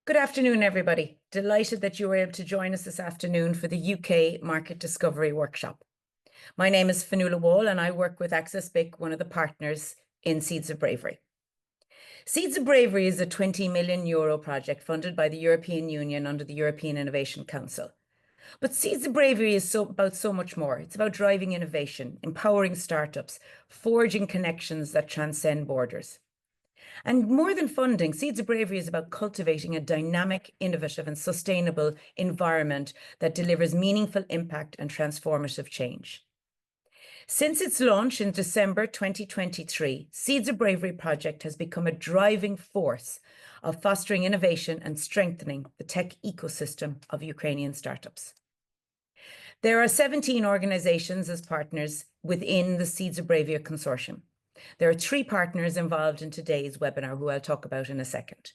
Good afternoon, everybody. Delighted that you were able to join us this afternoon for the UK Market Discovery Workshop. My name is Fionnuala Wall and I work with Access BIC, one of the partners in Seeds of Bravery. Seeds of Bravery is a €20 million project funded by the European Union under the European Innovation Council. But Seeds of Bravery is about so much more. It's about driving innovation, empowering startups, forging connections that transcend borders. And more than funding, Seeds of Bravery is about cultivating a dynamic, innovative, and sustainable environment that delivers meaningful impact and transformative change. Since its launch in December 2023, Seeds of Bravery project has become a driving force of fostering innovation and strengthening the tech ecosystem of Ukrainian startups. There are 17 organizations as partners within the Seeds of Bravery consortium. There are 3 partners involved in today's webinar, who I'll talk about in a second.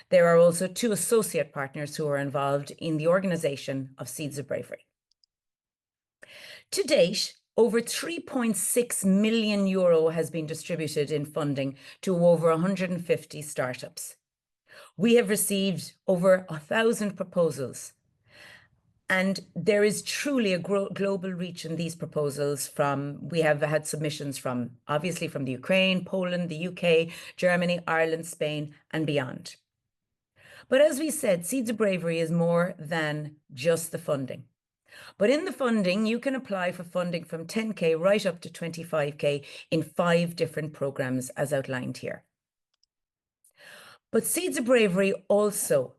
There are also 2 associate partners who are involved in the organisation of Seeds of Bravery. To date, over €3.6 million has been distributed in funding to over 150 startups. We have received over 1,000 proposals. And there is truly a global reach in these proposals we have had submissions obviously from the Ukraine, Poland, the UK, Germany, Ireland, Spain, and beyond. But as we said, Seeds of Bravery is more than just the funding. But in the funding, you can apply for funding from 10K right up to 25K in 5 different programs as outlined here. But Seeds of Bravery also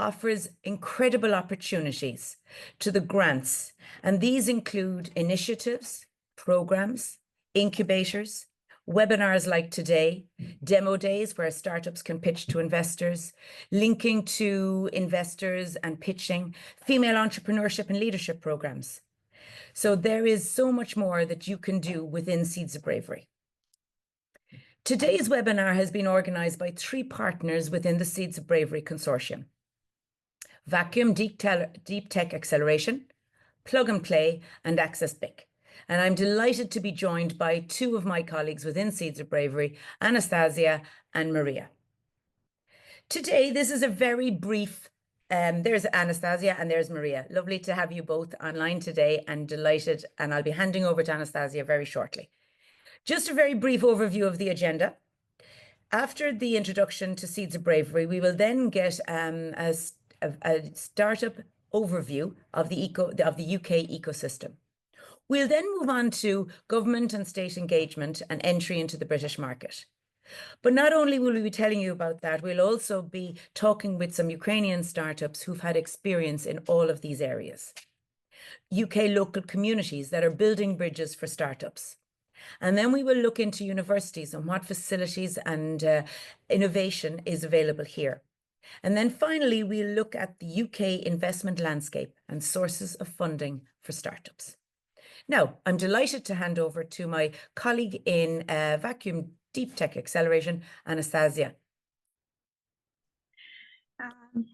offers incredible opportunities to the grants, and these include initiatives, programs, incubators, webinars like today, demo days where startups can pitch to investors, linking to investors and pitching, female entrepreneurship and leadership programs. So there is so much more that you can do within Seeds of Bravery. Today's webinar has been organized by 3 partners within the Seeds of Bravery consortium: Vacuum Deep Tech Acceleration, Plug and Play, and Access BIC. And I'm delighted to be joined by 2 of my colleagues within Seeds of Bravery, Anastasia and Maria. Today, this is a very brief, there's Anastasia and there's Maria. Lovely to have you both online today, and delighted, and I'll be handing over to Anastasia very shortly. Just a very brief overview of the agenda. After the introduction to Seeds of Bravery, we will then get a startup overview of the UK ecosystem. We'll then move on to government and state engagement and entry into the British market. But not only will we be telling you about that, we'll also be talking with some Ukrainian startups who've had experience in all of these areas. UK local communities that are building bridges for startups. And then we will look into universities and what facilities and innovation is available here. And then finally, we'll look at the UK investment landscape and sources of funding for startups. Now, I'm delighted to hand over to my colleague in Vacuum Deep Tech Acceleration, Anastasia.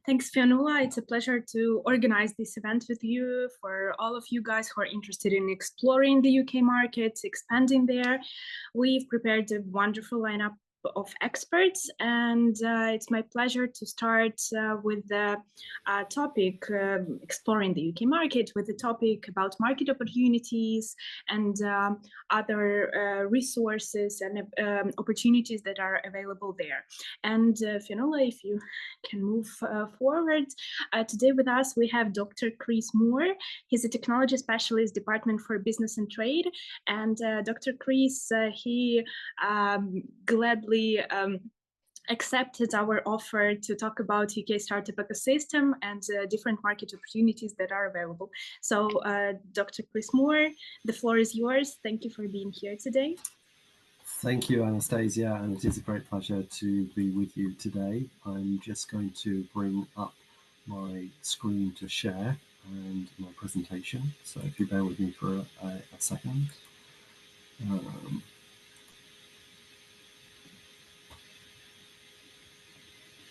Thanks, Fionnuala. It's a pleasure to organize this event with you. For all of you guys who are interested in exploring the UK market, expanding there, we've prepared a wonderful lineup of experts, and it's my pleasure to start with the topic exploring the UK market, with the topic about market opportunities and other resources and opportunities that are available there. And Fionnuala, if you can move forward. Today with us we have Dr. Chris Moore. He's a technology specialist, Department for Business and Trade, and Dr. Chris, he gladly accepted our offer to talk about UK startup ecosystem and different market opportunities that are available. So Dr. Chris Moore, the floor is yours. Thank you for being here today. Thank you, Anastasia, and it is a great pleasure to be with you today. I'm just going to bring up my screen to share and my presentation. So if you bear with me for a second.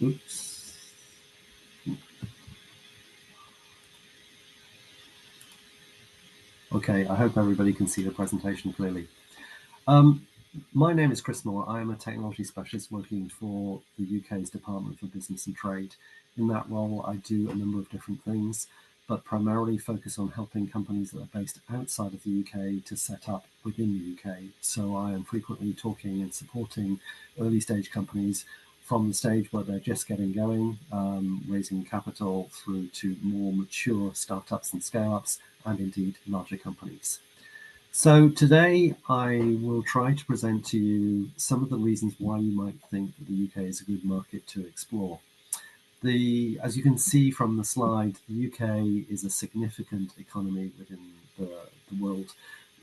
Oops. Okay, I hope everybody can see the presentation clearly. My name is Chris Moore. I am a technology specialist working for the UK's Department for Business and Trade. In that role, I do a number of different things, but primarily focus on helping companies that are based outside of the UK to set up within the UK. So I am frequently talking and supporting early stage companies from the stage where they're just getting going, raising capital, through to more mature startups and scale-ups, and indeed larger companies. So today I will try to present to you some of the reasons why you might think that the UK is a good market to explore. As you can see from the slide, the UK is a significant economy within the world,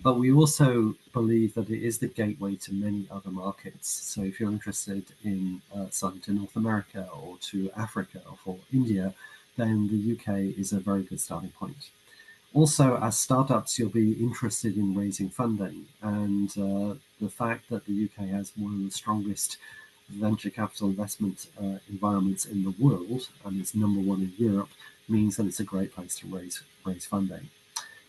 but we also believe that it is the gateway to many other markets. So if you're interested in selling to North America or to Africa or for India, then the UK is a very good starting point. Also, as startups, you'll be interested in raising funding, and the fact that the UK has one of the strongest venture capital investment environments in the world, and it's number one in Europe, means that it's a great place to raise funding.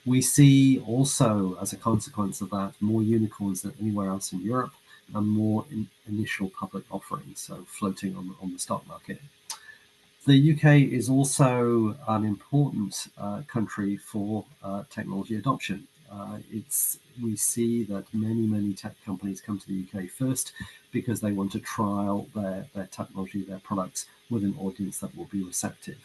We see also, as a consequence of that, more unicorns than anywhere else in Europe, and more initial public offerings, so floating on the stock market. The UK is also an important country for technology adoption. We see that many tech companies come to the UK first because they want to trial their technology, their products, with an audience that will be receptive.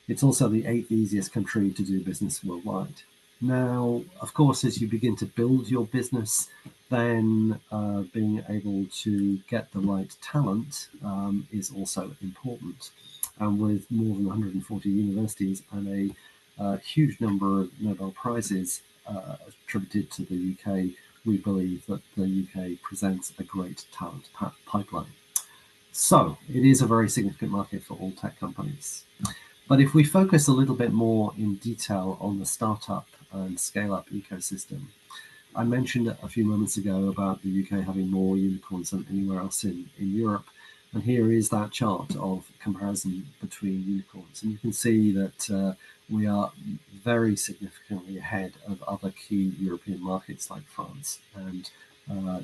It's also the 8th easiest country to do business worldwide. Now, of course, as you begin to build your business, then being able to get the right talent is also important. And with more than 140 universities and a huge number of Nobel Prizes attributed to the UK, we believe that the UK presents a great talent pipeline. So it is a very significant market for all tech companies. But if we focus a little bit more in detail on the startup and scale-up ecosystem, I mentioned a few moments ago about the UK having more unicorns than anywhere else in Europe. And here is that chart of comparison between unicorns. And you can see that we are very significantly ahead of other key European markets like France and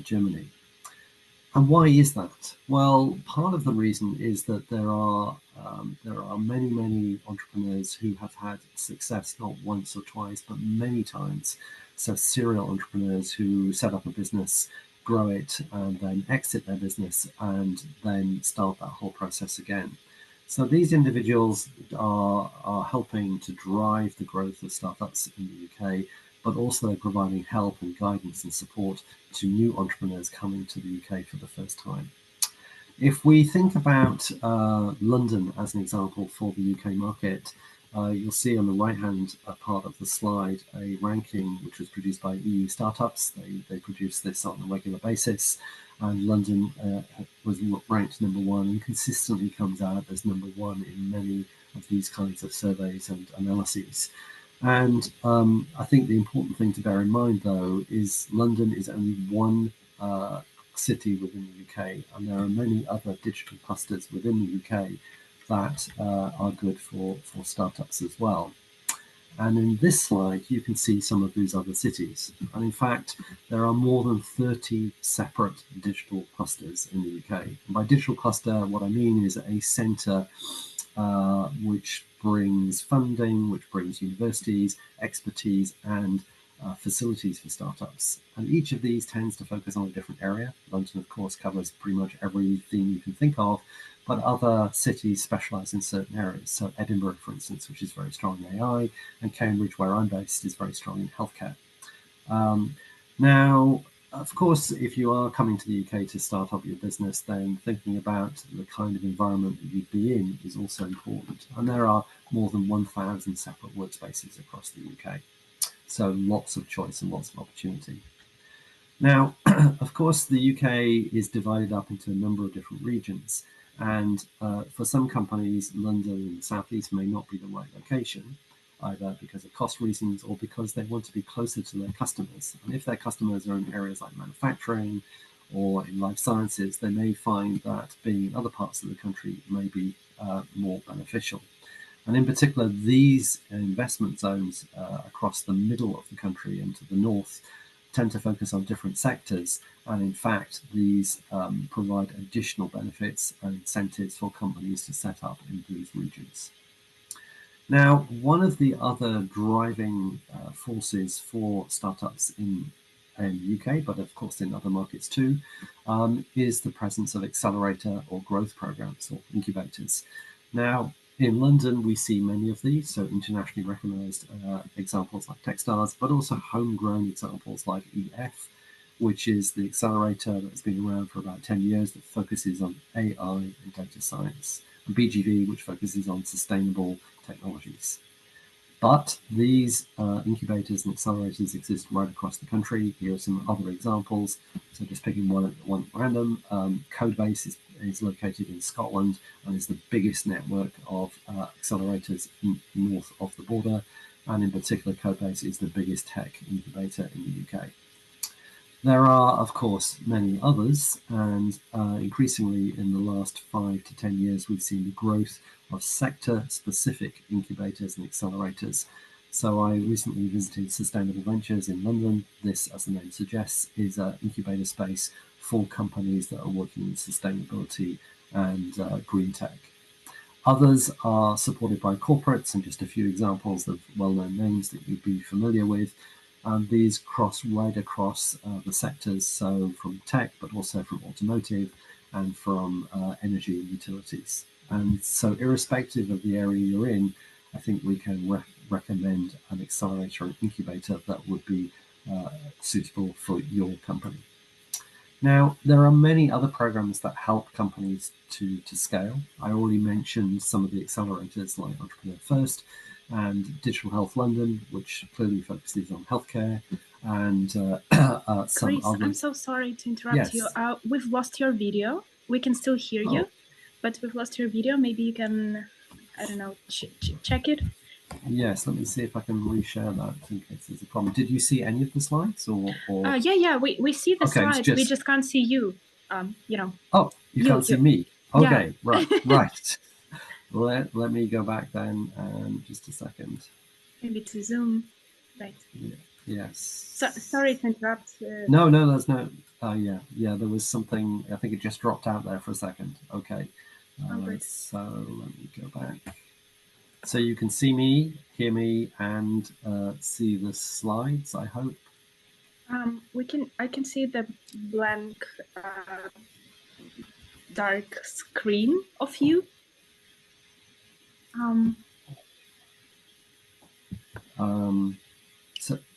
Germany. And why is that? Well, part of the reason is that there are many entrepreneurs who have had success not once or twice, but many times. So serial entrepreneurs who set up a business, grow it, and then exit their business, and then start that whole process again. So these individuals are helping to drive the growth of startups in the UK, but also providing help and guidance and support to new entrepreneurs coming to the UK for the first time. If we think about London as an example for the UK market, you'll see on the right-hand part of the slide a ranking which was produced by EU startups. They produce this on a regular basis, and London was ranked number one and consistently comes out as number one in many of these kinds of surveys and analyses. And I think the important thing to bear in mind, though, is London is only one city within the UK, and there are many other digital clusters within the UK that are good for startups as well. And in this slide, you can see some of these other cities. And in fact, there are more than 30 separate digital clusters in the UK. And by digital cluster, what I mean is a centre which brings funding, which brings universities, expertise, and facilities for startups. And each of these tends to focus on a different area. London, of course, covers pretty much everything you can think of, but other cities specialize in certain areas. So Edinburgh, for instance, which is very strong in AI, and Cambridge, where I'm based, is very strong in healthcare. Now, of course, if you are coming to the UK to start up your business, then thinking about the kind of environment that you'd be in is also important. And there are more than 1,000 separate workspaces across the UK. So lots of choice and lots of opportunity. Now, of course, the UK is divided up into a number of different regions. And for some companies, London and the Southeast may not be the right location, either because of cost reasons or because they want to be closer to their customers. And if their customers are in areas like manufacturing or in life sciences, they may find that being in other parts of the country may be more beneficial. And in particular, these investment zones across the middle of the country and to the north tend to focus on different sectors, and in fact these provide additional benefits and incentives for companies to set up in these regions. Now, one of the other driving forces for startups in the UK, but of course in other markets too, is the presence of accelerator or growth programs or incubators. Now, in London, we see many of these, so internationally recognized examples like Techstars, but also homegrown examples like EF, which is the accelerator that's been around for about 10 years that focuses on AI and data science, and BGV, which focuses on sustainable technologies. But these incubators and accelerators exist right across the country. Here are some other examples. So just picking one at random, Codebase is located in Scotland and is the biggest network of accelerators north of the border. And in particular, Codebase is the biggest tech incubator in the UK. There are, of course, many others, and increasingly in the last 5 to 10 years, we've seen the growth of sector-specific incubators and accelerators. So I recently visited Sustainable Ventures in London. This, as the name suggests, is an incubator space for companies that are working in sustainability and green tech. Others are supported by corporates, and just a few examples of well-known names that you'd be familiar with. And these cross right across the sectors, so from tech, but also from automotive and from energy and utilities. And so irrespective of the area you're in, I think we can recommend an accelerator or incubator that would be suitable for your company. Now, there are many other programs that help companies to scale. I already mentioned some of the accelerators like Entrepreneur First and Digital Health London, which clearly focuses on healthcare, and some Chris, other... I'm so sorry to interrupt you. We've lost your video. We can still hear you, but we've lost your video. Maybe you can, I don't know, check it. Yes, let me see if I can reshare that in case there's a problem. Did you see any of the slides, or... Yeah, we see the slides. We just can't see you. Oh, you can't see me. Okay, yeah. right. Let me go back then, just a second. Maybe to Zoom, right? Yeah, yes. Sorry to interrupt. No, that's no. Yeah, there was something. I think it just dropped out there for a second. Okay. So let me go back. So you can see me, hear me, and see the slides, I hope. I can see the blank dark screen of you.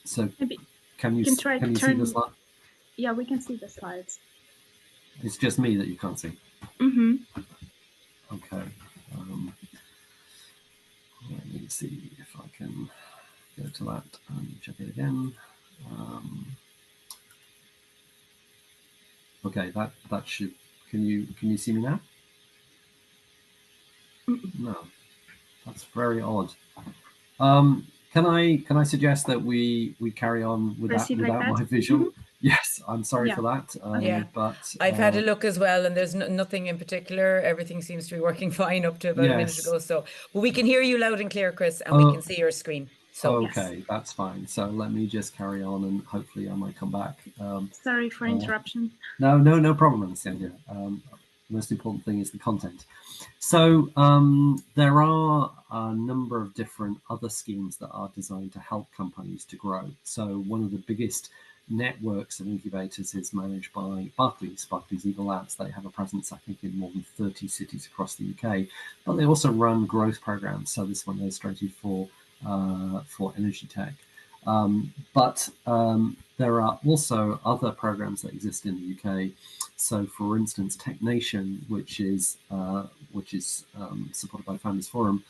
So maybe can you see the slide? Yeah, we can see the slides. It's just me that you can't see. Mm-hmm. Okay. Let me see if I can go to that and check it again. Okay, that should. Can you see me now? No, that's very odd. Can I suggest that we carry on without my visual? Mm-hmm. Yes, I'm sorry for that. But I've had a look as well, and there's nothing in particular. Everything seems to be working fine up to about a minute ago. So, but we can hear you loud and clear, Chris, and we can see your screen. So okay, that's fine. So let me just carry on, and hopefully I might come back. Sorry for interruption. No problem, Anastasia. Most important thing is the content. So there are a number of different other schemes that are designed to help companies to grow. So one of the biggest networks of incubators is managed by Barclays Eagle Labs. They have a presence, I think, in more than 30 cities across the UK, but they also run growth programs. So this one illustrated for energy tech. But there are also other programs that exist in the UK. So, for instance, TechNation, which is supported by Founders Forum,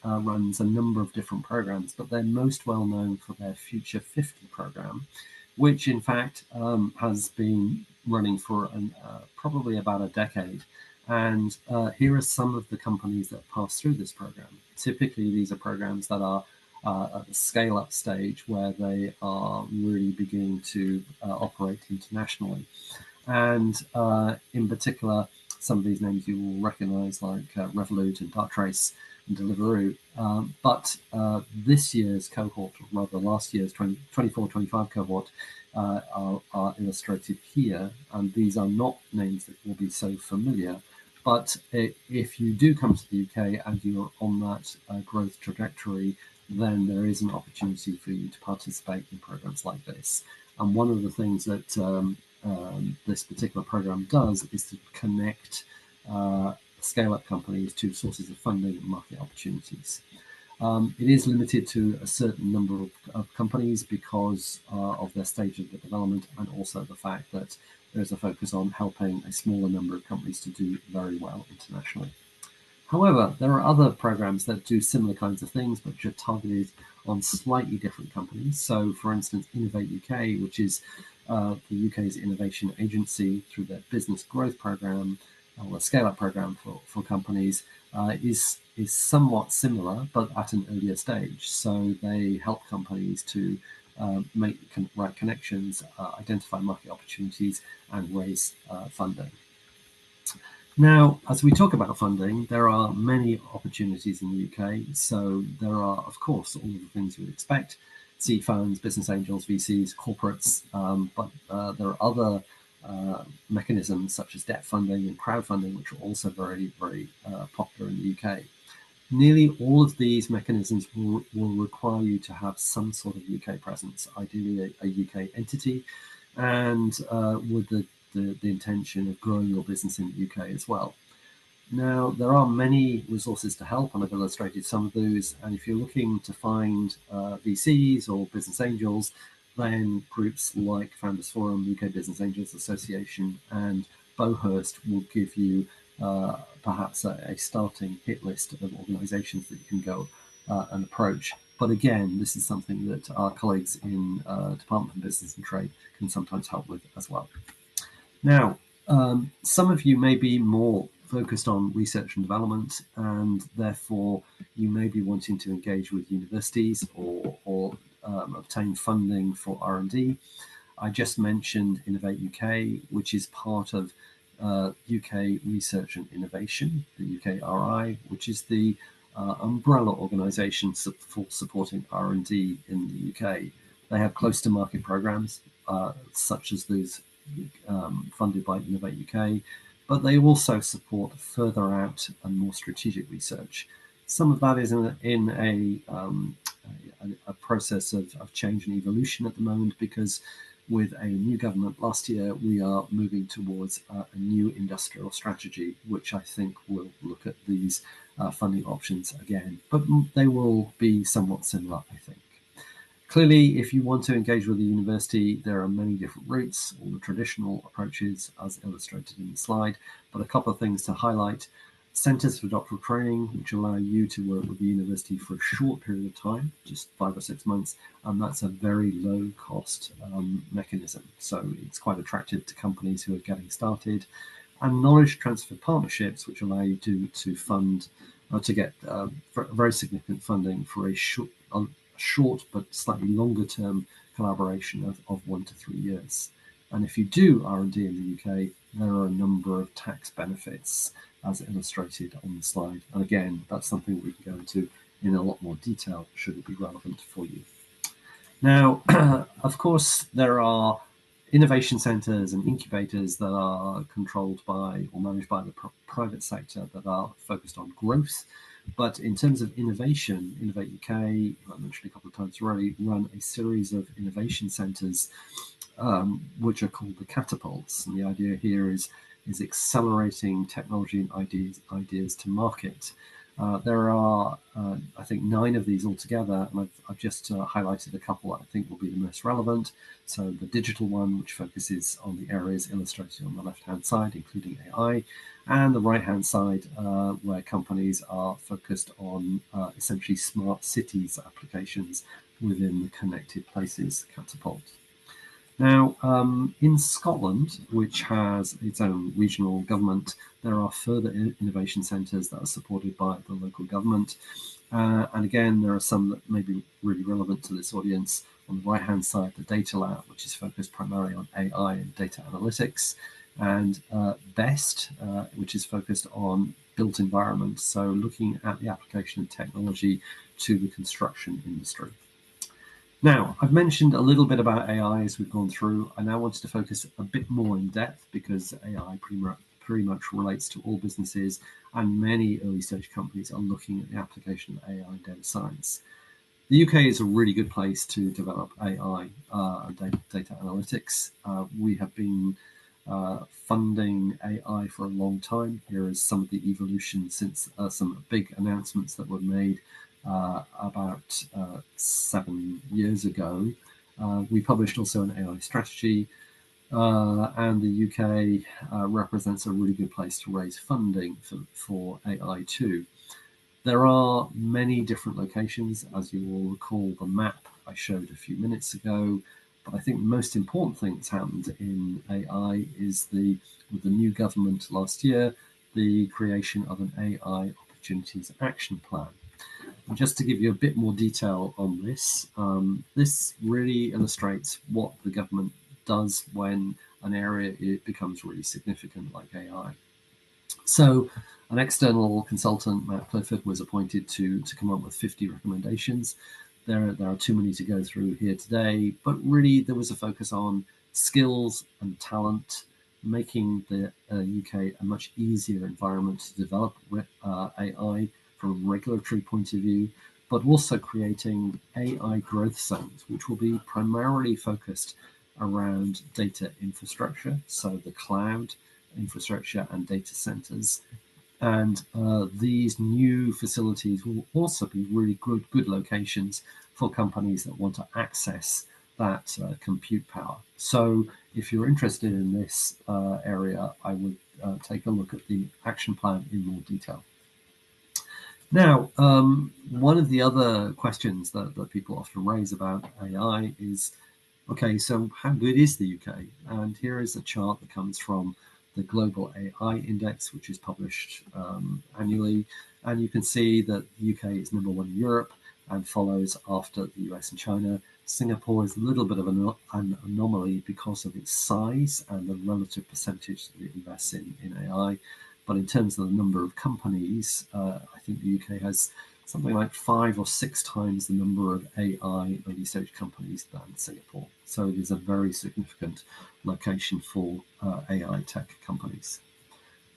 runs a number of different programs, but they're most well known for their Future 50 program, which in fact has been running for probably about a decade. And here are some of the companies that pass through this program. Typically, these are programs that are at the scale-up stage where they are really beginning to operate internationally. And in particular, Some of these names you will recognize, like Revolut and Darktrace and Deliveroo. But this year's cohort, or rather last year's 24-25 cohort, are illustrated here. And these are not names that will be so familiar. But if you do come to the UK and you're on that growth trajectory, then there is an opportunity for you to participate in programs like this. And one of the things that this particular program does is to connect scale-up companies to sources of funding and market opportunities. It is limited to a certain number of companies because of their stage of the development, and also the fact that there's a focus on helping a smaller number of companies to do very well internationally. However, there are other programs that do similar kinds of things, but which are targeted on slightly different companies. So, for instance, Innovate UK, which is the UK's innovation agency, through their business growth program, or a scale-up program for companies, is somewhat similar, but at an earlier stage. So they help companies to make right connections, identify market opportunities, and raise funding. Now, as we talk about funding, there are many opportunities in the UK. So there are, of course, all of the things you would expect: seed funds, business angels, VCs, corporates, but there are other mechanisms such as debt funding and crowdfunding, which are also very, very popular in the UK. Nearly all of these mechanisms will require you to have some sort of UK presence, ideally a UK entity, and with the intention of growing your business in the UK as well. Now, there are many resources to help, and I've illustrated some of those. And if you're looking to find VCs or business angels, then groups like Founders Forum, UK Business Angels Association, and Bowhurst will give you perhaps a starting hit list of organizations that you can go and approach. But again, this is something that our colleagues in Department of Business and Trade can sometimes help with as well. Now, some of you may be more focused on research and development, and therefore you may be wanting to engage with universities or obtain funding for R&D. I just mentioned Innovate UK, which is part of UK Research and Innovation, the UKRI, which is the umbrella organisation for supporting R&D in the UK. They have close to market programs, such as those funded by Innovate UK, but they also support further out and more strategic research. Some of that is in a process of change and evolution at the moment, because with a new government last year, we are moving towards a new industrial strategy, which I think will look at these funding options again, but they will be somewhat similar, I think. Clearly, if you want to engage with the university, there are many different routes, all the traditional approaches as illustrated in the slide, but a couple of things to highlight. Centres for doctoral training, which allow you to work with the university for a short period of time, just 5 or 6 months, and that's a very low cost mechanism. So it's quite attractive to companies who are getting started. And knowledge transfer partnerships, which allow you to fund, to get very significant funding for a short but slightly longer term collaboration of 1 to 3 years. And if you do R&D in the UK, there are a number of tax benefits as illustrated on the slide. And again, that's something we can go into in a lot more detail should it be relevant for you. Now, of course, there are innovation centres and incubators that are controlled by or managed by the private sector that are focused on growth. But in terms of innovation, Innovate UK, I mentioned a couple of times already, run a series of innovation centres which are called the catapults. And the idea here is accelerating technology and ideas to market. There are, I think, 9 of these altogether, and I've just highlighted a couple that I think will be the most relevant. So the digital one, which focuses on the areas illustrated on the left-hand side, including AI, and the right-hand side, where companies are focused on essentially smart cities applications within the Connected Places catapult. Now, in Scotland, which has its own regional government, there are further innovation centres that are supported by the local government. And again, there are some that may be really relevant to this audience. On the right-hand side, the Data Lab, which is focused primarily on AI and data analytics. and BEST, which is focused on built environment, so looking at the application of technology to the construction industry. Now, I've mentioned a little bit about AI as we've gone through. I now wanted to focus a bit more in depth because AI pretty much relates to all businesses, and many early stage companies are looking at the application of AI and data science. The UK is a really good place to develop AI and data analytics. We have been funding AI for a long time. Here is some of the evolution since some big announcements that were made about 7 years ago. We published also an AI strategy, and the UK represents a really good place to raise funding for AI too. There are many different locations, as you will recall the map I showed a few minutes ago. But I think the most important thing that's happened in AI is with the new government last year, the creation of an AI Opportunities Action Plan. And just to give you a bit more detail on this, this really illustrates what the government does when an area becomes really significant, like AI. So an external consultant, Matt Clifford, was appointed to come up with 50 recommendations. There are too many to go through here today, but really there was a focus on skills and talent, making the UK a much easier environment to develop AI from a regulatory point of view, but also creating AI growth zones, which will be primarily focused around data infrastructure, so the cloud infrastructure and data centers. And these new facilities will also be really good locations for companies that want to access that compute power. So if you're interested in this area, I would take a look at the action plan in more detail. Now, one of the other questions that people often raise about AI is, okay, so how good is the UK? And here is a chart that comes from the Global AI Index, which is published annually. And you can see that the UK is #1 in Europe and follows after the US and China. Singapore is a little bit of an anomaly because of its size and the relative percentage that it invests in AI. But in terms of the number of companies, I think the UK has something like 5 or 6 times the number of AI early stage companies than Singapore. So it is a very significant location for AI tech companies.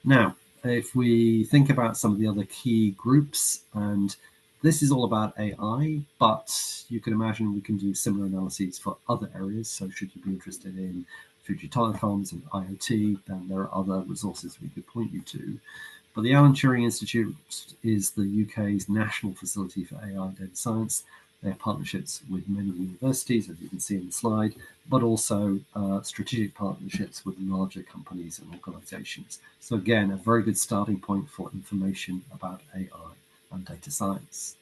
Now, if we think about some of the other key groups, and this is all about AI, but you can imagine we can do similar analyses for other areas. So should you be interested in future telecoms and IoT, then there are other resources we could point you to. But the Alan Turing Institute is the UK's national facility for AI and data science. They have partnerships with many universities, as you can see in the slide, but also strategic partnerships with larger companies and organizations. So again, a very good starting point for information about AI and data science.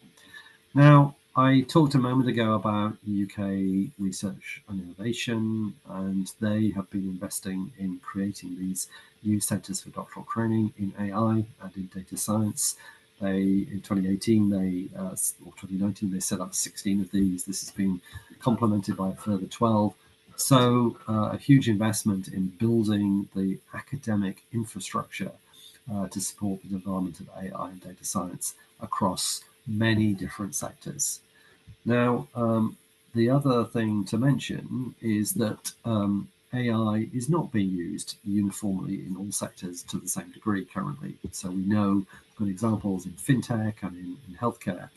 Now, I talked a moment ago about UK Research and Innovation, and they have been investing in creating these new centres for doctoral training in AI and in data science. In 2018, or 2019, they set up 16 of these. This has been complemented by a further 12. So a huge investment in building the academic infrastructure to support the development of AI and data science across many different sectors. Now, the other thing to mention is that AI is not being used uniformly in all sectors to the same degree currently. So we know good examples in fintech and in healthcare,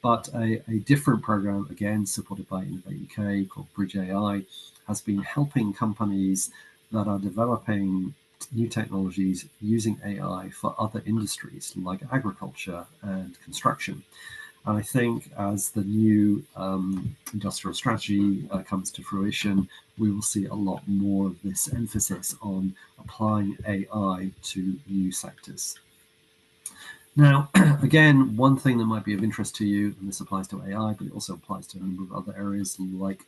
but a different program, again, supported by Innovate UK, called Bridge AI, has been helping companies that are developing new technologies using AI for other industries like agriculture and construction. And I think as the new industrial strategy comes to fruition, we will see a lot more of this emphasis on applying AI to new sectors. Now, again, one thing that might be of interest to you, and this applies to AI, but it also applies to a number of other areas like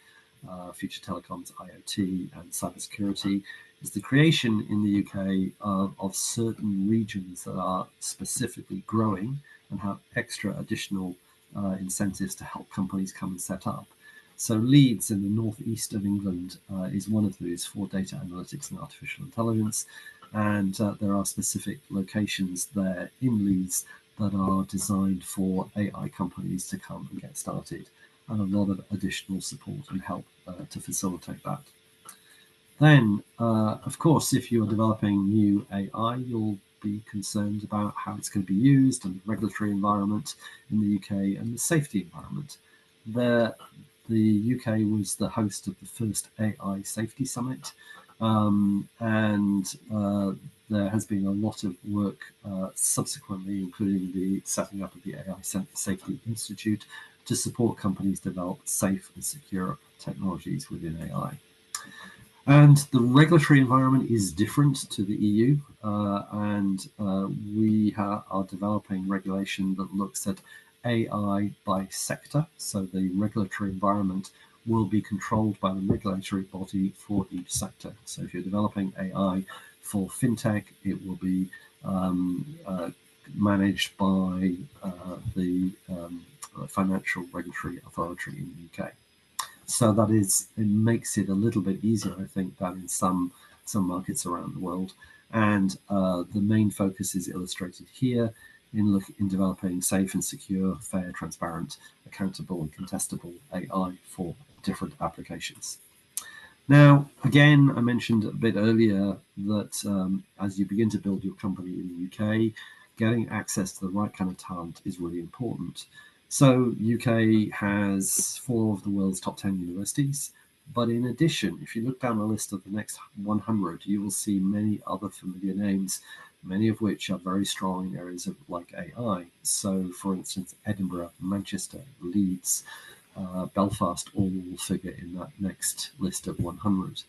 future telecoms, IoT, and cybersecurity, is the creation in the UK of certain regions that are specifically growing and have extra additional incentives to help companies come and set up. So Leeds in the northeast of England is one of those for data analytics and artificial intelligence. And there are specific locations there in Leeds that are designed for AI companies to come and get started, and a lot of additional support and help to facilitate that. Then, of course, if you are developing new AI, you'll be concerned about how it's going to be used and the regulatory environment in the UK and the safety environment. The UK was the host of the first AI Safety Summit, and there has been a lot of work subsequently, including the setting up of the AI Safety Institute to support companies develop safe and secure technologies within AI. And the regulatory environment is different to the EU, and we are developing regulation that looks at AI by sector. So the regulatory environment will be controlled by the regulatory body for each sector. So if you're developing AI for fintech, it will be managed by the Financial Regulatory Authority in the UK. So that is, it makes it a little bit easier, I think, than in some markets around the world. And the main focus is illustrated here in developing safe and secure, fair, transparent, accountable, and contestable AI for different applications. Now, again, I mentioned a bit earlier that as you begin to build your company in the UK, getting access to the right kind of talent is really important. So UK has 4 of the world's top 10 universities, but in addition, if you look down the list of the next 100, you will see many other familiar names, many of which are very strong in areas of like AI. So for instance, Edinburgh, Manchester, Leeds, Belfast all will figure in that next list of 100.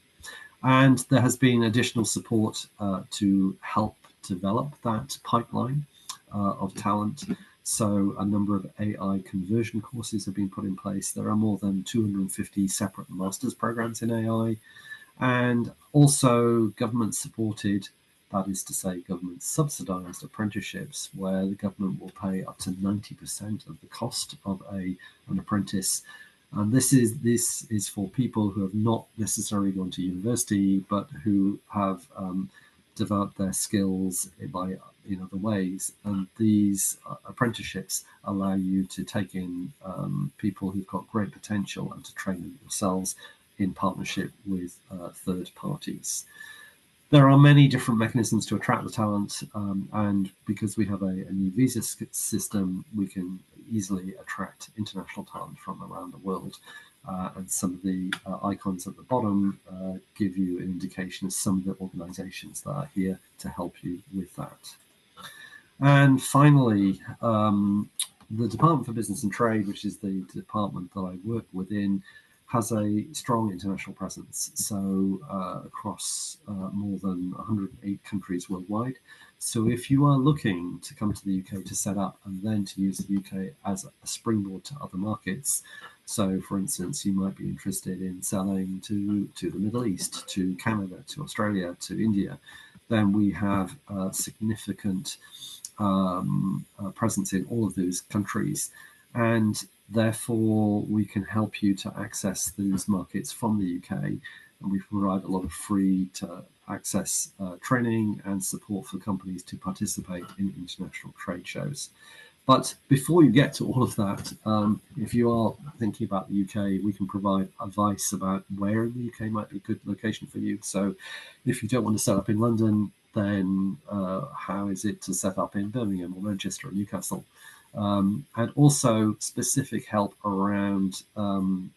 And there has been additional support to help develop that pipeline of talent. So a number of AI conversion courses have been put in place. There are more than 250 separate master's programs in AI, and also government supported, that is to say government subsidized apprenticeships, where the government will pay up to 90% of the cost of an apprentice. And this is for people who have not necessarily gone to university, but who have developed their skills by in other ways. And these apprenticeships allow you to take in people who've got great potential and to train them yourselves in partnership with third parties. There are many different mechanisms to attract the talent, and because we have a new visa system, we can easily attract international talent from around the world. And some of the icons at the bottom give you an indication of some of the organizations that are here to help you with that. And finally, the Department for Business and Trade, which is the department that I work within, has a strong international presence, so across more than 108 countries worldwide. So if you are looking to come to the UK to set up and then to use the UK as a springboard to other markets, so for instance, you might be interested in selling to the Middle East, to Canada, to Australia, to India, then we have a significant presence in all of those countries. And therefore, we can help you to access those markets from the UK, and we provide a lot of free to access training and support for companies to participate in international trade shows. But before you get to all of that, if you are thinking about the UK, we can provide advice about where in the UK might be a good location for you. So if you don't want to set up in London, then how is it to set up in Birmingham or Manchester or Newcastle? And also specific help around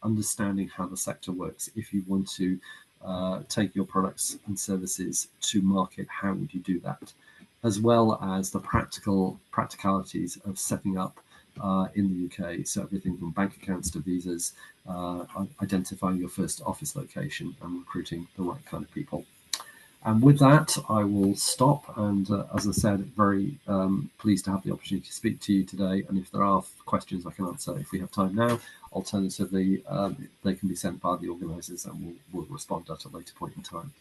understanding how the sector works. If you want to take your products and services to market, how would you do that? As well as the practicalities of setting up in the UK. So everything from bank accounts to visas, identifying your first office location and recruiting the right kind of people. And with that, I will stop. And as I said, very pleased to have the opportunity to speak to you today. And if there are questions I can answer, if we have time now, alternatively, they can be sent by the organisers and we'll respond at a later point in time.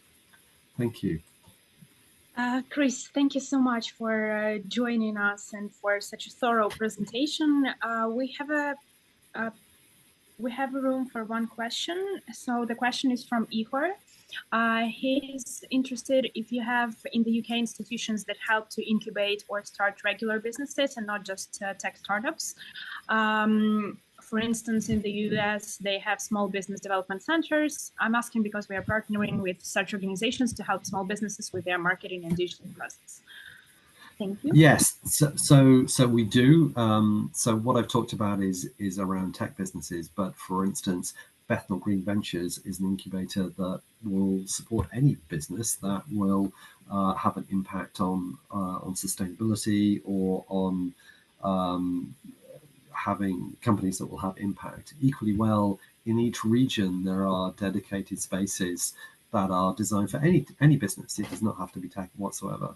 Thank you. Chris, thank you so much for joining us and for such a thorough presentation. We have a we have room for one question. So the question is from Ihor. He's interested if you have in the UK institutions that help to incubate or start regular businesses and not just tech startups. For instance, in the US, they have small business development centers. I'm asking because we are partnering with such organizations to help small businesses with their marketing and digital presence. Thank you. Yes, so we do. So what I've talked about is around tech businesses, but for instance, Bethnal Green Ventures is an incubator that will support any business that will have an impact on sustainability or on having companies that will have impact. Equally well, in each region, there are dedicated spaces that are designed for any business. It does not have to be tech whatsoever.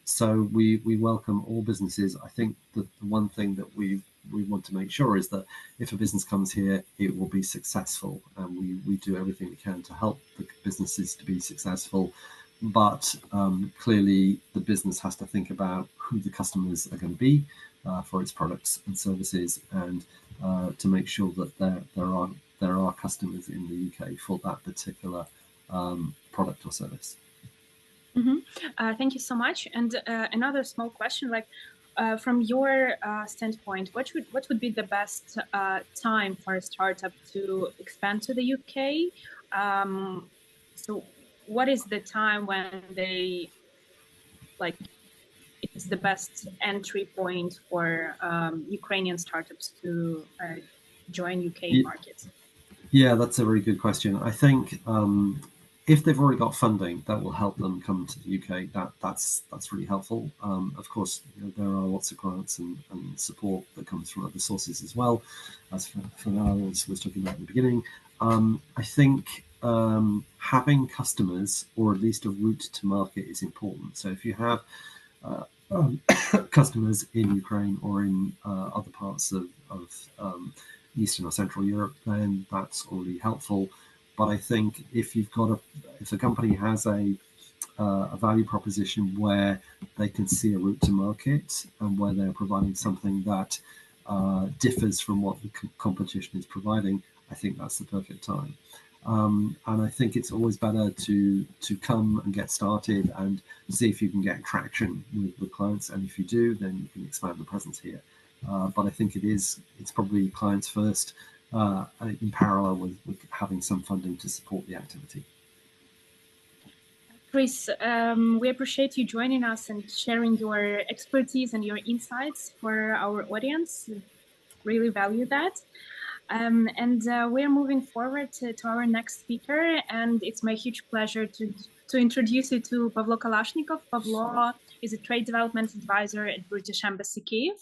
So we welcome all businesses. I think the one thing that we want to make sure is that if a business comes here, it will be successful, and we do everything we can to help the businesses to be successful. But clearly, the business has to think about who the customers are going to be for its products and services, and to make sure that there are customers in the UK for that particular product or service. Thank you so much. And another small question, like from your standpoint, what would be the best time for a startup to expand to the UK? So what is the time when they it's the best entry point for Ukrainian startups to join UK markets? Yeah, that's a very good question. I think if they've already got funding, that will help them come to the UK. That's really helpful. Of course, there are lots of grants and support that comes from other sources as well, as for now, as was talking about at the beginning. I think having customers, or at least a route to market, is important. So if you have customers in Ukraine or in other parts of Eastern or Central Europe, then that's already helpful. But I think if a company has a value proposition where they can see a route to market and where they're providing something that differs from what the competition is providing, I think that's the perfect time. And I think it's always better to come and get started and see if you can get traction with clients. And if you do, then you can expand the presence here. But I think it's probably clients first, in parallel with having some funding to support the activity. Chris, we appreciate you joining us and sharing your expertise and your insights for our audience. Really value that. And we're moving forward to our next speaker, and it's my huge pleasure to introduce you to Pavlo Kalashnikov. Pavlo is a trade development advisor at British Embassy Kyiv,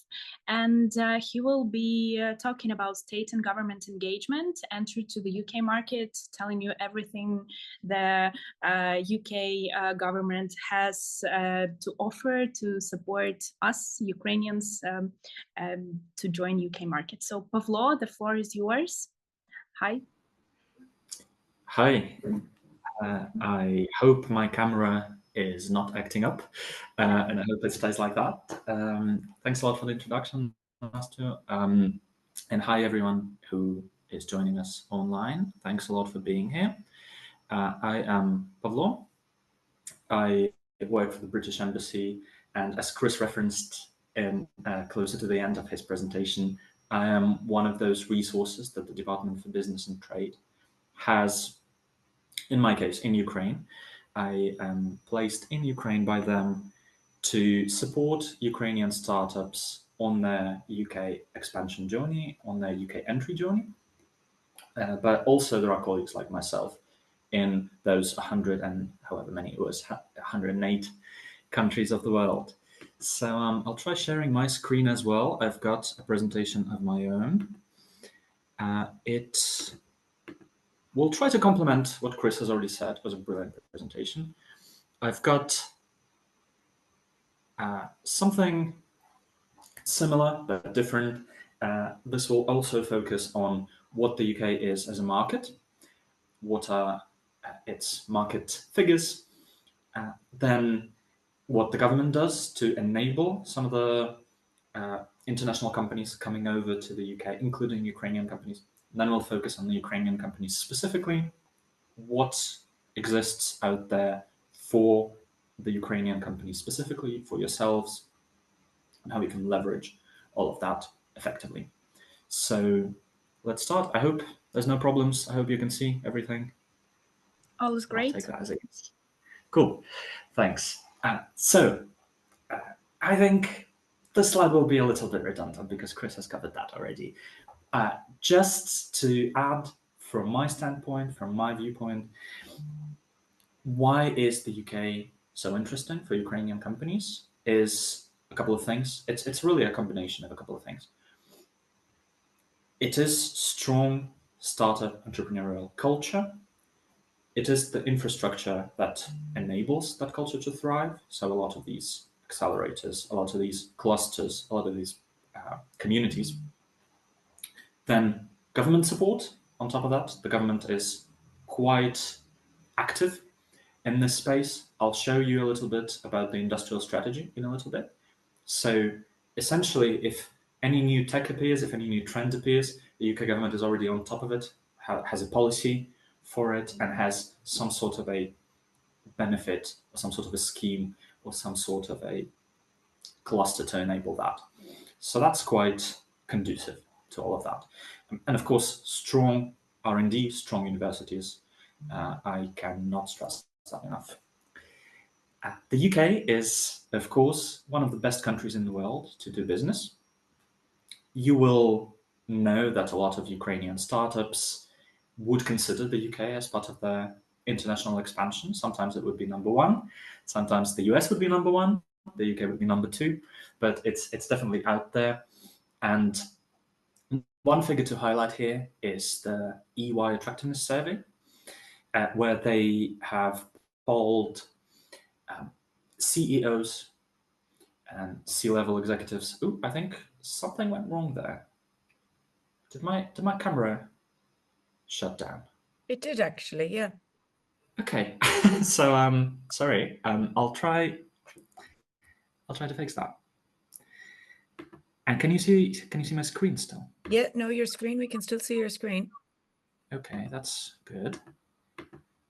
and he will be talking about state and government engagement, entry to the UK market, telling you everything the UK government has to offer to support us Ukrainians to join UK market. So Pavlo, the floor is yours. Hi. Hi. I hope my camera is not acting up, and I hope it stays like that. Thanks a lot for the introduction, Master. And hi, everyone who is joining us online. Thanks a lot for being here. I am Pavlo. I work for the British Embassy, and as Chris referenced in closer to the end of his presentation, I am one of those resources that the Department for Business and Trade has. In my case, in Ukraine, I am placed in Ukraine by them to support Ukrainian startups on their UK expansion journey, on their UK entry journey. But also there are colleagues like myself in those 100 and however many it was, 108 countries of the world. So I'll try sharing my screen as well. I've got a presentation of my own. We'll try to complement what Chris has already said. It was a brilliant presentation. I've got something similar but different. This will also focus on what the UK is as a market, what are its market figures, then what the government does to enable some of the international companies coming over to the UK, including Ukrainian companies, Then we'll focus on the Ukrainian companies specifically, what exists out there for the Ukrainian companies specifically, for yourselves, and how we can leverage all of that effectively. So let's start. I hope there's no problems. I hope you can see everything. All is I'll great. take that as it is. Cool. Thanks. I think the slide will be a little bit redundant because Chris has covered that already. Just to add, from my standpoint, from my viewpoint, why is the UK so interesting for Ukrainian companies is a couple of things. It's really a combination of a couple of things. It is strong startup entrepreneurial culture. It is the infrastructure that enables that culture to thrive. So a lot of these accelerators, a lot of these clusters, a lot of these communities. Then government support on top of that. The government is quite active in this space. I'll show you a little bit about the industrial strategy in a little bit. So essentially, if any new tech appears, if any new trend appears, the UK government is already on top of it, has a policy for it, and has some sort of a benefit or some sort of a scheme or some sort of a cluster to enable that. So that's quite conducive to all of that. And of course, strong R&D, strong universities. I cannot stress that enough. The UK is, of course, one of the best countries in the world to do business. You will know that a lot of Ukrainian startups would consider the UK as part of their international expansion. Sometimes it would be number one. Sometimes the US would be number one. The UK would be number two. But it's definitely out there. And one figure to highlight here is the EY Attractiveness Survey, where they have polled CEOs and C-level executives. Ooh, I think something went wrong there. Did my camera shut down? It did actually, yeah. Okay, so sorry. I'll try to fix that. And can you see my screen still? Yeah, no, your screen, we can still see your screen. Okay, that's good.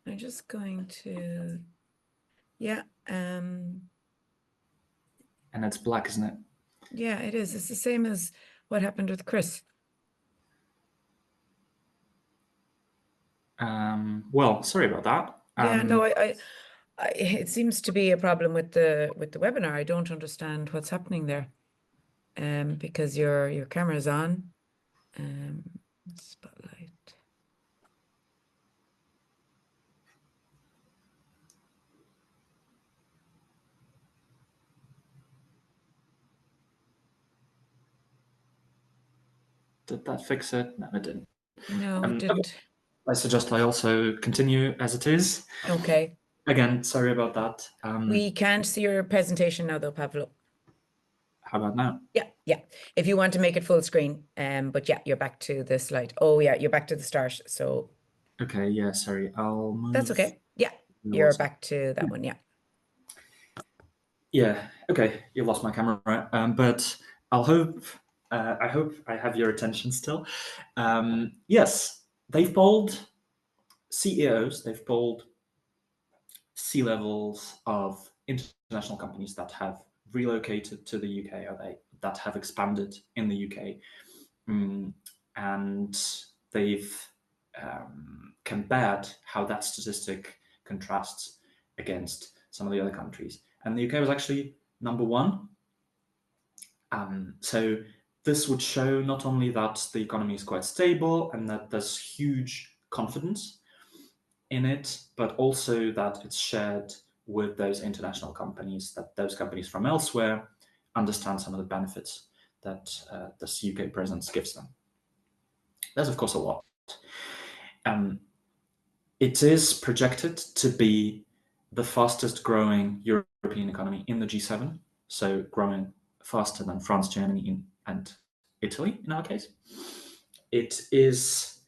I'm just going to, yeah. And it's black, isn't it? Yeah, it is. It's the same as what happened with Chris. Well, sorry about that. Yeah, no, it seems to be a problem with the webinar. I don't understand what's happening there. Because your camera's on. Spotlight. Did that fix it? No, it didn't. No, it didn't. I suggest I also continue as it is. Okay. Again, sorry about that. We can't see your presentation now, though, Pavlo. How about now? Yeah. If you want to make it full screen, but yeah, you're back to the slide. Oh yeah, you're back to the start. So. Okay. Yeah. Sorry. I'll move. That's okay. Yeah, you're back to that one. Yeah. Yeah. Okay. You lost my camera, but I hope I have your attention still. Yes, they've polled CEOs. They've polled C-levels of international companies that have relocated to the UK or that have expanded in the UK, and they've compared how that statistic contrasts against some of the other countries. And the UK was actually number one. So this would show not only that the economy is quite stable and that there's huge confidence in it, but also that it's shared with those international companies, that those companies from elsewhere understand some of the benefits that this UK presence gives them. There's, of course, a lot. It is projected to be the fastest growing European economy in the G7, so growing faster than France, Germany, and Italy in our case. It is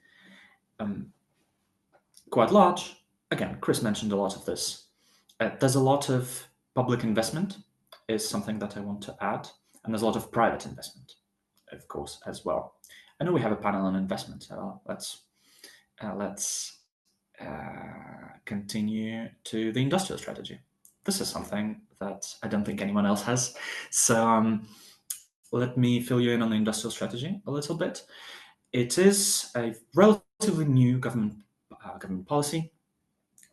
quite large. Again, Chris mentioned a lot of this. There's a lot of public investment is something that I want to add, and there's a lot of private investment, of course, as well. I know we have a panel on investment, so let's continue to the industrial strategy. This is something that I don't think anyone else has. So let me fill you in on the industrial strategy a little bit. It is a relatively new government policy.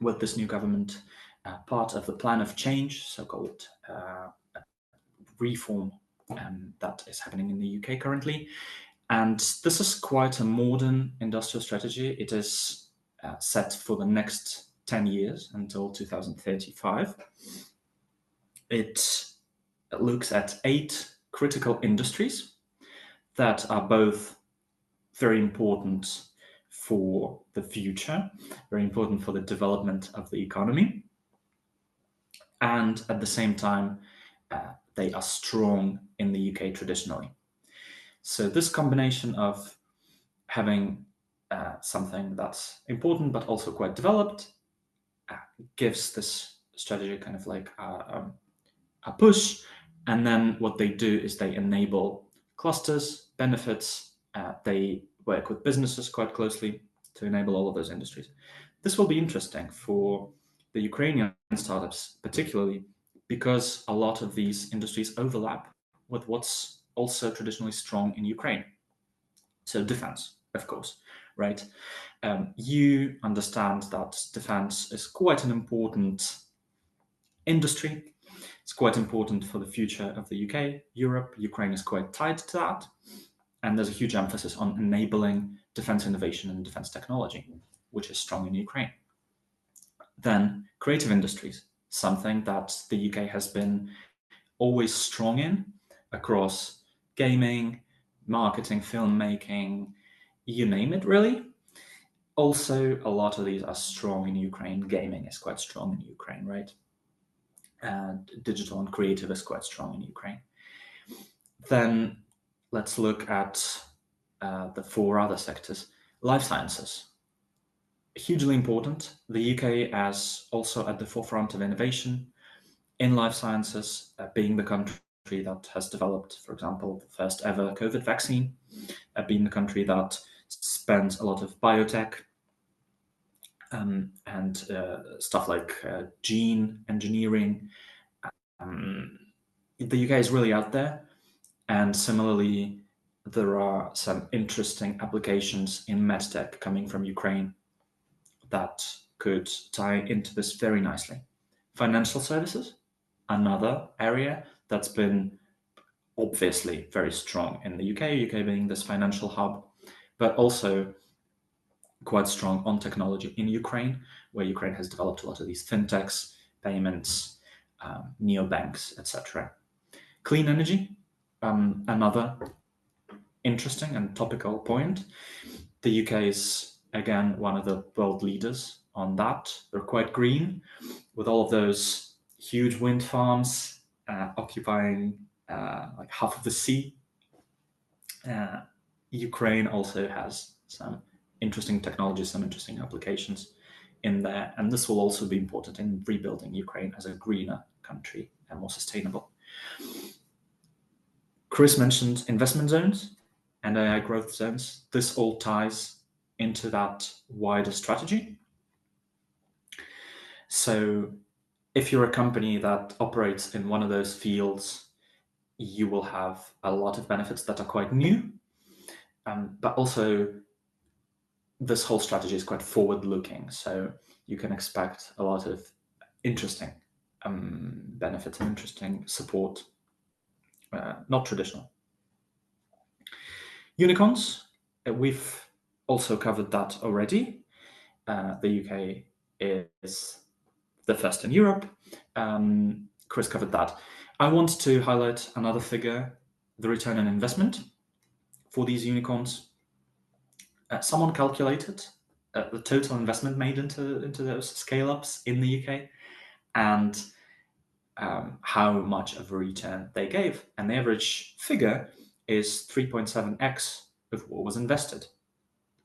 With this new government, part of the plan of change, so-called reform, that is happening in the UK currently. And this is quite a modern industrial strategy. It is set for the next 10 years until 2035. It looks at 8 critical industries that are both very important for the future, very important for the development of the economy. And at the same time, they are strong in the UK traditionally. So this combination of having something that's important but also quite developed gives this strategy kind of like a push. And then what they do is they enable clusters, benefits. They work with businesses quite closely to enable all of those industries. This will be interesting for the Ukrainian startups, particularly because a lot of these industries overlap with what's also traditionally strong in Ukraine. So defense, of course, right? You understand that defense is quite an important industry. It's quite important for the future of the UK, Europe. Ukraine is quite tied to that. And there's a huge emphasis on enabling defense innovation and defense technology, which is strong in Ukraine. Then creative industries, something that the UK has been always strong in across gaming, marketing, filmmaking, you name it, really. Also, a lot of these are strong in Ukraine. Gaming is quite strong in Ukraine, right? And digital and creative is quite strong in Ukraine. Then let's look at the 4 other sectors. Life sciences, hugely important. The UK is also at the forefront of innovation in life sciences, being the country that has developed, for example, the first ever COVID vaccine, being the country that spends a lot of biotech and stuff like gene engineering. The UK is really out there. And similarly, there are some interesting applications in medtech coming from Ukraine that could tie into this very nicely. Financial services, another area that's been obviously very strong in the UK being this financial hub, but also quite strong on technology in Ukraine, where Ukraine has developed a lot of these fintechs, payments, neobanks, etc. Clean energy, another interesting and topical point. The UK is, again, one of the world leaders on that. They're quite green, with all of those huge wind farms occupying like half of the sea. Ukraine also has some interesting technologies, some interesting applications in there, and this will also be important in rebuilding Ukraine as a greener country and more sustainable. Chris mentioned investment zones and AI growth zones. This all ties into that wider strategy. So if you're a company that operates in one of those fields, you will have a lot of benefits that are quite new, but also this whole strategy is quite forward-looking. So you can expect a lot of interesting benefits and interesting support, not traditional. Unicorns, we've also covered that already. The UK is the first in Europe. Chris covered that. I want to highlight another figure, the return on investment for these unicorns. Someone calculated the total investment made into those scale-ups in the UK and how much of a return they gave. And the average figure is 3.7x of what was invested.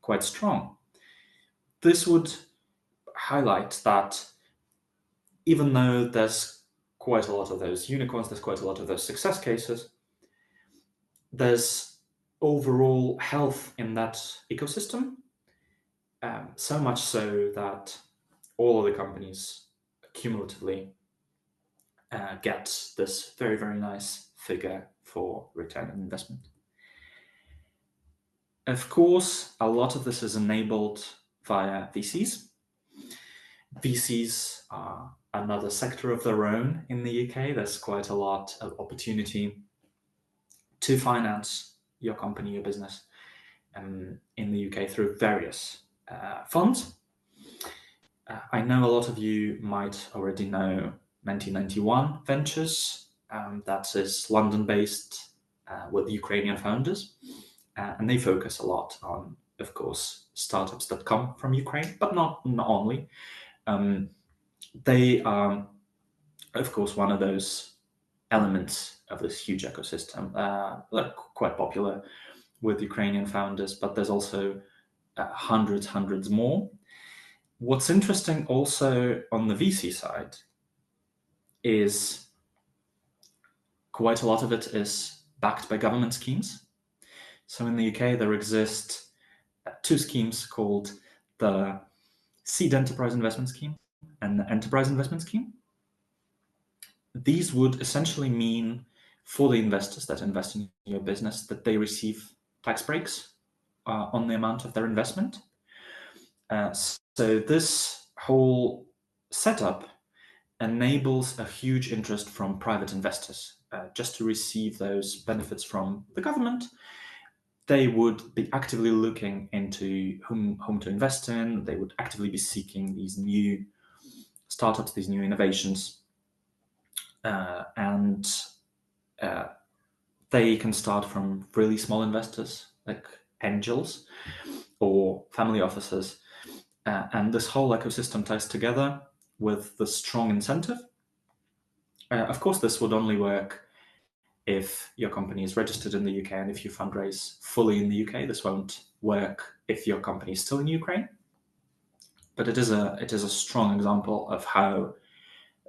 Quite strong. This would highlight that even though there's quite a lot of those unicorns, there's quite a lot of those success cases, there's overall health in that ecosystem, so much so that all of the companies cumulatively get this very, very nice figure for return on investment. Of course, a lot of this is enabled via VCs. VCs are another sector of their own in the UK. There's quite a lot of opportunity to finance your company, your business in the UK through various funds. I know a lot of you might already know 1991 Ventures. That is London-based with Ukrainian founders. And they focus a lot on, of course, startups that come from Ukraine, but not only. They are, of course, one of those elements of this huge ecosystem. They're quite popular with Ukrainian founders, but there's also hundreds more. What's interesting also on the VC side is quite a lot of it is backed by government schemes. So in the UK, there exist two schemes called the Seed Enterprise Investment Scheme and the Enterprise Investment Scheme. These would essentially mean for the investors that invest in your business that they receive tax breaks on the amount of their investment. So this whole setup enables a huge interest from private investors just to receive those benefits from the government. They would be actively looking into whom to invest in. They would actively be seeking these new startups, these new innovations. And they can start from really small investors like angels or family offices. And this whole ecosystem ties together with the strong incentive. Of course, this would only work if your company is registered in the UK and if you fundraise fully in the UK. This won't work if your company is still in Ukraine. But it is a strong example of how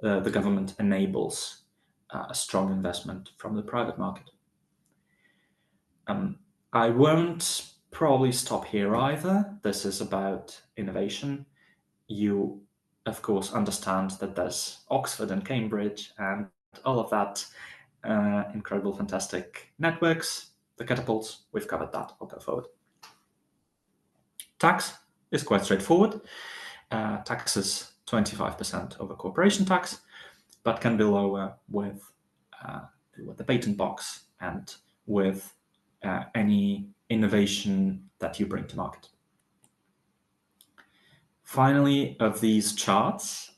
the government enables a strong investment from the private market. I won't probably stop here either. This is about innovation. You, of course, understand that there's Oxford and Cambridge and all of that. Incredible, fantastic networks, the catapults, we've covered that. I'll go forward. Tax is quite straightforward. Tax is 25% over corporation tax, but can be lower with the patent box and with any innovation that you bring to market. Finally, of these charts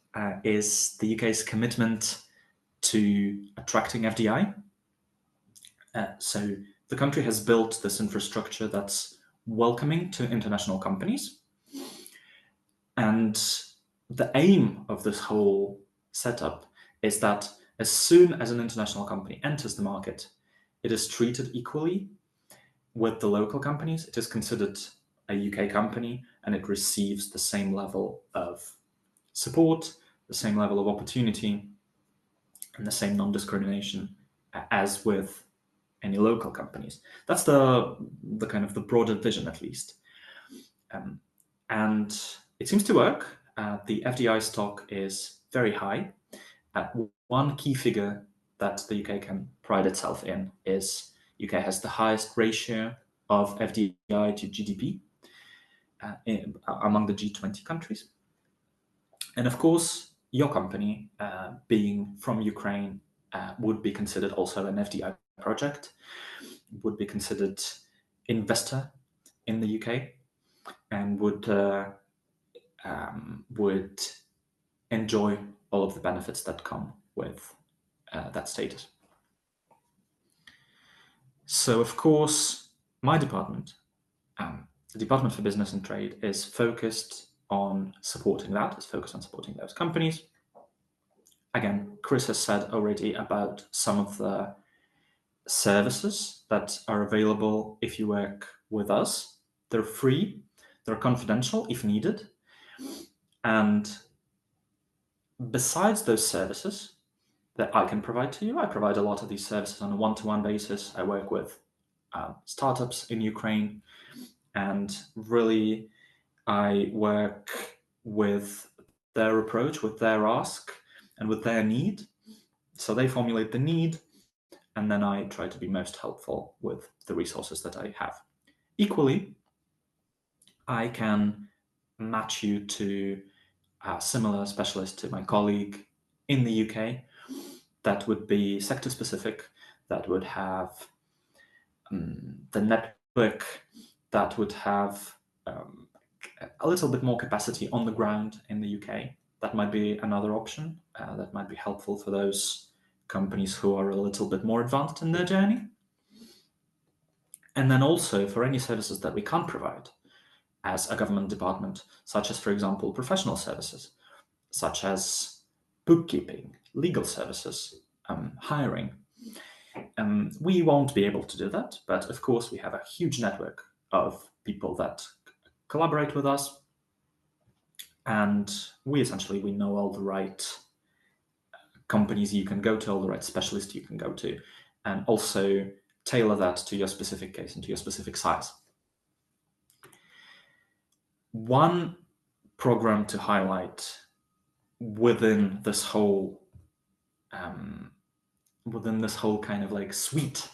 is the UK's commitment to attracting FDI. So the country has built this infrastructure that's welcoming to international companies. And the aim of this whole setup is that as soon as an international company enters the market, it is treated equally with the local companies. It is considered a UK company and it receives the same level of support, the same level of opportunity, and the same non-discrimination as with any local companies. That's the kind of the broader vision, at least. And it seems to work. The FDI stock is very high. One key figure that the UK can pride itself in is UK has the highest ratio of FDI to GDP among the G20 countries. And of course, your company, being from Ukraine, would be considered also an FDI project, would be considered investor in the UK, and would enjoy all of the benefits that come with that status. So, of course, my department, the Department for Business and Trade, is focused on supporting that, is focused on supporting those companies. Again, Chris has said already about some of the services that are available if you work with us. They're free, they're confidential if needed. And besides those services that I can provide to you, I provide a lot of these services on a one-to-one basis. I work with startups in Ukraine, and really I work with their approach, with their ask, and with their need. So they formulate the need, and then I try to be most helpful with the resources that I have. Equally, I can match you to a similar specialist to my colleague in the UK that would be sector specific, that would have the network, that would have a little bit more capacity on the ground in the UK. That might be another option. That might be helpful for those companies who are a little bit more advanced in their journey. And then also for any services that we can't provide as a government department, such as, for example, professional services, such as bookkeeping, legal services, hiring. We won't be able to do that, but of course we have a huge network of people that collaborate with us, and we know all the right companies you can go to, all the right specialists you can go to, and also tailor that to your specific case and to your specific size. One program to highlight within this whole kind of like suite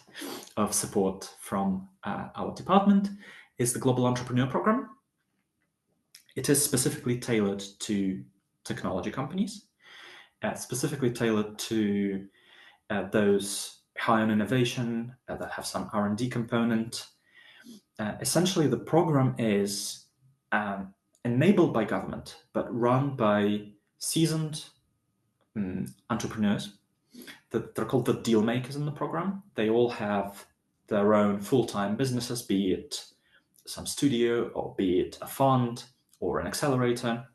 of support from our department is the Global Entrepreneur Program. It is specifically tailored to technology companies, specifically tailored to those high on innovation that have some R&D component. Essentially, the program is enabled by government, but run by seasoned entrepreneurs. They're called the deal makers in the program. They all have their own full-time businesses, be it some studio or be it a fund or an accelerator,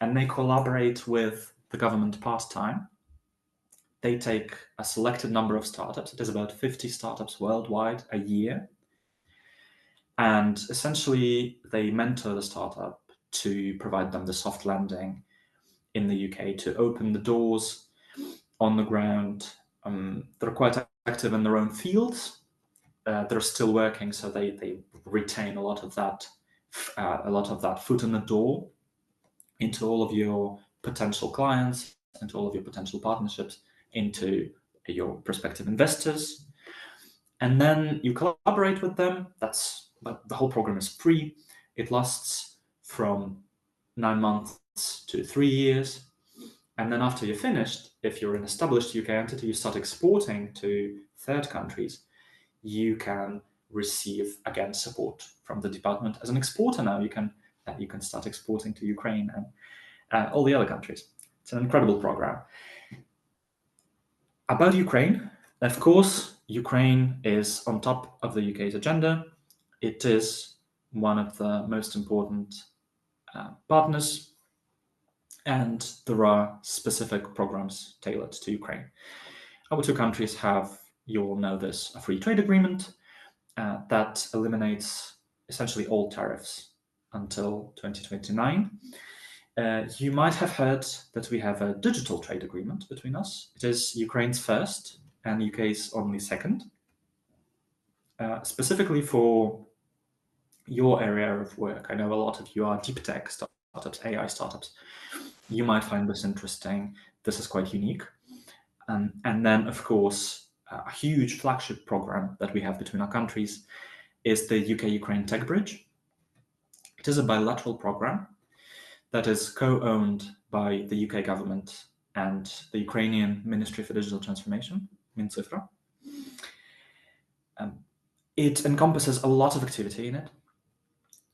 and they collaborate with the government part-time. They take a selected number of startups. It is about 50 startups worldwide a year. And essentially, they mentor the startup to provide them the soft landing in the UK, to open the doors on the ground. They're quite active in their own fields. They're still working, so they retain a lot of that foot in the door into all of your potential clients, into all of your potential partnerships, into your prospective investors. And then you collaborate with them. The whole program is free. It lasts from 9 months to 3 years. And then after you're finished, if you're an established UK entity, you start exporting to third countries, you can receive, again, support from the department. As an exporter now, you can start exporting to Ukraine and all the other countries. It's an incredible program. About Ukraine, of course, Ukraine is on top of the UK's agenda. It is one of the most important partners, and there are specific programs tailored to Ukraine. Our two countries have, you all know this, a free trade agreement that eliminates essentially all tariffs until 2029. You might have heard that we have a digital trade agreement between us. It is Ukraine's first and UK's only second. Specifically for your area of work, I know a lot of you are deep tech startups, AI startups. You might find this interesting. This is quite unique. And then, of course, a huge flagship program that we have between our countries is the UK-Ukraine Tech Bridge. It is a bilateral program that is co-owned by the UK government and the Ukrainian Ministry for Digital Transformation, Minцifra. It encompasses a lot of activity in it,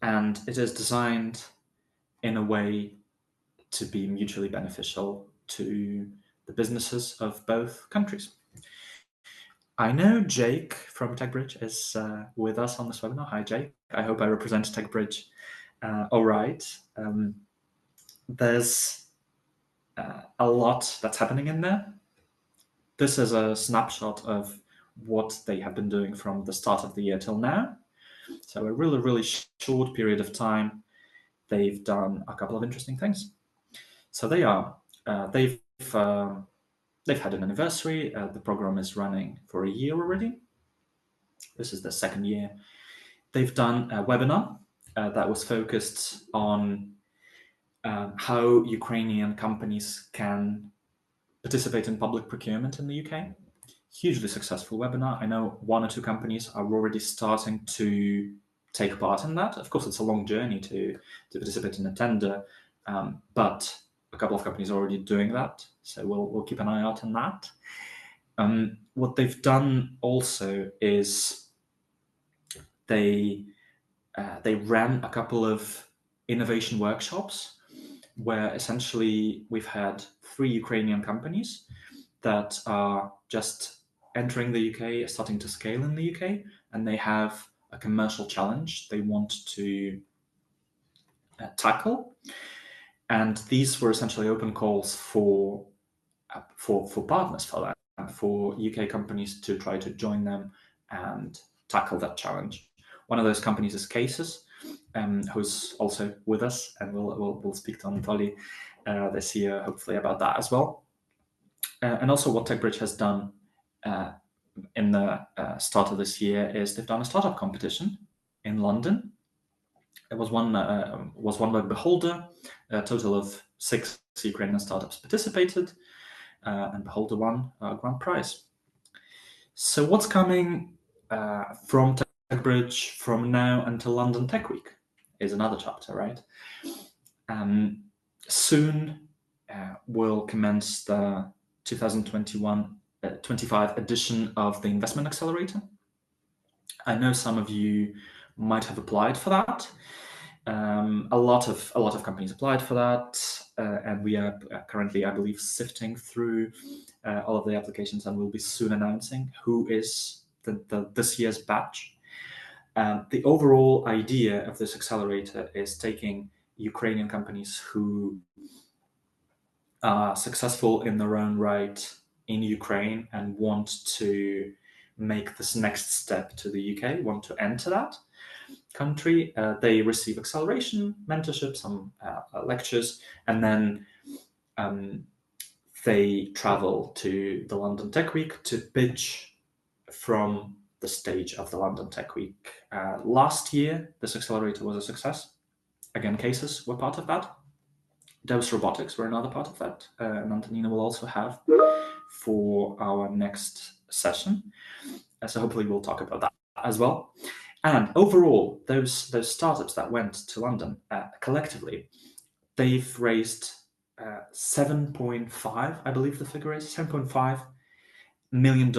and it is designed in a way to be mutually beneficial to the businesses of both countries. I know Jake from TechBridge is with us on this webinar. Hi, Jake. I hope I represent TechBridge all right. There's a lot that's happening in there. This is a snapshot of what they have been doing from the start of the year till now. So a really, really short period of time, they've done a couple of interesting things. So they've had an anniversary. The program is running for a year already. This is the second year. They've done a webinar that was focused on how Ukrainian companies can participate in public procurement in the UK. Hugely successful webinar. I know 1 or 2 companies are already starting to take part in that. Of course, it's a long journey to participate in a tender, but a couple of companies are already doing that. So we'll keep an eye out on that. What they've done also is they ran a couple of innovation workshops where essentially we've had 3 Ukrainian companies that are just entering the UK, starting to scale in the UK, and they have a commercial challenge they want to tackle. And these were essentially open calls for partners for that, for UK companies to try to join them and tackle that challenge. One of those companies is Cases, who's also with us, and we'll speak to Anatoly, the CEO, hopefully about that as well. And also what TechBridge has done in the start of this year is they've done a startup competition in London. It was won by Beholder. A total of 6 Ukrainian startups participated, and Beholder won a grand prize. So what's coming from TechBridge from now until London Tech Week is another chapter, right? Soon we'll commence the 2021-25 edition of the Investment Accelerator. I know some of you might have applied for that. A lot of companies applied for that, and we are currently, I believe, sifting through all of the applications, and we'll be soon announcing who is this year's batch. The overall idea of this accelerator is taking Ukrainian companies who are successful in their own right in Ukraine and want to make this next step to the UK, want to enter that country. They receive acceleration, mentorship, some lectures, and then they travel to the London Tech Week to pitch from the stage of the London Tech Week. Last year, this accelerator was a success. Again, Cases were part of that. Dose Robotics were another part of that, and Antonina will also have for our next session. So hopefully we'll talk about that as well. And overall, those startups that went to London, collectively, they've raised 7.5, I believe the figure is, $7.5 million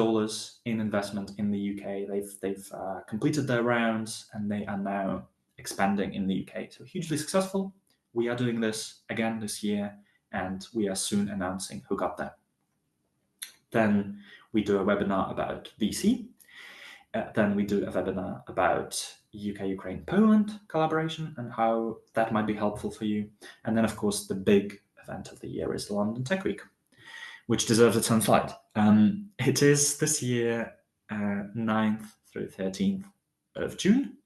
in investment in the UK. They've completed their rounds, and they are now expanding in the UK. So hugely successful. We are doing this again this year, and we are soon announcing who got there. Then we do a webinar about VC. Then we do a webinar about UK, Ukraine, Poland collaboration and how that might be helpful for you. And then, of course, the big event of the year is the London Tech Week, which deserves its own slide. It is this year, 9th through 13th of June.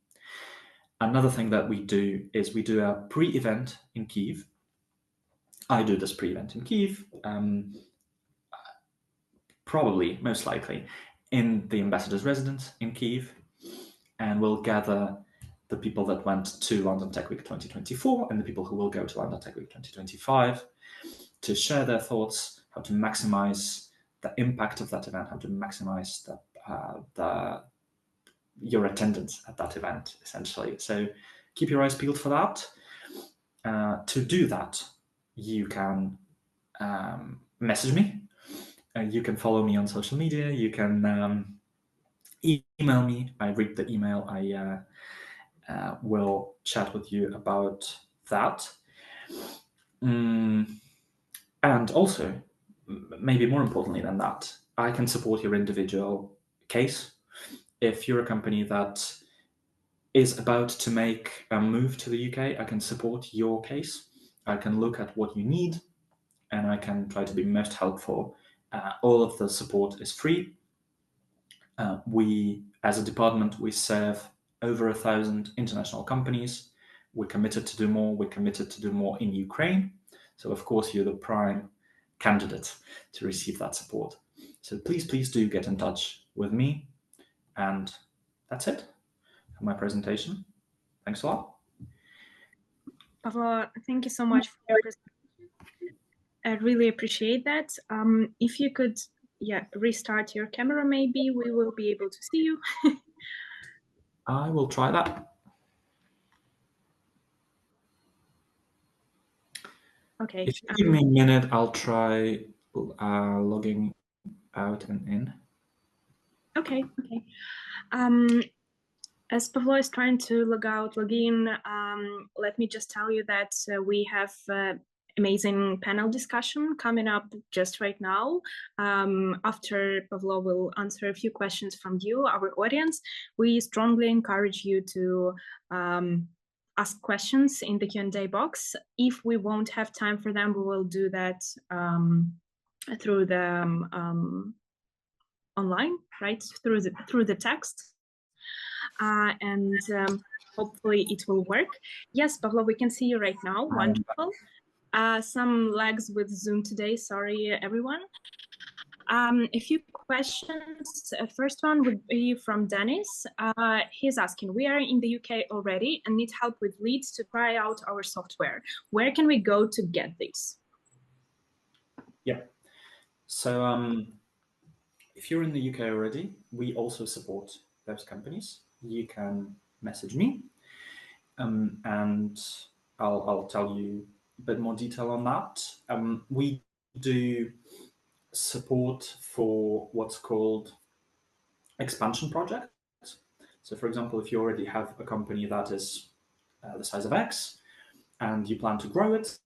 Another thing that we do is we do a pre-event in Kyiv. I do this pre-event in Kyiv, probably, most likely, in the ambassador's residence in Kyiv, and we'll gather the people that went to London Tech Week 2024 and the people who will go to London Tech Week 2025 to share their thoughts, how to maximize the impact of that event, how to maximize your attendance at that event, essentially. So keep your eyes peeled for that. To do that, you can message me. You can follow me on social media. You can email me. I read the email. I will chat with you about that. And also, maybe more importantly than that, I can support your individual case. If you're a company that is about to make a move to the UK, I can support your case. I can look at what you need, and I can try to be most helpful. All of the support is free. We, as a department, we serve over 1,000 international companies. We're committed to do more. We're committed to do more in Ukraine. So, of course, you're the prime candidate to receive that support. So please do get in touch with me, and that's it for my presentation. Thanks a lot. Pavlo, thank you so much for your presentation. I really appreciate that. If you could, restart your camera, maybe we will be able to see you. I will try that. Okay. If you give me a minute, I'll try logging out and in. Okay. As Pavlo is trying to log out, log in, let me just tell you that we have amazing panel discussion coming up just right now. After Pavlo will answer a few questions from you, our audience, we strongly encourage you to ask questions in the Q&A box. If we won't have time for them, we will do that through the online, right? Through the text. And hopefully it will work. Yes, Pavlo, we can see you right now. Wonderful. Some lags with Zoom today. Sorry, everyone. A few questions. First one would be from Dennis. He's asking, we are in the UK already and need help with leads to try out our software. Where can we go to get this? Yeah. So if you're in the UK already, we also support those companies. You can message me, and I'll tell you a bit more detail on that. We do support for what's called expansion projects. So, for example, if you already have a company that is the size of X and you plan to grow it,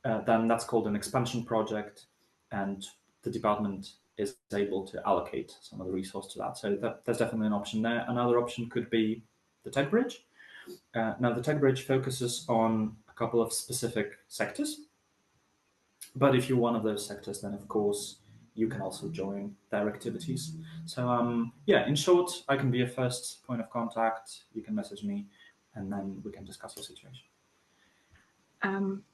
then that's called an expansion project, and the department is able to allocate some of the resource to that. So there's definitely an option there. Another option could be the Tech Bridge. Now, the Tech Bridge focuses on a couple of specific sectors. But if you're one of those sectors, then of course you can also join their activities. So yeah, in short, I can be a first point of contact. You can message me, and then we can discuss your situation.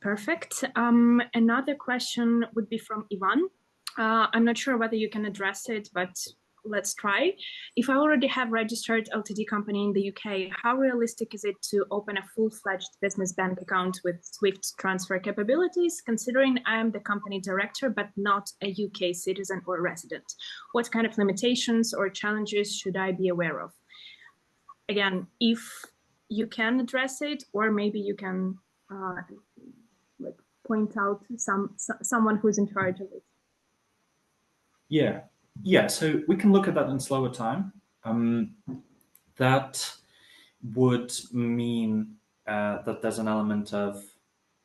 Perfect. Another question would be from Ivan. I'm not sure whether you can address it, but let's try. If I already have registered LTD company in the UK, how realistic is it to open a full-fledged business bank account with SWIFT transfer capabilities, considering I am the company director, but not a UK citizen or resident? What kind of limitations or challenges should I be aware of? Again, if you can address it, or maybe you can like point out someone who's in charge of it. Yeah. So we can look at that in slower time. That would mean that there's an element of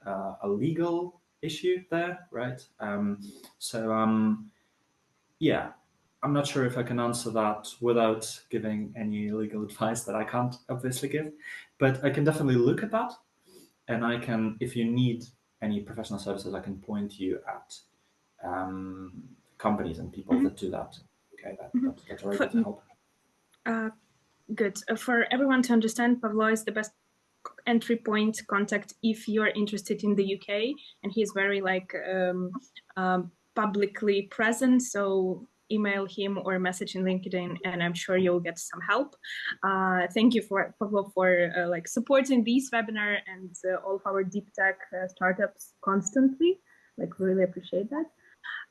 a legal issue there, right? Yeah, I'm not sure if I can answer that without giving any legal advice that I can't obviously give, but I can definitely look at that. And I can, if you need any professional services, I can point you at companies and people that do that. Okay, that are able to help. Good. For everyone to understand, Pavlo is the best entry point contact if you're interested in the UK, and he's very publicly present. So email him or message in LinkedIn, and I'm sure you'll get some help. Thank you for Pavlo for supporting this webinar and all of our deep tech startups constantly. Really appreciate that.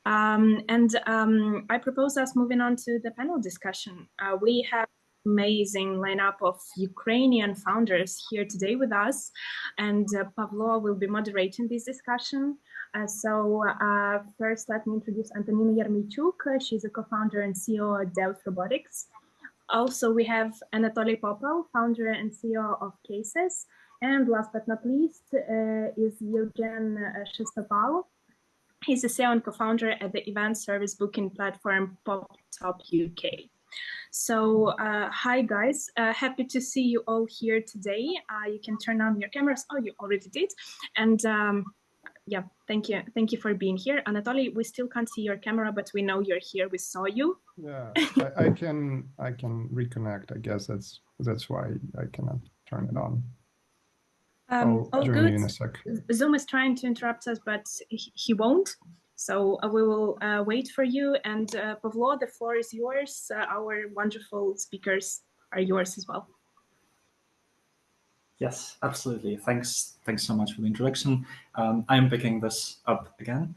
I propose us moving on to the panel discussion. We have amazing lineup of Ukrainian founders here today with us, and Pavlo will be moderating this discussion. First, let me introduce Antonina Yarmychuk. She's a co-founder and CEO at Deus Robotics. Also, we have Anatoly Popov, founder and CEO of Cases. And last but not least is Eugen Shestopal. He's a CEO and co-founder at the event service booking platform PopTop UK. So hi guys, happy to see you all here today. You can turn on your cameras. Oh, you already did. And yeah, thank you for being here. Anatoly, we still can't see your camera, but we know you're here. We saw you. Yeah, I can reconnect. I guess that's why I cannot turn it on. I'll join you in a sec. Zoom is trying to interrupt us, but he won't. So we will wait for you. And Pavlo, the floor is yours. Our wonderful speakers are yours as well. Yes, absolutely. Thanks so much for the introduction. I'm picking this up again.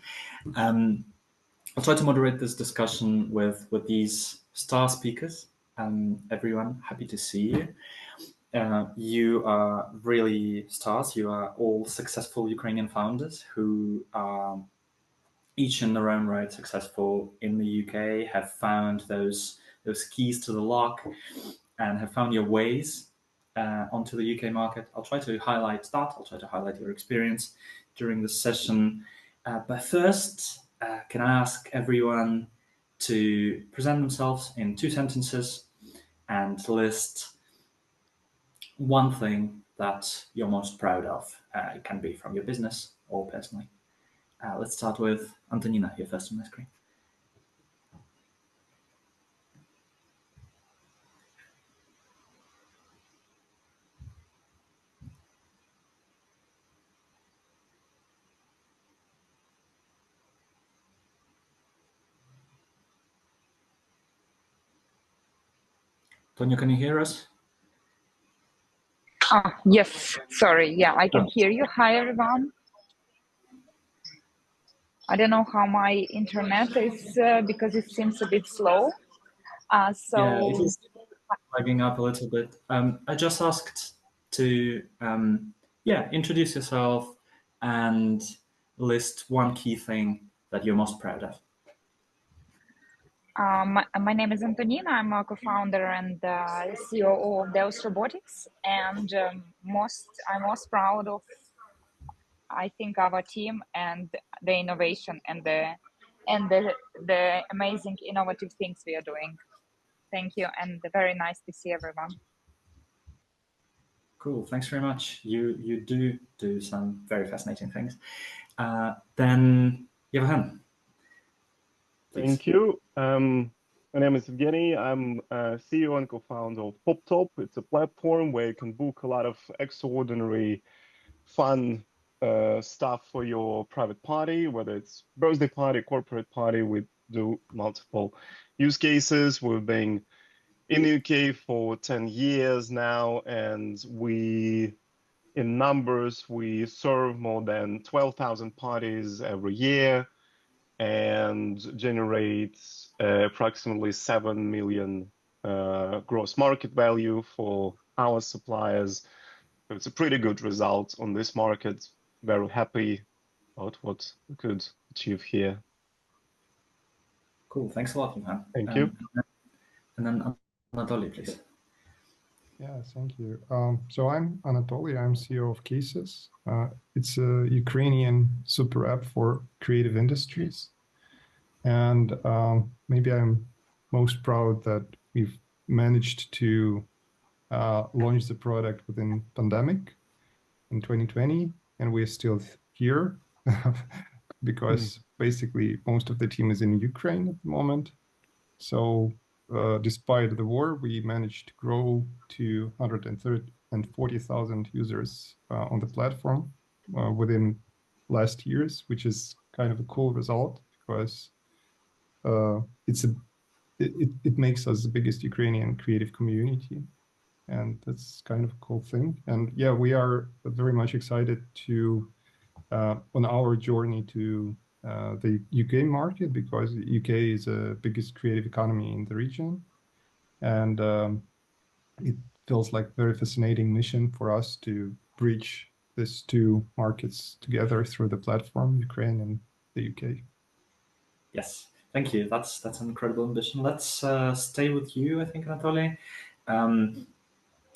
I'll try to moderate this discussion with these star speakers. Everyone, happy to see you. You are really stars. You are all successful Ukrainian founders who are each in their own right successful in the UK, have found those keys to the lock and have found your ways onto the UK market. I'll try to highlight that. I'll try to highlight your experience during this session. But first, can I ask everyone to present themselves in 2 sentences and list one thing that you're most proud of? It can be from your business or personally. Let's start with Antonina here first on my screen. Tonya, can you hear us? Yes, sorry. Yeah, I can hear you. Hi, everyone. I don't know how my internet is because it seems a bit slow. Yeah, it is lagging up a little bit. I just asked to introduce yourself and list one key thing that you're most proud of. My name is Antonina. I'm a co-founder and CEO of Deus Robotics, and I'm most proud of, I think, our team and the innovation and the amazing innovative things we are doing. Thank you, and very nice to see everyone. Cool, thanks very much. You do some very fascinating things. Then Johan. Thank you. My name is Evgeny. I'm CEO and co-founder of PopTop. It's a platform where you can book a lot of extraordinary, fun stuff for your private party, whether it's birthday party, corporate party. We do multiple use cases. We've been in the UK for 10 years now, and in numbers, we serve more than 12,000 parties every year and generates approximately 7 million gross market value for our suppliers. So it's a pretty good result on this market. Very happy about what we could achieve here. Cool, thanks a lot, Johan. Thank you. And then Anatoly, please. Yeah, thank you. So I'm Anatoly. I'm CEO of Cases. It's a Ukrainian super app for creative industries. And maybe I'm most proud that we've managed to launch the product within pandemic in 2020, and we're still here because basically most of the team is in Ukraine at the moment. So despite the war, we managed to grow to 140,000 users on the platform within last years, which is kind of a cool result because it makes us the biggest Ukrainian creative community, and that's kind of a cool thing. And yeah, we are very much excited to on our journey to the UK market, because the UK is the biggest creative economy in the region, and it feels like a very fascinating mission for us to bridge these 2 markets together through the platform, Ukraine and the UK. Yes, thank you. That's an incredible ambition. Let's stay with you, I think, Anatoly, and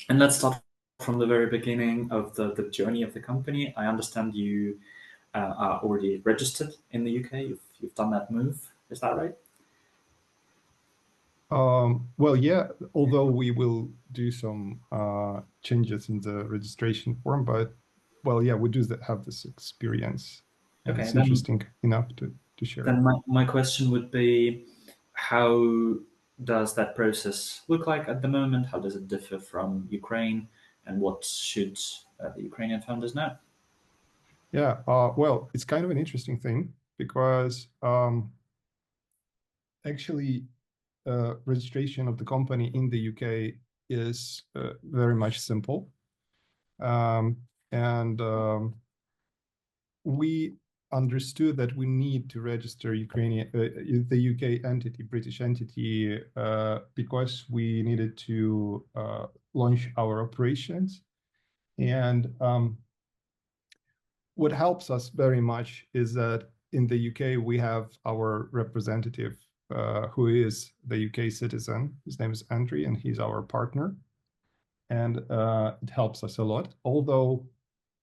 let's start from the very beginning of the journey of the company. I understand you are already registered in the UK. You've done that move. Is that right? Well, yeah, although we will do some changes in the registration form, but well, yeah, we do have this experience. And Okay, it's interesting enough to share. Then my question would be, how does that process look like at the moment? How does it differ from Ukraine? And what should the Ukrainian founders know? Yeah, well, it's kind of an interesting thing because actually registration of the company in the UK is very much simple. We understood that we need to register Ukrainian, the UK entity, British entity, because we needed to launch our operations. And what helps us very much is that in the UK, we have our representative who is the UK citizen. His name is Andrew, and he's our partner. And it helps us a lot. Although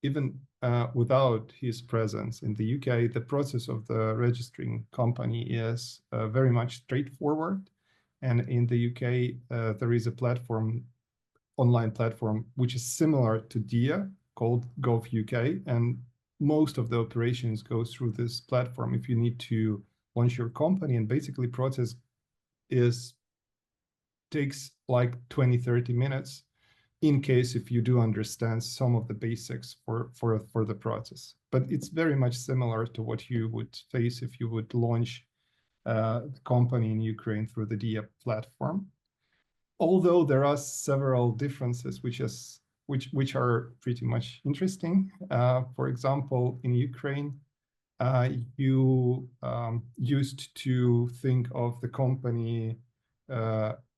even without his presence in the UK, the process of the registering company is very much straightforward. And in the UK, there is a platform, online platform, which is similar to DIA called Gov.uk. And most of the operations go through this platform if you need to launch your company. And basically process takes like 20-30 minutes in case if you do understand some of the basics for the process. But it's very much similar to what you would face if you would launch a company in Ukraine through the DIA platform. Although there are several differences which are pretty much interesting. For example, in Ukraine, you used to think of the company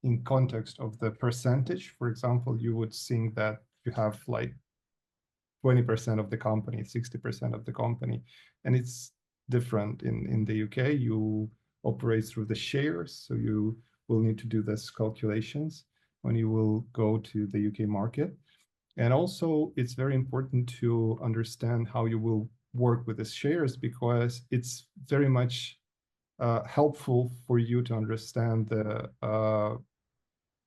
in context of the percentage. For example, you would think that you have like 20% of the company, 60% of the company, and it's different in the UK. You operate through the shares, so you will need to do this calculations when you will go to the UK market. And also, it's very important to understand how you will work with the shares, because it's very much helpful for you to understand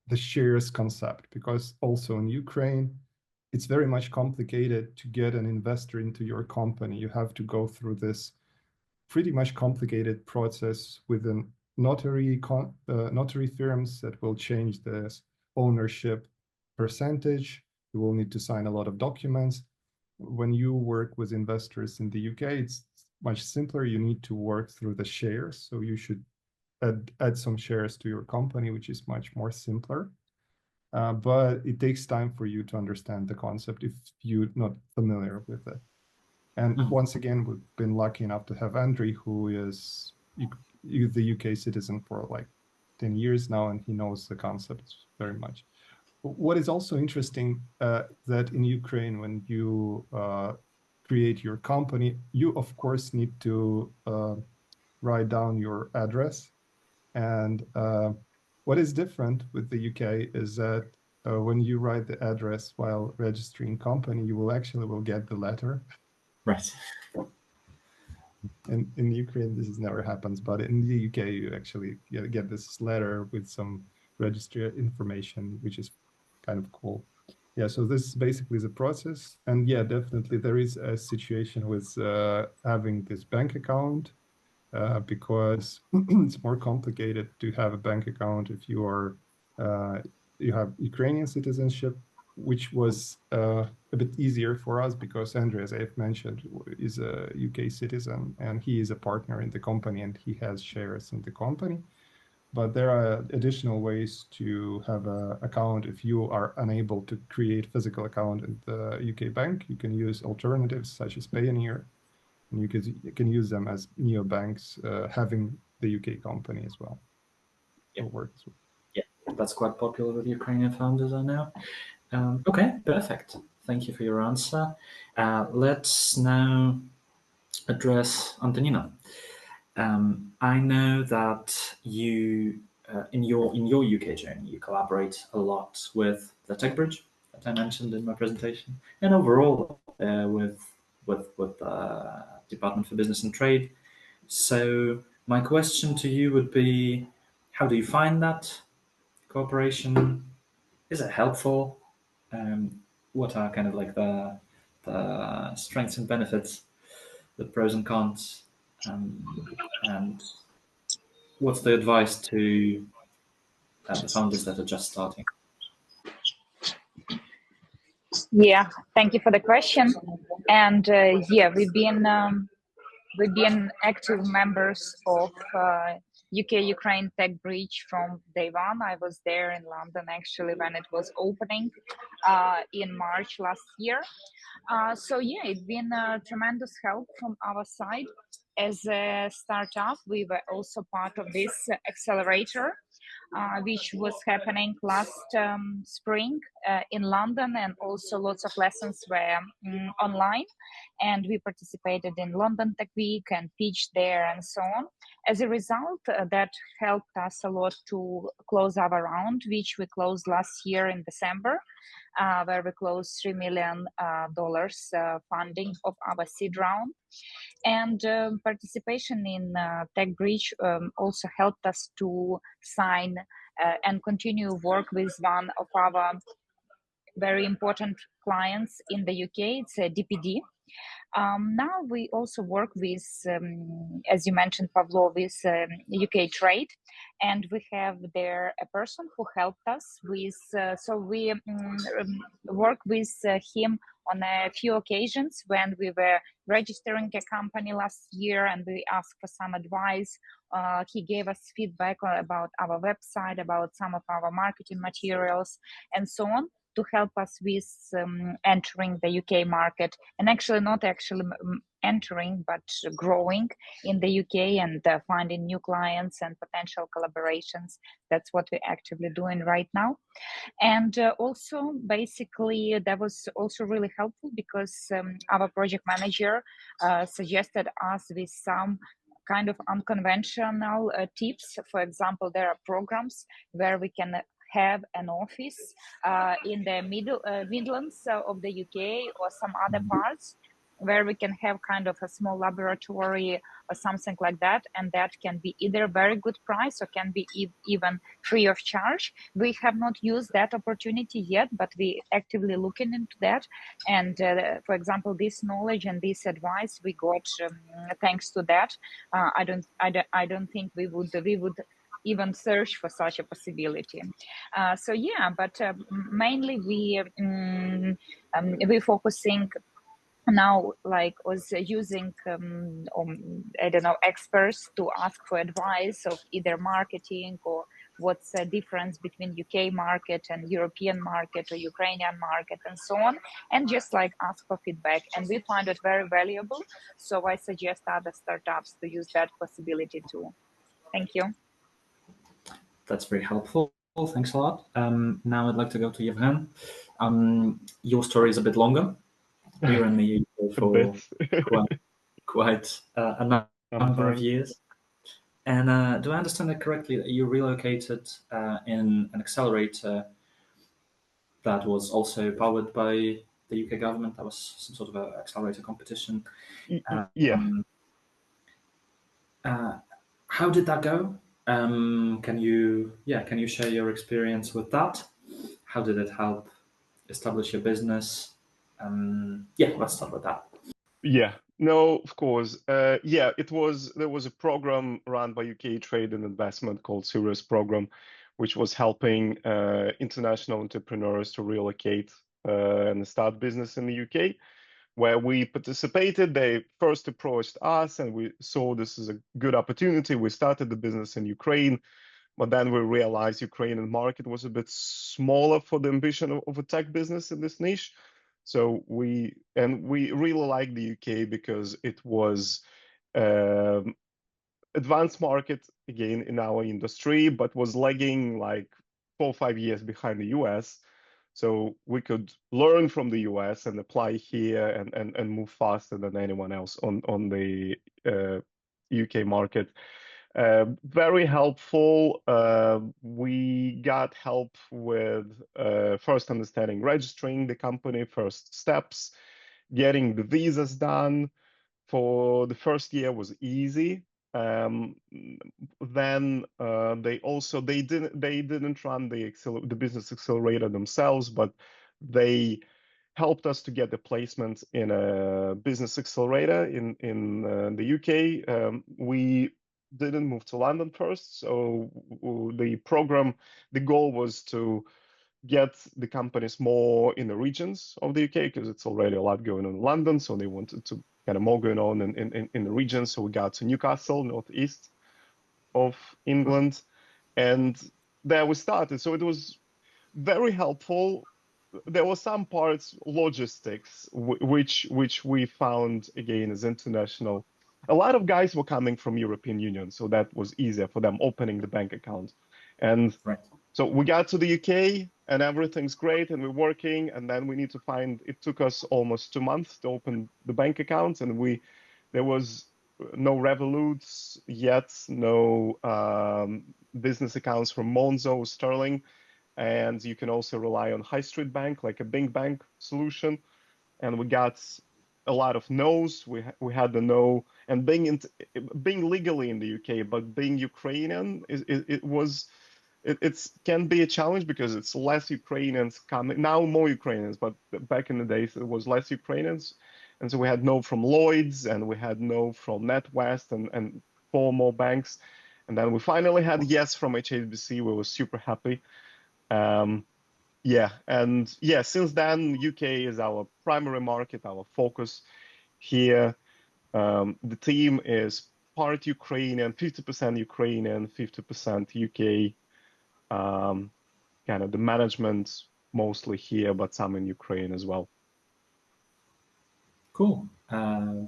the shares concept, because also in Ukraine, it's very much complicated to get an investor into your company. You have to go through this pretty much complicated process with a notary firms that will change the ownership percentage. You will need to sign a lot of documents. When you work with investors in the UK, it's much simpler. You need to work through the shares. So you should add some shares to your company, which is much more simpler. But it takes time for you to understand the concept if you're not familiar with it. And once again, we've been lucky enough to have Andrew, who is the UK citizen for like 10 years now, and he knows the concepts very much. What is also interesting that in Ukraine, when you create your company, you of course need to write down your address. And what is different with the UK is that when you write the address while registering company, you will get the letter. Right. In Ukraine, this never happens, but in the UK, you actually get this letter with some registry information, which is kind of cool. Yeah, so this basically is a process. And yeah, definitely there is a situation with having this bank account because it's more complicated to have a bank account if you are you have Ukrainian citizenship, which was a bit easier for us because Andrew, as I've mentioned, is a UK citizen and he is a partner in the company and he has shares in the company. But there are additional ways to have an account. If you are unable to create physical account in the UK bank, you can use alternatives such as Payoneer, and you can use them as neobanks having the UK company as well. Yeah. It works. Yeah, that's quite popular with Ukrainian founders, I know. Okay, perfect. Thank you for your answer. Let's now address Antonina. I know that you, in your UK journey, you collaborate a lot with the Tech Bridge that I mentioned in my presentation, and overall with the Department for Business and Trade. So my question to you would be, how do you find that cooperation? Is it helpful? What are kind of like the strengths and benefits, the pros and cons, and what's the advice to the founders that are just starting? Yeah, thank you for the question. And yeah, we've been active members of UK-Ukraine Tech Bridge from day one. I was there in London actually when it was opening in March last year. So yeah, it's been a tremendous help from our side. As a startup, we were also part of this accelerator, which was happening last spring in London, and also lots of lessons were online. And we participated in London Tech Week and pitched there and so on. As a result, that helped us a lot to close our round, which we closed last year in December, where we closed $3 million funding of our seed round. And participation in TechBridge also helped us to sign and continue work with one of our very important clients in the UK. It's DPD. Now we also work with, as you mentioned, Pavlo, with UK Trade, and we have there a person who helped us with, so we work with him on a few occasions when we were registering a company last year and we asked for some advice. He gave us feedback about our website, about some of our marketing materials, and so on, to help us with entering the UK market, and actually not actually entering, but growing in the UK and finding new clients and potential collaborations. That's what we're actively doing right now. And also, basically, that was also really helpful because our project manager suggested us with some kind of unconventional tips. For example, there are programs where we can have an office in the Midlands of the UK or some other parts where we can have kind of a small laboratory or something like that, and that can be either very good price or can be even free of charge. We have not used that opportunity yet, but we actively looking into that. And for example, this knowledge and this advice we got thanks to that. I don't think we would even search for such a possibility. So yeah, but mainly we're focusing now, like, was using I don't know, experts to ask for advice of either marketing or what's the difference between UK market and European market or Ukrainian market and so on, and just like ask for feedback. And we find it very valuable. So I suggest other startups to use that possibility too. Thank you. That's very helpful. Thanks a lot. Now I'd like to go to Yevhen. Your story is a bit longer. You're in the UK for quite a number of years. And do I understand it correctly that you relocated in an accelerator that was also powered by the UK government? That was some sort of an accelerator competition. Yeah. How did that go? Can you share your experience with that? How did it help establish your business? Let's start with that. Yeah, no, of course. There was a program run by UK Trade and Investment called Serious Program, which was helping international entrepreneurs to relocate and start business in the UK, where we participated. They first approached us and we saw this is a good opportunity. We started the business in Ukraine, but then we realized Ukrainian market was a bit smaller for the ambition of a tech business in this niche. So we really liked the UK because it was advanced market again in our industry, but was lagging like 4 or 5 years behind the US. So we could learn from the US and apply here and move faster than anyone else on the UK market. Very helpful. We got help with first understanding, registering the company, first steps, getting the visas done. For the first year was easy. Then they didn't run the business accelerator themselves, but they helped us to get the placement in a business accelerator in the UK. We didn't move to London first, so the goal was to get the companies more in the regions of the UK because it's already a lot going on in London, so they wanted to kind of more going on in the regions. So we got to Newcastle, Northeast of England, and there we started. So it was very helpful. There were some parts, logistics, which we found again is international. A lot of guys were coming from European Union, so that was easier for them opening the bank account. And Right. so we got to the UK and everything's great and we're working, and then we need to find, it took us almost 2 months to open the bank account, and there was no Revoluts yet, no business accounts from Monzo, Sterling, and you can also rely on high street bank, like a Bing bank solution. And we got a lot of no's. We had the no, and being legally in the UK, but being Ukrainian it can be a challenge because it's less Ukrainians coming now, more Ukrainians, but back in the days it was less Ukrainians, and so we had no from Lloyd's and we had no from NatWest and 4 more banks, and then we finally had yes from HSBC. We were super happy. Yeah, and yeah, since then, UK is our primary market, our focus here. The team is part Ukrainian, 50% Ukrainian, 50% UK. Kind of the management mostly here, but some in Ukraine as well. Cool.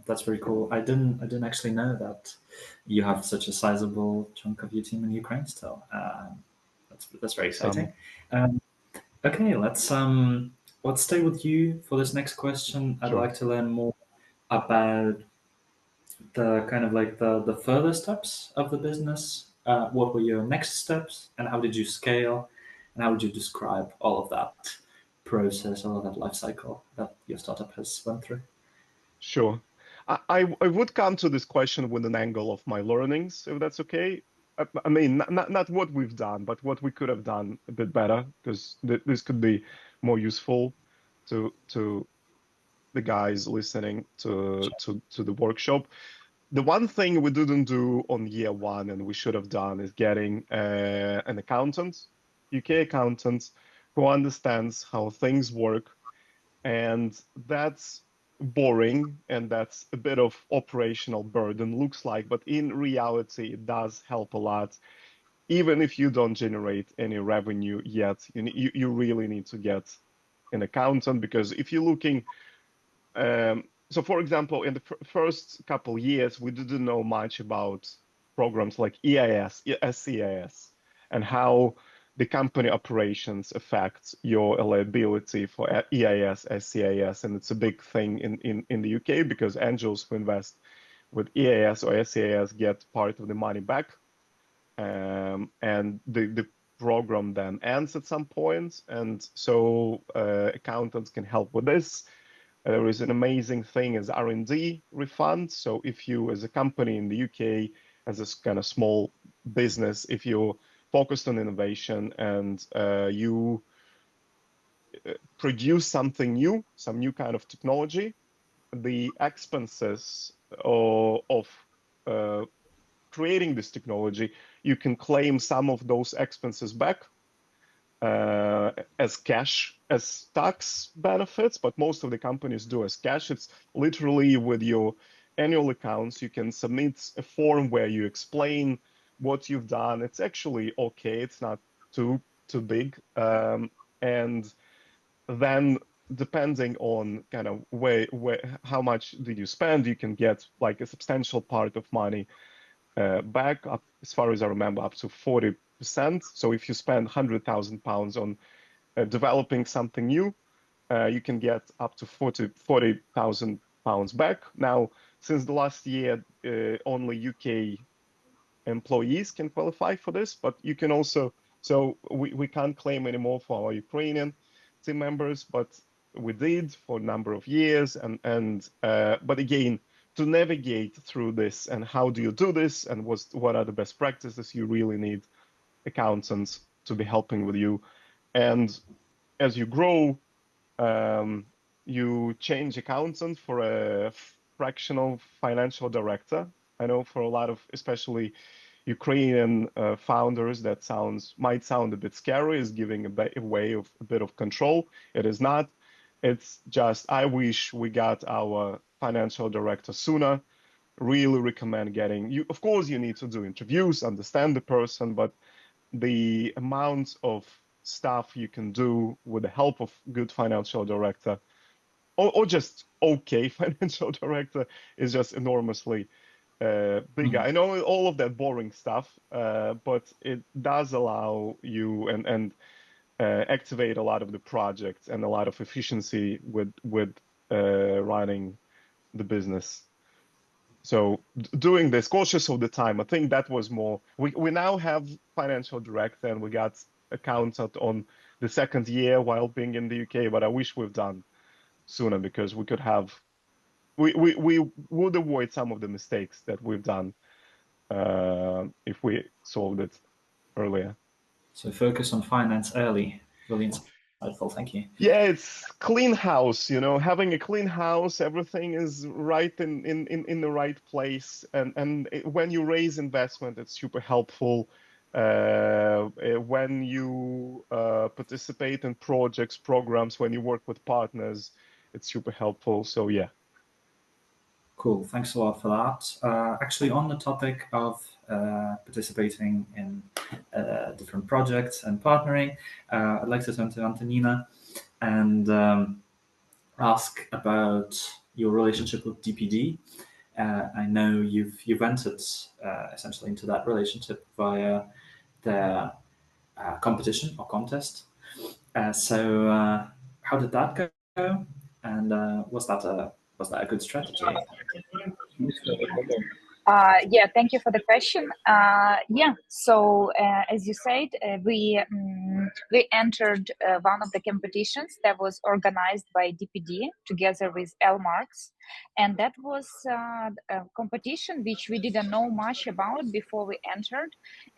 That's very cool. I didn't actually know that you have such a sizable chunk of your team in Ukraine still. That's very exciting. Okay, let's stay with you for this next question. I'd Sure. like to learn more about the kind of like the further steps of the business. What were your next steps, and how did you scale, and how would you describe all of that process, all of that life cycle that your startup has went through? Sure. I would come to this question with an angle of my learnings, if that's okay. I mean, not what we've done, but what we could have done a bit better, because this could be more useful to the guys listening to the workshop. The one thing we didn't do on year 1 and we should have done is getting an accountant, UK accountant, who understands how things work, and that's boring and that's a bit of operational burden, looks like, but in reality it does help a lot. Even if you don't generate any revenue yet, you really need to get an accountant, because if you're looking so for example, in the first couple years we didn't know much about programs like EIS, SCIS, and how the company operations affect your liability for EIS, SCIS, and it's a big thing in the UK, because angels who invest with EIS or SCIS get part of the money back, and the program then ends at some point, and so accountants can help with this. There is an amazing thing as R&D refund. So if you, as a company in the UK, as a kind of small business, if you're focused on innovation and you produce something new, some new kind of technology, the expenses of creating this technology, you can claim some of those expenses back as cash, as tax benefits, but most of the companies do as cash. It's literally with your annual accounts, you can submit a form where you explain what you've done. It's actually okay. It's not too big. And then depending on kind of how much did you spend, you can get like a substantial part of money back, up, as far as I remember, up to 40%. So if you spend £100,000 on developing something new, you can get up to 40,000 pounds back. Now, since the last year, only UK employees can qualify for this, but you can also, so we can't claim anymore for our Ukrainian team members, but we did for a number of years. But again, to navigate through this and how do you do this and what are the best practices, you really need accountants to be helping with you. And as you grow, you change accountant for a fractional financial director. I know for a lot of, especially Ukrainian founders, that might sound a bit scary, is giving away of a bit of control. It is not. It's just, I wish we got our financial director sooner. really recommend getting you. Of course, you need to do interviews, understand the person, but the amount of stuff you can do with the help of good financial director or just okay financial director is just enormously bigger. I know all of that boring stuff, but it does allow you and activate a lot of the projects and a lot of efficiency with running the business. So doing this, cautious of the time, I think that was more. We now have financial director and we got accountant on the second year while being in the UK, but I wish we've done sooner because we could have, we would avoid some of the mistakes that we've done if we solved it earlier. So focus on finance early. Really insightful. Thank you. Yeah, it's clean house, you know, having a clean house, everything is right in the right place. And when you raise investment, it's super helpful. When you participate in projects, programs, when you work with partners, it's super helpful. So yeah. Cool. Thanks a lot for that. Actually, on the topic of participating in different projects and partnering, I'd like to turn to Antonina and ask about your relationship with DPD. I know you've entered essentially into that relationship via the competition or contest. So how did that go? And was that a good strategy? Yeah, thank you for the question. Yeah, so as you said, we entered one of the competitions that was organized by DPD together with LMarks, and that was a competition which we didn't know much about before we entered,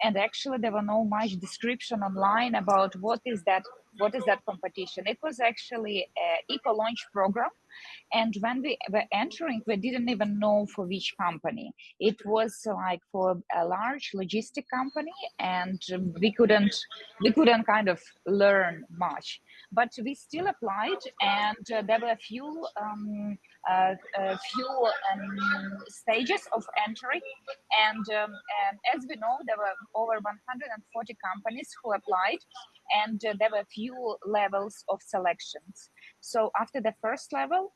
and actually there were no much description online about what is that competition. It was actually an eco-launch program. And when we were entering, we didn't even know for which company. It was like for a large logistic company, and we couldn't kind of learn much. But we still applied, and there were a few stages of entry. And as we know, there were over 140 companies who applied, and there were few levels of selections. So after the first level,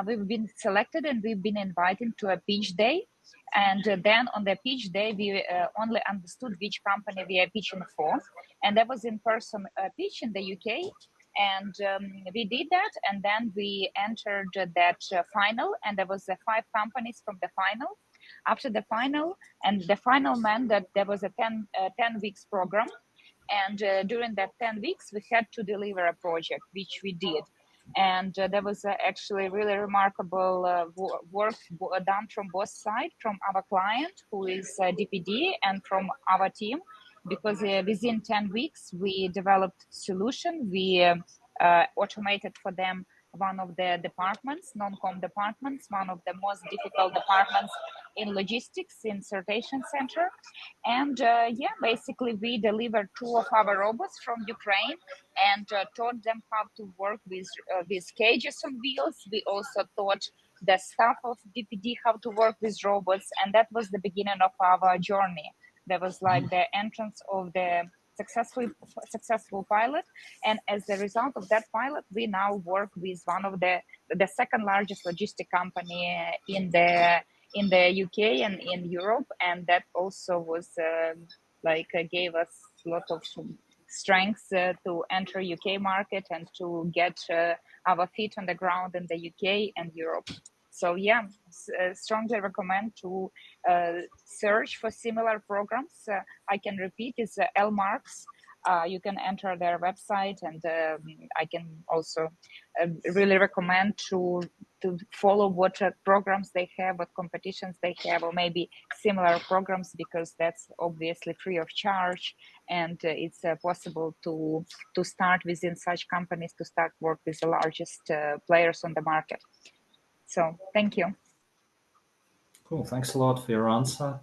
we've been selected and we've been invited to a pitch day. And then on the pitch day, we only understood which company we are pitching for. And that was in-person pitch in the UK. And we did that. And then we entered that final. And there was 5 companies from the final. After the final, and the final meant that there was a 10 weeks program. And during that 10 weeks, we had to deliver a project, which we did. And there was actually really remarkable work done from both sides, from our client, who is DPD, and from our team, because within 10 weeks, we developed solution. We automated for them one of the departments, non-com departments, one of the most difficult departments in logistics, in sortation center. And yeah, basically we delivered 2 of our robots from Ukraine and taught them how to work with cages on wheels. We also taught the staff of DPD how to work with robots. And that was the beginning of our journey. That was like the entrance of the successful pilot, and as a result of that pilot, we now work with one of the second largest logistic company in the UK and in Europe, and that also was gave us a lot of strength to enter UK market and to get our feet on the ground in the UK and Europe. So yeah, strongly recommend to search for similar programs. I can repeat, it's LMarks. You can enter their website, and I can also really recommend to follow what programs they have, what competitions they have, or maybe similar programs, because that's obviously free of charge, and it's possible to start within such companies, to start work with the largest players on the market. So thank you. Cool. Thanks a lot for your answer.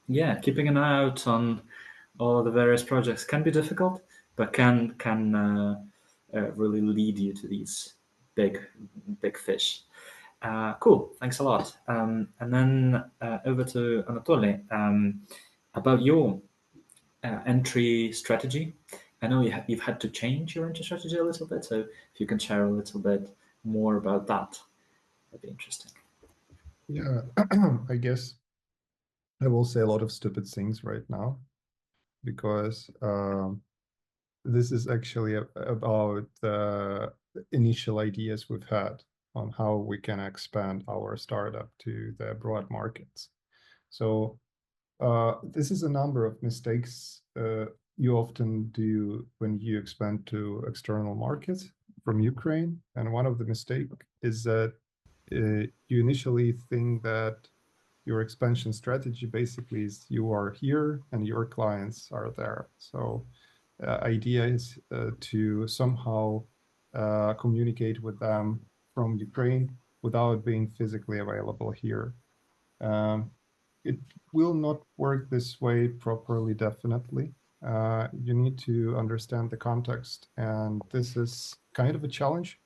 Yeah, keeping an eye out on all the various projects can be difficult, but can really lead you to these big fish. Cool, thanks a lot. And then over to Anatoly, about your entry strategy. I know you've had to change your entry strategy a little bit, so if you can share a little bit more about that, that'd be interesting. Yeah, I guess I will say a lot of stupid things right now because this is actually about the initial ideas we've had on how we can expand our startup to the broad markets. So this is a number of mistakes you often do when you expand to external markets from Ukraine. And one of the mistakes is that you initially think that your expansion strategy basically is you are here and your clients are there. So idea is to somehow communicate with them from Ukraine without being physically available here. It will not work this way properly, definitely. You need to understand the context, and this is kind of a challenge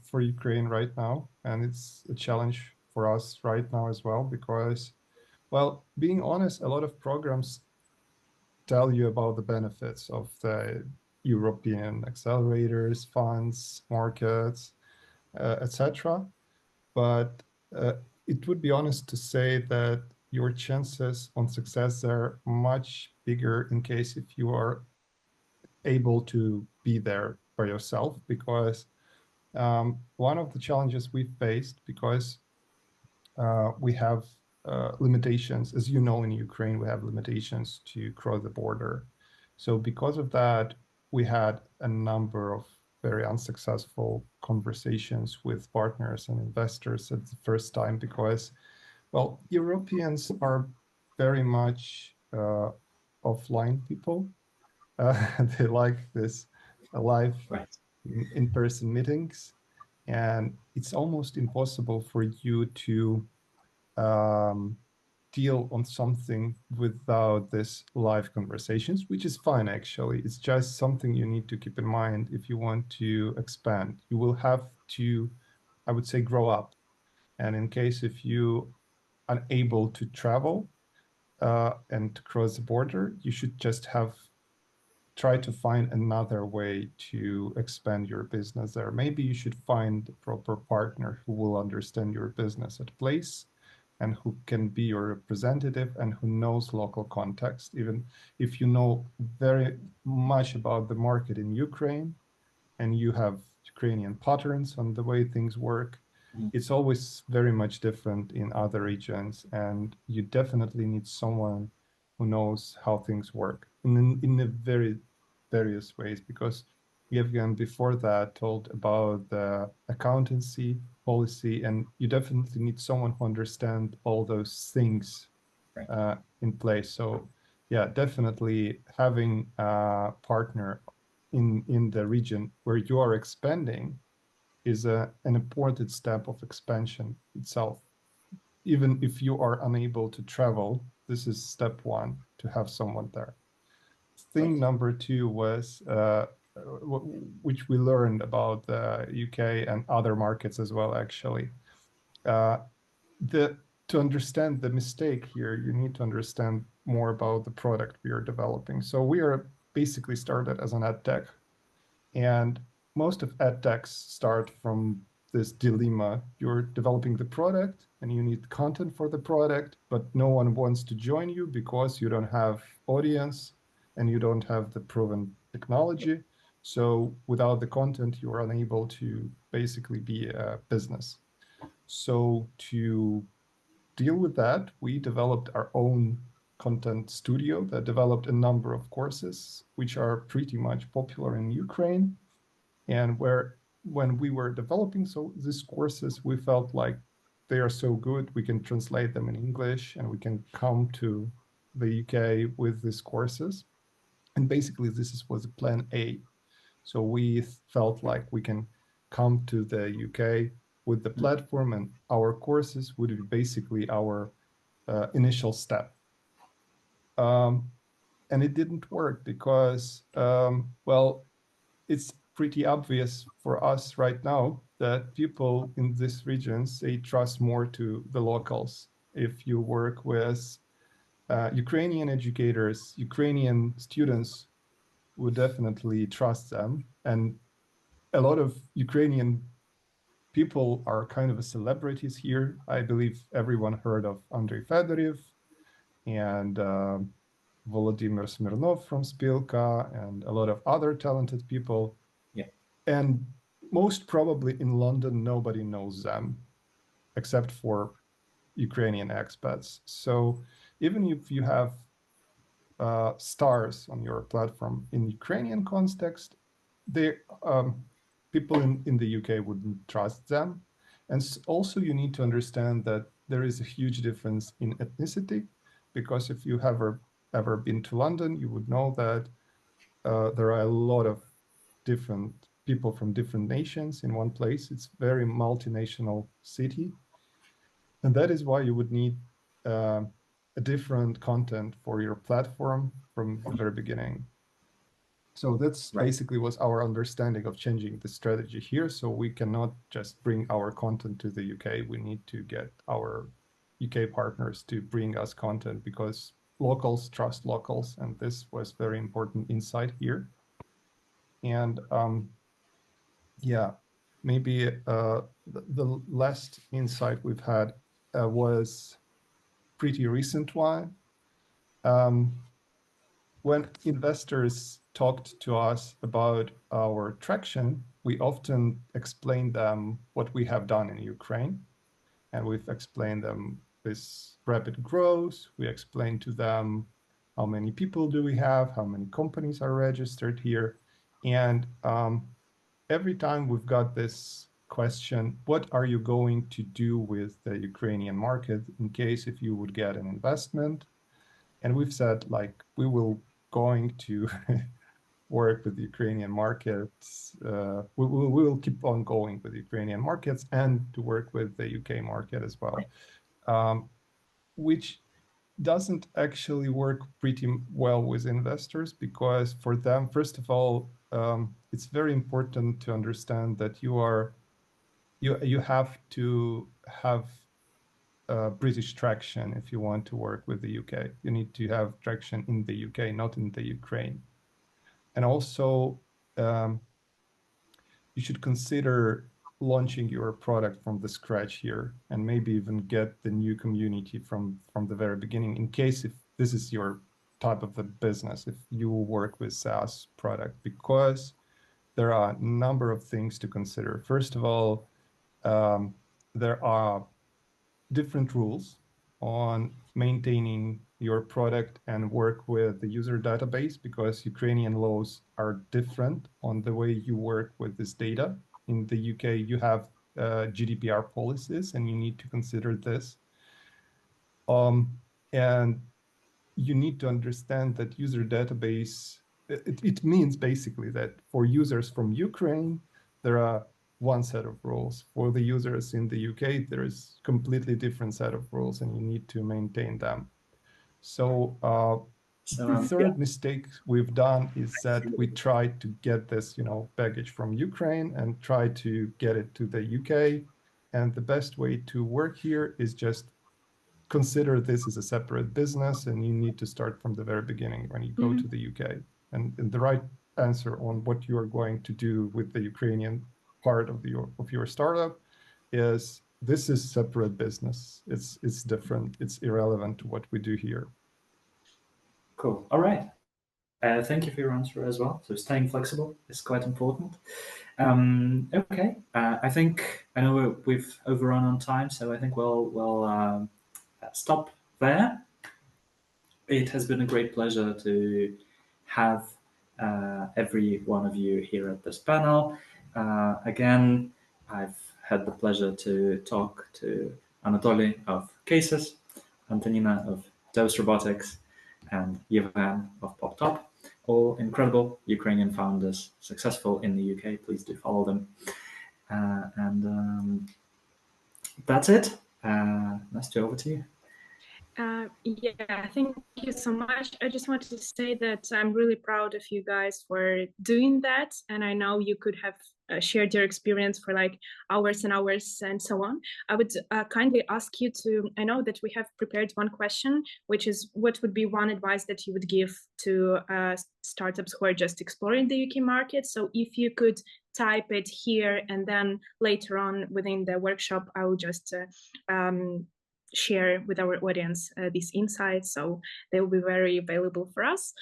for Ukraine right now, and it's a challenge for us right now as well, because, well, being honest, a lot of programs tell you about the benefits of the European accelerators, funds, markets, etc. But it would be honest to say that your chances on success are much bigger in case if you are able to be there by yourself, because one of the challenges we faced, because we have limitations, as you know, in Ukraine, we have limitations to cross the border. So because of that, we had a number of very unsuccessful conversations with partners and investors at the first time, because, well, Europeans are very much offline people. They like this live Right. in-person meetings, and it's almost impossible for you to deal on something without this live conversations, which is fine, actually. It's just something you need to keep in mind if you want to expand. You will have to, I would say, grow up. And in case if you are unable to travel and to cross the border, you should just have try to find another way to expand your business there. Maybe you should find a proper partner who will understand your business at place and who can be your representative and who knows local context. Even if you know very much about the market in Ukraine and you have Ukrainian patterns on the way things work, it's always very much different in other regions. And you definitely need someone who knows how things work in a very various ways, because Yevgen before that told about the accountancy policy, and you definitely need someone who understands all those things in place. So yeah, definitely having a partner in the region where you are expanding is an important step of expansion itself. Even if you are unable to travel, this is step one, to have someone there. Thing number two was, which we learned about the UK and other markets as well, actually. To understand the mistake here, you need to understand more about the product we are developing. So we are basically started as an ed tech, and most of ed techs start from this dilemma. You're developing the product and you need content for the product, but no one wants to join you because you don't have audience and you don't have the proven technology. So without the content, you're unable to basically be a business. So to deal with that, we developed our own content studio that developed a number of courses, which are pretty much popular in Ukraine. And when we were developing these courses, we felt like they are so good, we can translate them in English and we can come to the UK with these courses. And basically this was plan A. So we felt like we can come to the UK with the platform, and our courses would be basically our initial step. And it didn't work because, well, it's pretty obvious for us right now that people in these regions, they trust more to the locals. If you work with Ukrainian educators, Ukrainian students would definitely trust them. And a lot of Ukrainian people are kind of celebrities here. I believe everyone heard of Andrei Fedorev and Volodymyr Smirnov from Spilka and a lot of other talented people. Yeah. And most probably in London, nobody knows them except for Ukrainian expats. So even if you have stars on your platform in Ukrainian context, they people in the UK wouldn't trust them. And also you need to understand that there is a huge difference in ethnicity, because if you have ever been to London, you would know that there are a lot of different people from different nations in one place. It's very multinational city. And that is why you would need a different content for your platform from the very beginning. So that's basically was our understanding of changing the strategy here. So we cannot just bring our content to the UK. We need to get our UK partners to bring us content, because locals trust locals. And this was very important insight here. And yeah, maybe the last insight we've had was pretty recent one. When investors talked to us about our traction, we often explain them what we have done in Ukraine. And we've explained them this rapid growth. We explained to them how many people do we have, how many companies are registered here. And every time we've got this question, what are you going to do with the Ukrainian market in case if you would get an investment? And we've said, like, we will going to work with the Ukrainian markets. We will keep on going with the Ukrainian markets and to work with the UK market as well, which doesn't actually work pretty well with investors, because for them, first of all, it's very important to understand that you have to have British traction if you want to work with the UK. You need to have traction in the UK, not in the Ukraine. And also, you should consider launching your product from the scratch here, and maybe even get the new community from the very beginning, in case if this is your type of the business, if you will work with SaaS product, because there are a number of things to consider. First of all, there are different rules on maintaining your product and work with the user database, because Ukrainian laws are different on the way you work with this data. In the UK, you have GDPR policies, and you need to consider this. And you need to understand that user database, it means basically that for users from Ukraine, there are one set of rules. For the users in the UK, there is completely different set of rules, and you need to maintain them. So the third mistake we've done is that we tried to get this, baggage from Ukraine and try to get it to the UK. And the best way to work here is just consider this as a separate business, and you need to start from the very beginning when you go to the UK. And the right answer on what you are going to do with the Ukrainian part of your startup is, this is separate business. It's different. It's irrelevant to what we do here. Cool. All right. Thank you for your answer as well. So staying flexible is quite important. Okay. I think I know we've overrun on time, so I think we'll stop there. It has been a great pleasure to have every one of you here at this panel. Again, I've had the pleasure to talk to Anatoly of Cases, Antonina of Dose Robotics, and Yevhen of PopTop. All incredible Ukrainian founders, successful in the UK. Please do follow them. And that's it. Nastya, over to you. Yeah, thank you so much. I just wanted to say that I'm really proud of you guys for doing that. And I know you could have shared your experience for like hours and hours and so on. I would kindly ask you to, I know that we have prepared one question, which is what would be one advice that you would give to startups who are just exploring the UK market? So if you could type it here, and then later on within the workshop, I will just share with our audience these insights, so they will be very valuable for us.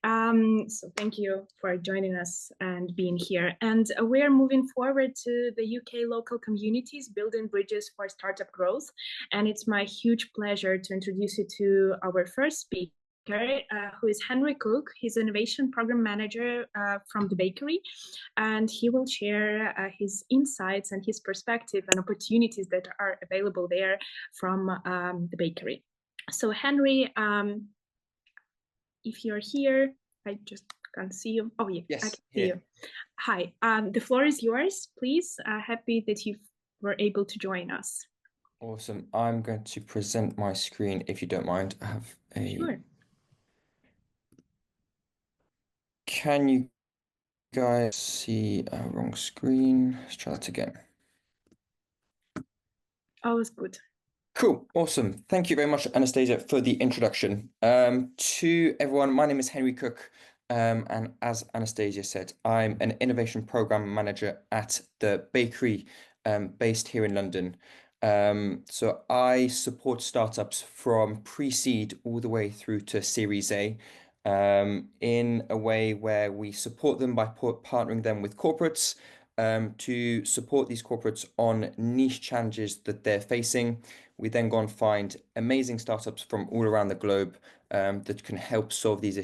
So thank you for joining us and being here. And we are moving forward to the UK local communities, building bridges for startup growth. And it's my huge pleasure to introduce you to our first speaker, who is Henry Cook. He's Innovation Program Manager from the bakery, and he will share his insights and his perspective and opportunities that are available there from the bakery. So Henry, if you're here, I just can't see you. Oh yeah, yes, I can see you. Hi, the floor is yours, please. Happy that you were able to join us. Awesome. I'm going to present my screen if you don't mind. I have a... Sure. Can you guys see a wrong screen? Let's try that again. Always good. Cool, awesome. Thank you very much, Anastasia, for the introduction. To everyone, my name is Henry Cook, and as Anastasia said, I'm an innovation program manager at the bakery based here in London. So I support startups from pre-seed all the way through to Series A, in a way where we support them by partnering them with corporates to support these corporates on niche challenges that they're facing. We then go and find amazing startups from all around the globe that can help solve these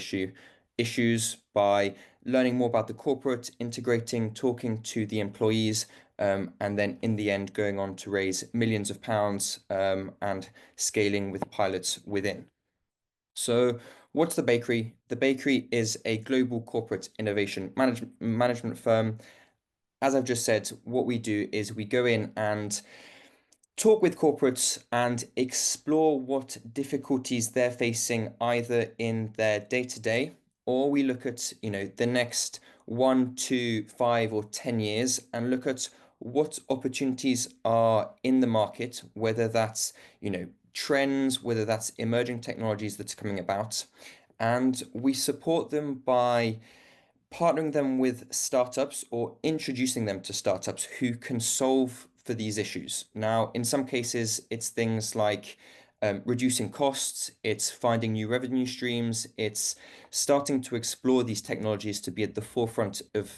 issues by learning more about the corporate, integrating, talking to the employees, and then in the end going on to raise millions of pounds and scaling with pilots within. So what's the bakery? The bakery is a global corporate innovation management firm. As I've just said, what we do is we go in and talk with corporates and explore what difficulties they're facing either in their day-to-day, or we look at, the next 1, 2, 5, or 10 years and look at what opportunities are in the market, whether that's, trends, whether that's emerging technologies that's coming about. And we support them by partnering them with startups or introducing them to startups who can solve for these issues. Now, in some cases, it's things like reducing costs, it's finding new revenue streams, it's starting to explore these technologies to be at the forefront of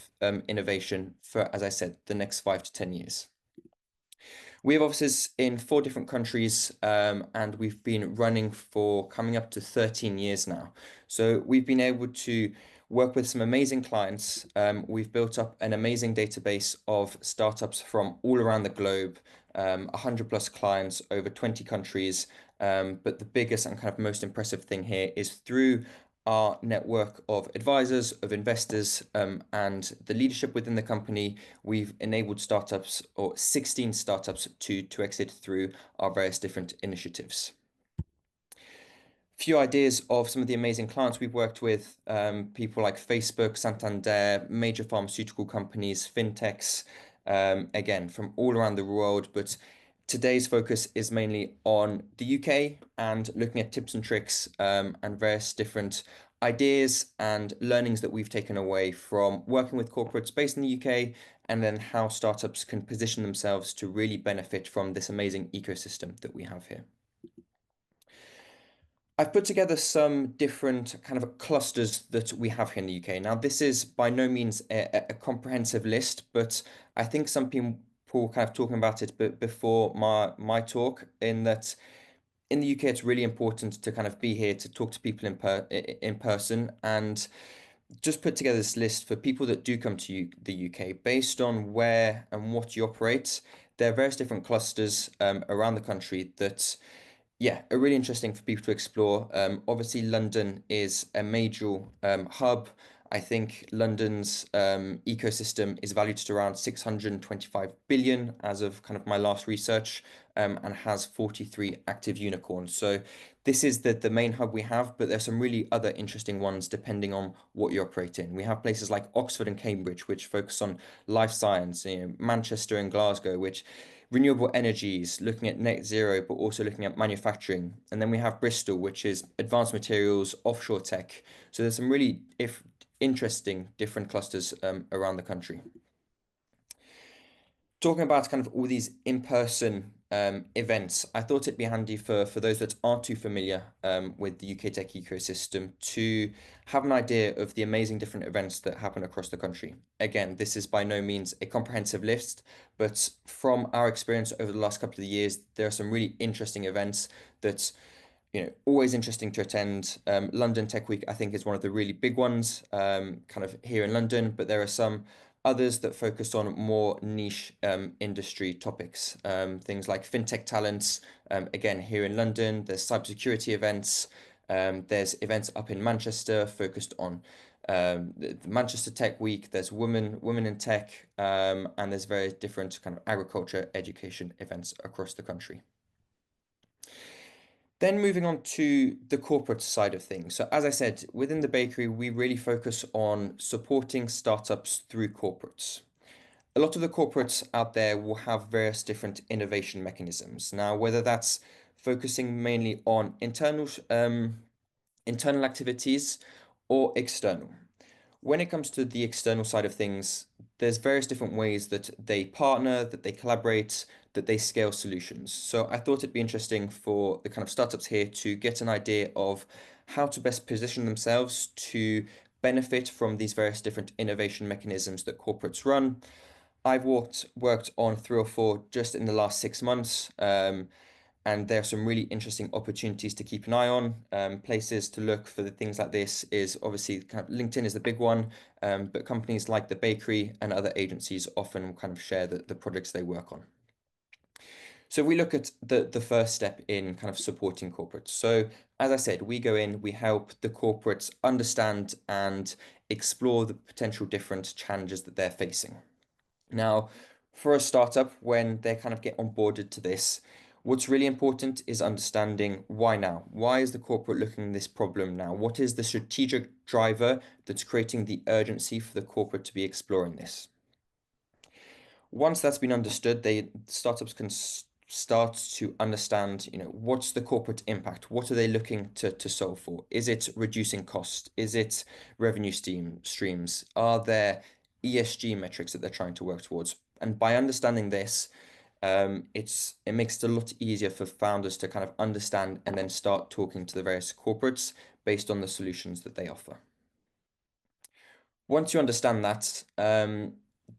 innovation for, as I said, the next 5 to 10 years. We have offices in 4 different countries, and we've been running for coming up to 13 years now. So we've been able to work with some amazing clients. We've built up an amazing database of startups from all around the globe, 100 plus clients over 20 countries. But the biggest and kind of most impressive thing here is through our network of advisors, of investors, and the leadership within the company, we've enabled startups, or 16 startups, to exit through our various different initiatives. Few ideas of some of the amazing clients we've worked with, people like Facebook, Santander, major pharmaceutical companies, fintechs, again, from all around the world, but today's focus is mainly on the UK and looking at tips and tricks and various different ideas and learnings that we've taken away from working with corporates based in the UK, and then how startups can position themselves to really benefit from this amazing ecosystem that we have here. I've put together some different kind of clusters that we have here in the UK. Now, this is by no means a comprehensive list, but I think some people kind of talking about it before my talk, in that in the UK, it's really important to kind of be here to talk to people in person, and just put together this list for people that do come to the UK based on where and what you operate. There are various different clusters around the country that, yeah, are really interesting for people to explore. Obviously, London is a major hub. I think London's ecosystem is valued at around 625 billion as of kind of my last research, and has 43 active unicorns. So this is the main hub we have, but there's some really other interesting ones depending on what you operate in. We have places like Oxford and Cambridge, which focus on life science, Manchester and Glasgow, which renewable energies, looking at net zero, but also looking at manufacturing. And then we have Bristol, which is advanced materials, offshore tech. So there's some really interesting different clusters around the country. Talking about kind of all these in-person events, I thought it'd be handy for those that aren't too familiar with the UK tech ecosystem to have an idea of the amazing different events that happen across the country. Again, this is by no means a comprehensive list, but from our experience over the last couple of years, there are some really interesting events that always interesting to attend. London Tech Week, I think, is one of the really big ones, kind of here in London, but there are some others that focus on more niche industry topics, things like fintech talents. Again, here in London, there's cybersecurity events. There's events up in Manchester focused on the Manchester Tech Week. There's women in tech, and there's various different kind of agriculture education events across the country. Then moving on to the corporate side of things. So as I said, within the bakery, we really focus on supporting startups through corporates. A lot of the corporates out there will have various different innovation mechanisms. Now, whether that's focusing mainly on internal activities or external. When it comes to the external side of things, there's various different ways that they partner, that they collaborate, that they scale solutions. So I thought it'd be interesting for the kind of startups here to get an idea of how to best position themselves to benefit from these various different innovation mechanisms that corporates run. I've worked on 3 or 4 just in the last 6 months. And there are some really interesting opportunities to keep an eye on. Places to look for the things like this is obviously kind of LinkedIn is the big one, but companies like the bakery and other agencies often kind of share the projects they work on. So we look at the first step in kind of supporting corporates. So as I said, we go in, we help the corporates understand and explore the potential different challenges that they're facing. Now, for a startup, when they kind of get onboarded to this, what's really important is understanding why now. Why is the corporate looking at this problem now? What is the strategic driver that's creating the urgency for the corporate to be exploring this? Once that's been understood, startups can start to understand, what's the corporate impact? What are they looking to solve for? Is it reducing cost? Is it revenue streams? Are there ESG metrics that they're trying to work towards? And by understanding this, it makes it a lot easier for founders to kind of understand and then start talking to the various corporates based on the solutions that they offer. Once you understand that,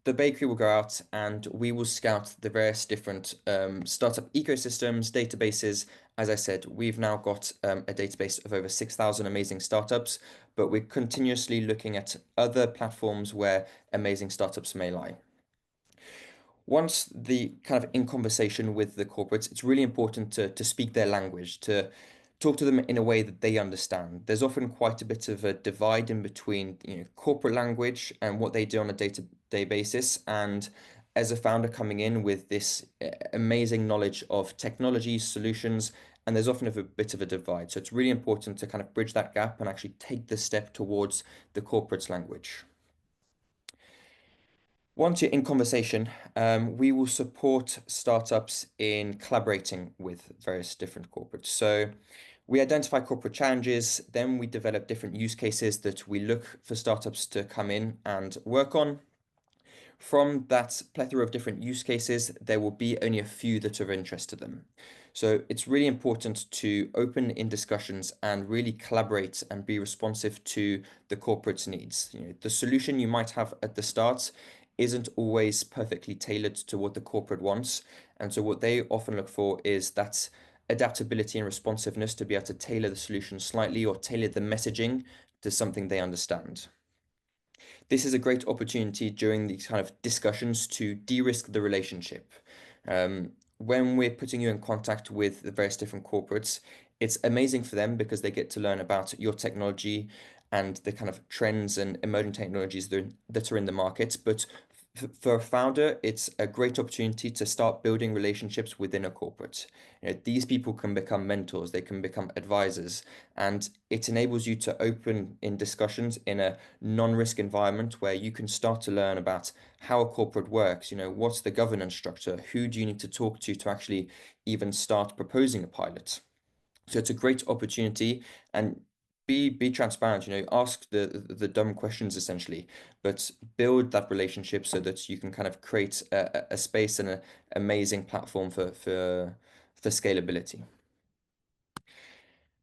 the bakery will go out and we will scout the various different startup ecosystems, databases. As I said, we've now got a database of over 6,000 amazing startups, but we're continuously looking at other platforms where amazing startups may lie. Once the kind of in conversation with the corporates, it's really important to speak their language, to talk to them in a way that they understand. There's often quite a bit of a divide in between, corporate language and what they do on a day-to-day basis. And as a founder coming in with this amazing knowledge of technology solutions, and there's often a bit of a divide. So it's really important to kind of bridge that gap and actually take the step towards the corporate's language. Once you're in conversation, we will support startups in collaborating with various different corporates. So we identify corporate challenges, then we develop different use cases that we look for startups to come in and work on. From that plethora of different use cases, there will be only a few that are of interest to them. So it's really important to open in discussions and really collaborate and be responsive to the corporate's needs. The solution you might have at the start isn't always perfectly tailored to what the corporate wants. And so what they often look for is that adaptability and responsiveness to be able to tailor the solution slightly or tailor the messaging to something they understand. This is a great opportunity during these kind of discussions to de-risk the relationship. When we're putting you in contact with the various different corporates, it's amazing for them because they get to learn about your technology and the kind of trends and emerging technologies that are in the market. But for a founder, it's a great opportunity to start building relationships within a corporate. These people can become mentors, they can become advisors, and it enables you to open in discussions in a non-risk environment where you can start to learn about how a corporate works. What's the governance structure? Who do you need to talk to actually even start proposing a pilot? So it's a great opportunity, and be transparent, ask the dumb questions essentially, but build that relationship so that you can kind of create a space and an amazing platform for scalability.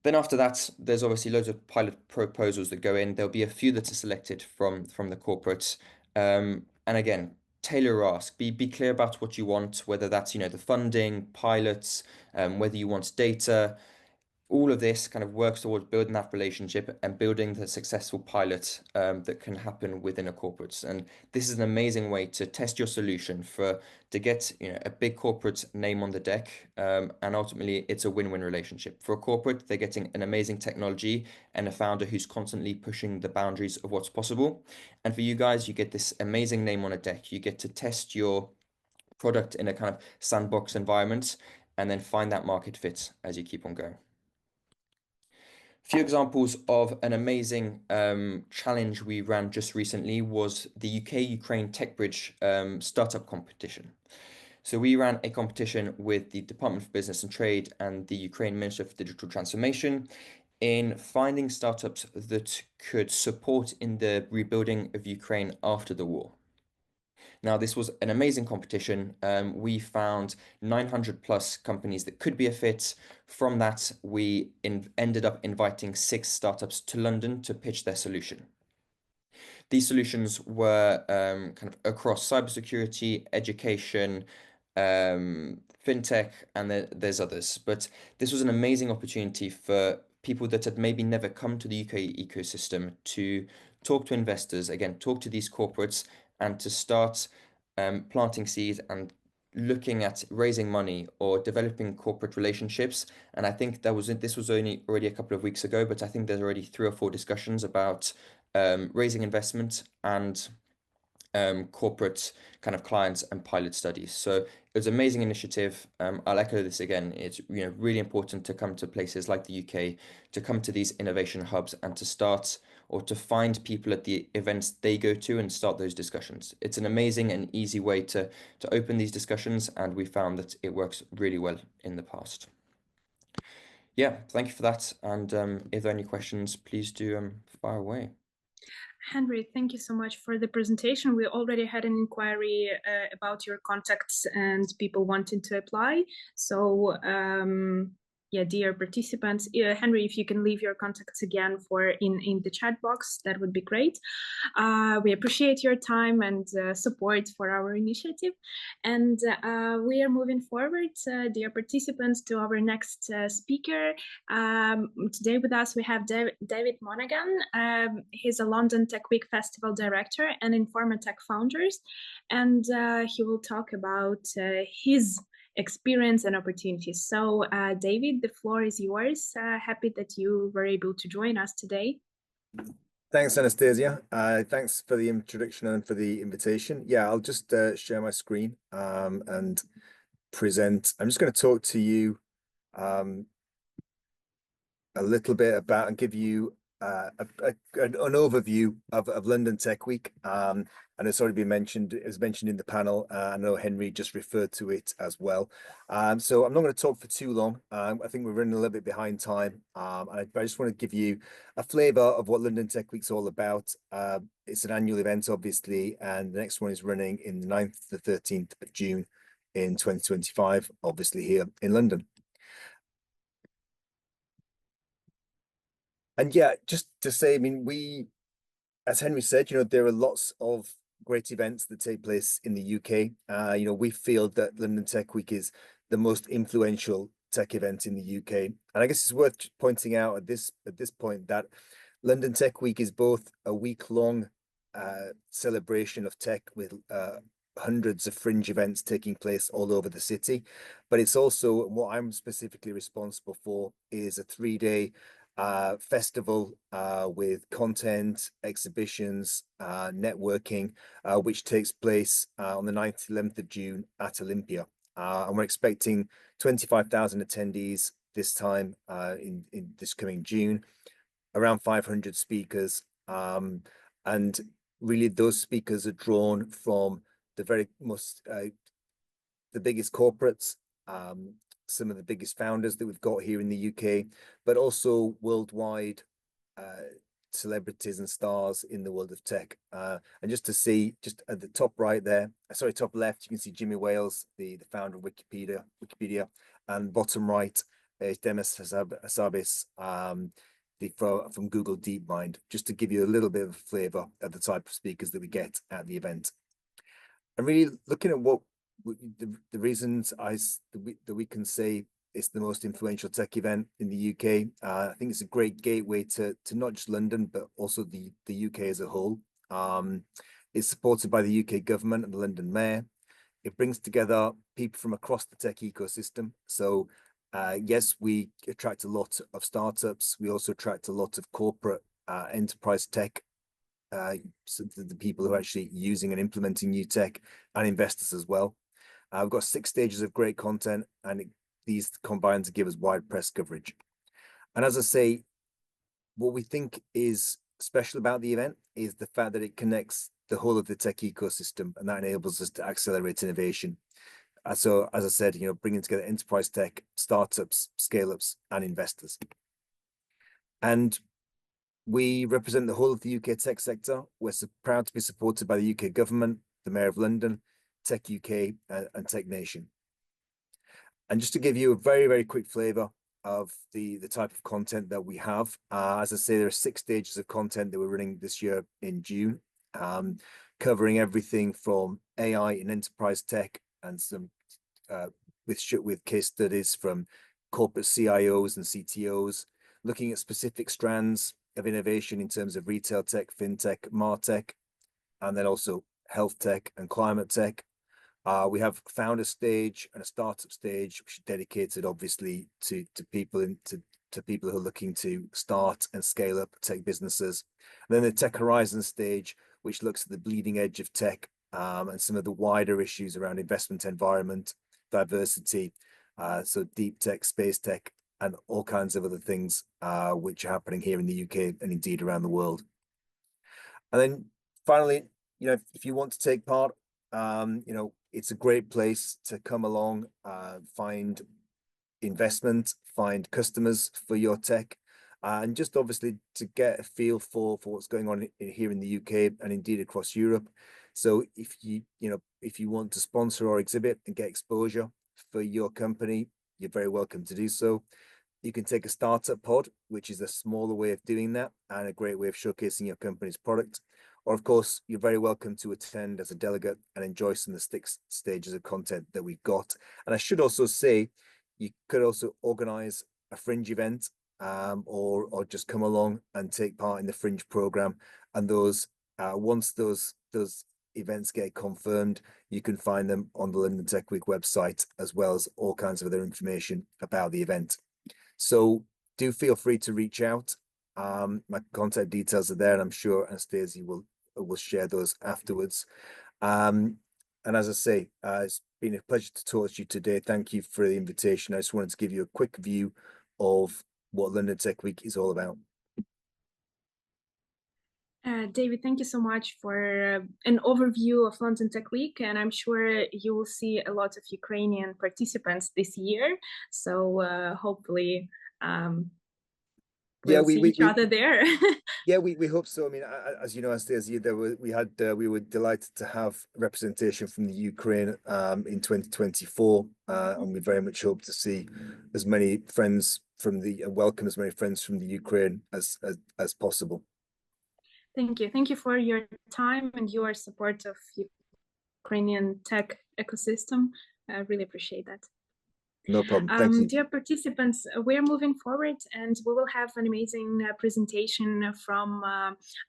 Then after that, there's obviously loads of pilot proposals that go in. There'll be a few that are selected from the corporates. And again, tailor your ask. Be clear about what you want, whether that's, the funding, pilots, whether you want data. All of this kind of works towards building that relationship and building the successful pilot that can happen within a corporate. And this is an amazing way to test your solution to get a big corporate name on the deck. And ultimately, it's a win-win relationship. For a corporate, they're getting an amazing technology and a founder who's constantly pushing the boundaries of what's possible. And for you guys, you get this amazing name on a deck. You get to test your product in a kind of sandbox environment and then find that market fit as you keep on going. Few examples of an amazing challenge we ran just recently was the UK-Ukraine Tech Bridge startup competition. So we ran a competition with the Department for Business and Trade and the Ukraine Ministry of Digital Transformation in finding startups that could support in the rebuilding of Ukraine after the war. Now, this was an amazing competition. We found 900 plus companies that could be a fit. From that, we ended up inviting 6 startups to London to pitch their solution. These solutions were kind of across cybersecurity, education, fintech, and there's others. But this was an amazing opportunity for people that had maybe never come to the UK ecosystem to talk to investors, again, talk to these corporates, and to start planting seeds and looking at raising money or developing corporate relationships. And I think this was already a couple of weeks ago, but I think there's already 3 or 4 discussions about raising investment and corporate kind of clients and pilot studies. So it was an amazing initiative. I'll echo this again. It's really important to come to places like the UK, to come to these innovation hubs and to start or to find people at the events they go to and start those discussions. It's an amazing and easy way to open these discussions, and we found that it works really well in the past. Yeah, thank you for that. And if there are any questions, please do fire away. Henry, thank you so much for the presentation. We already had an inquiry about your contacts and people wanting to apply. So yeah, dear participants, Henry, if you can leave your contacts again in the chat box, that would be great. We appreciate your time and support for our initiative. And we are moving forward, dear participants, to our next speaker. Today with us, we have David Monaghan. He's a London Tech Week Festival Director and Informa Tech Founders. And he will talk about his experience and opportunities. So David, the floor is yours. Happy that you were able to join us today. Thanks, Anastasia. Thanks for the introduction and for the invitation. Yeah, I'll just share my screen and present. I'm just going to talk to you a little bit about and give you an overview of London Tech Week. And it's already been mentioned, it was mentioned in the panel. I know Henry just referred to it as well. So I'm not going to talk for too long. I think we're running a little bit behind time. I just want to give you a flavour of what London Tech Week's all about. It's an annual event, obviously, and the next one is running in the 9th to the 13th of June in 2025, obviously here in London. And yeah, just to say, I mean, as Henry said, there are lots of great events that take place in the UK. We feel that London Tech Week is the most influential tech event in the UK. And I guess it's worth pointing out at this point that London Tech Week is both a week-long celebration of tech with hundreds of fringe events taking place all over the city, but it's also what I'm specifically responsible for is a 3-day festival with content, exhibitions, networking, which takes place on the 9th to 11th of June at Olympia. And we're expecting 25,000 attendees this time in this coming June, around 500 speakers. And really those speakers are drawn from the very most, the biggest corporates, some of the biggest founders that we've got here in the UK, but also worldwide celebrities and stars in the world of tech. And just to see, just at the top right there, sorry, top left, you can see Jimmy Wales, the founder of Wikipedia, and bottom right is Demis Hassabis, from Google DeepMind, just to give you a little bit of a flavor of the type of speakers that we get at the event. And really looking at what the reasons that we can say it's the most influential tech event in the UK. I think it's a great gateway to not just London, but also the UK as a whole. It's supported by the UK government and the London Mayor. It brings together people from across the tech ecosystem. So yes, we attract a lot of startups. We also attract a lot of corporate enterprise tech, so the people who are actually using and implementing new tech, and investors as well. We've got 6 stages of great content, and these combine to give us wide press coverage. And as I say, what we think is special about the event is the fact that it connects the whole of the tech ecosystem, and that enables us to accelerate innovation. So, as I said, bringing together enterprise tech, startups, scale-ups, and investors. And we represent the whole of the UK tech sector. We're so proud to be supported by the UK government, the Mayor of London, Tech UK, and Tech Nation. And just to give you a very, very quick flavor of the type of content that we have, as I say, there are 6 stages of content that we're running this year in June, covering everything from AI and enterprise tech, and some with case studies from corporate CIOs and CTOs, looking at specific strands of innovation in terms of retail tech, fintech, martech, and then also health tech and climate tech. We have a founder stage and a startup stage, which is dedicated obviously to people to people who are looking to start and scale up tech businesses. And then the Tech Horizon stage, which looks at the bleeding edge of tech, and some of the wider issues around investment environment, diversity, so deep tech, space tech, and all kinds of other things which are happening here in the UK and indeed around the world. And then finally, if you want to take part, it's a great place to come along, find investment, find customers for your tech, and just obviously to get a feel for what's going on here in the UK and indeed across Europe. So if you want to sponsor or exhibit and get exposure for your company, you're very welcome to do so. You can take a startup pod, which is a smaller way of doing that and a great way of showcasing your company's product. Or of course, you're very welcome to attend as a delegate and enjoy some of the 6 stages of content that we've got. And I should also say, you could also organize a fringe event, or just come along and take part in the fringe program. And those once those events get confirmed, you can find them on the London Tech Week website, as well as all kinds of other information about the event. So do feel free to reach out. My contact details are there, and I'm sure Anastasia will share those afterwards. And as I say, it's been a pleasure to talk to you today. Thank you for the invitation. I just wanted to give you a quick view of what London Tech Week is all about. David, thank you so much for an overview of London Tech Week, and I'm sure you will see a lot of Ukrainian participants this year. So hopefully we'll see each other there. Yeah, we hope so. I mean, as you know, Anastasia, we were delighted to have representation from the Ukraine in 2024, and we very much hope to see as many friends welcome as many friends from the Ukraine as possible. Thank you. Thank you for your time and your support of Ukrainian tech ecosystem. I really appreciate that. No problem. Thank you. Dear participants, we're moving forward, and we will have an amazing presentation from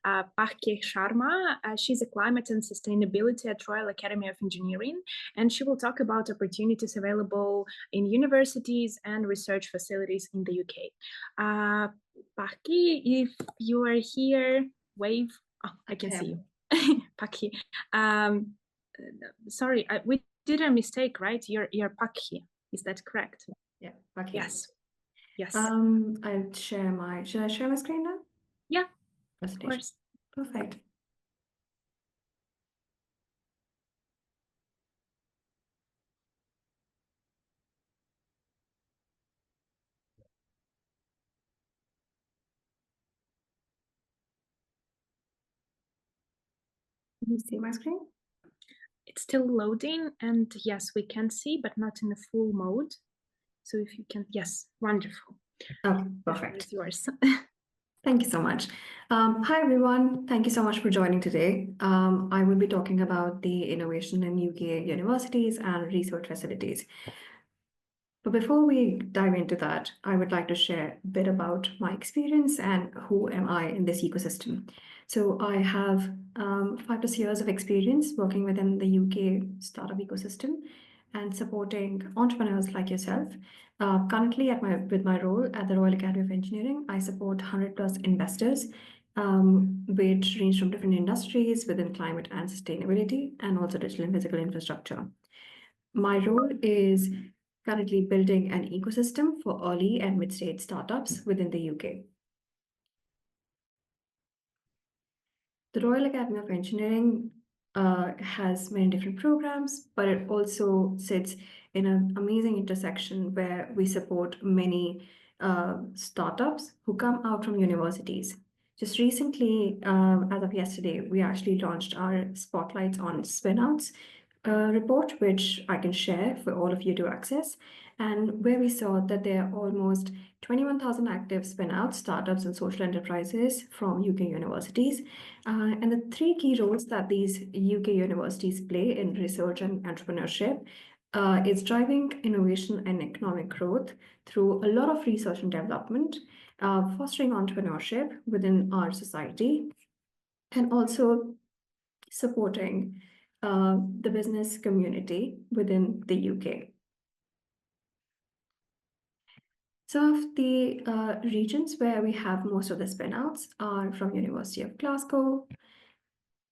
Parke Sharma. She's a climate and sustainability at Royal Academy of Engineering, and she will talk about opportunities available in universities and research facilities in the UK. Paki, if you are here, wave. Oh, I can see you. Paki. Sorry, we did a mistake, right? You're Paki. Is that correct? Yeah, Paki. Yes. Yes. I'll share my. Should I share my screen now? Yeah, of Presentation. course. Perfect. Can you see my screen? It's still loading, and yes, we can see, but not in the full mode. So if you can, yes, wonderful. Okay, perfect. It's yours. Thank you so much. Hi, everyone. Thank you so much for joining today. I will be talking about the innovation in UK universities and research facilities. But before we dive into that, I would like to share a bit about my experience and who am I in this ecosystem. So I have 5+ years of experience working within the UK startup ecosystem and supporting entrepreneurs like yourself. Currently, with my role at the Royal Academy of Engineering, I support 100+ investors, which range from different industries within climate and sustainability, and also digital and physical infrastructure. My role is currently building an ecosystem for early and mid-stage startups within the UK. The Royal Academy of Engineering has many different programs, but it also sits in an amazing intersection where we support many startups who come out from universities. Just recently, as of yesterday, we actually launched our Spotlights on Spinouts report, which I can share for all of you to access, and where we saw that there are almost 21,000 active spin-out startups and social enterprises from UK universities. And the 3 key roles that these UK universities play in research and entrepreneurship is driving innovation and economic growth through a lot of research and development, fostering entrepreneurship within our society, and also supporting the business community within the UK. Some of the regions where we have most of the spin-outs are from University of Glasgow,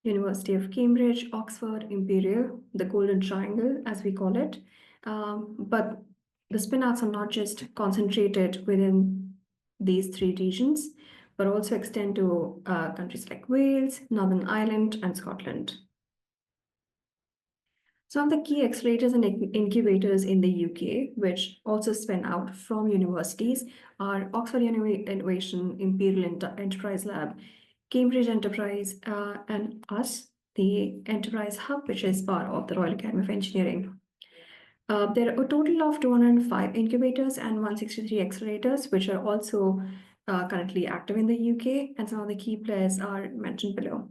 University of Cambridge, Oxford, Imperial, the Golden Triangle, as we call it. But the spin-outs are not just concentrated within these 3 regions, but also extend to countries like Wales, Northern Ireland, and Scotland. Some of the key accelerators and incubators in the UK, which also spin out from universities, are Oxford Innovation, Imperial Enterprise Lab, Cambridge Enterprise, and us, the Enterprise Hub, which is part of the Royal Academy of Engineering. There are a total of 205 incubators and 163 accelerators, which are also currently active in the UK, and some of the key players are mentioned below.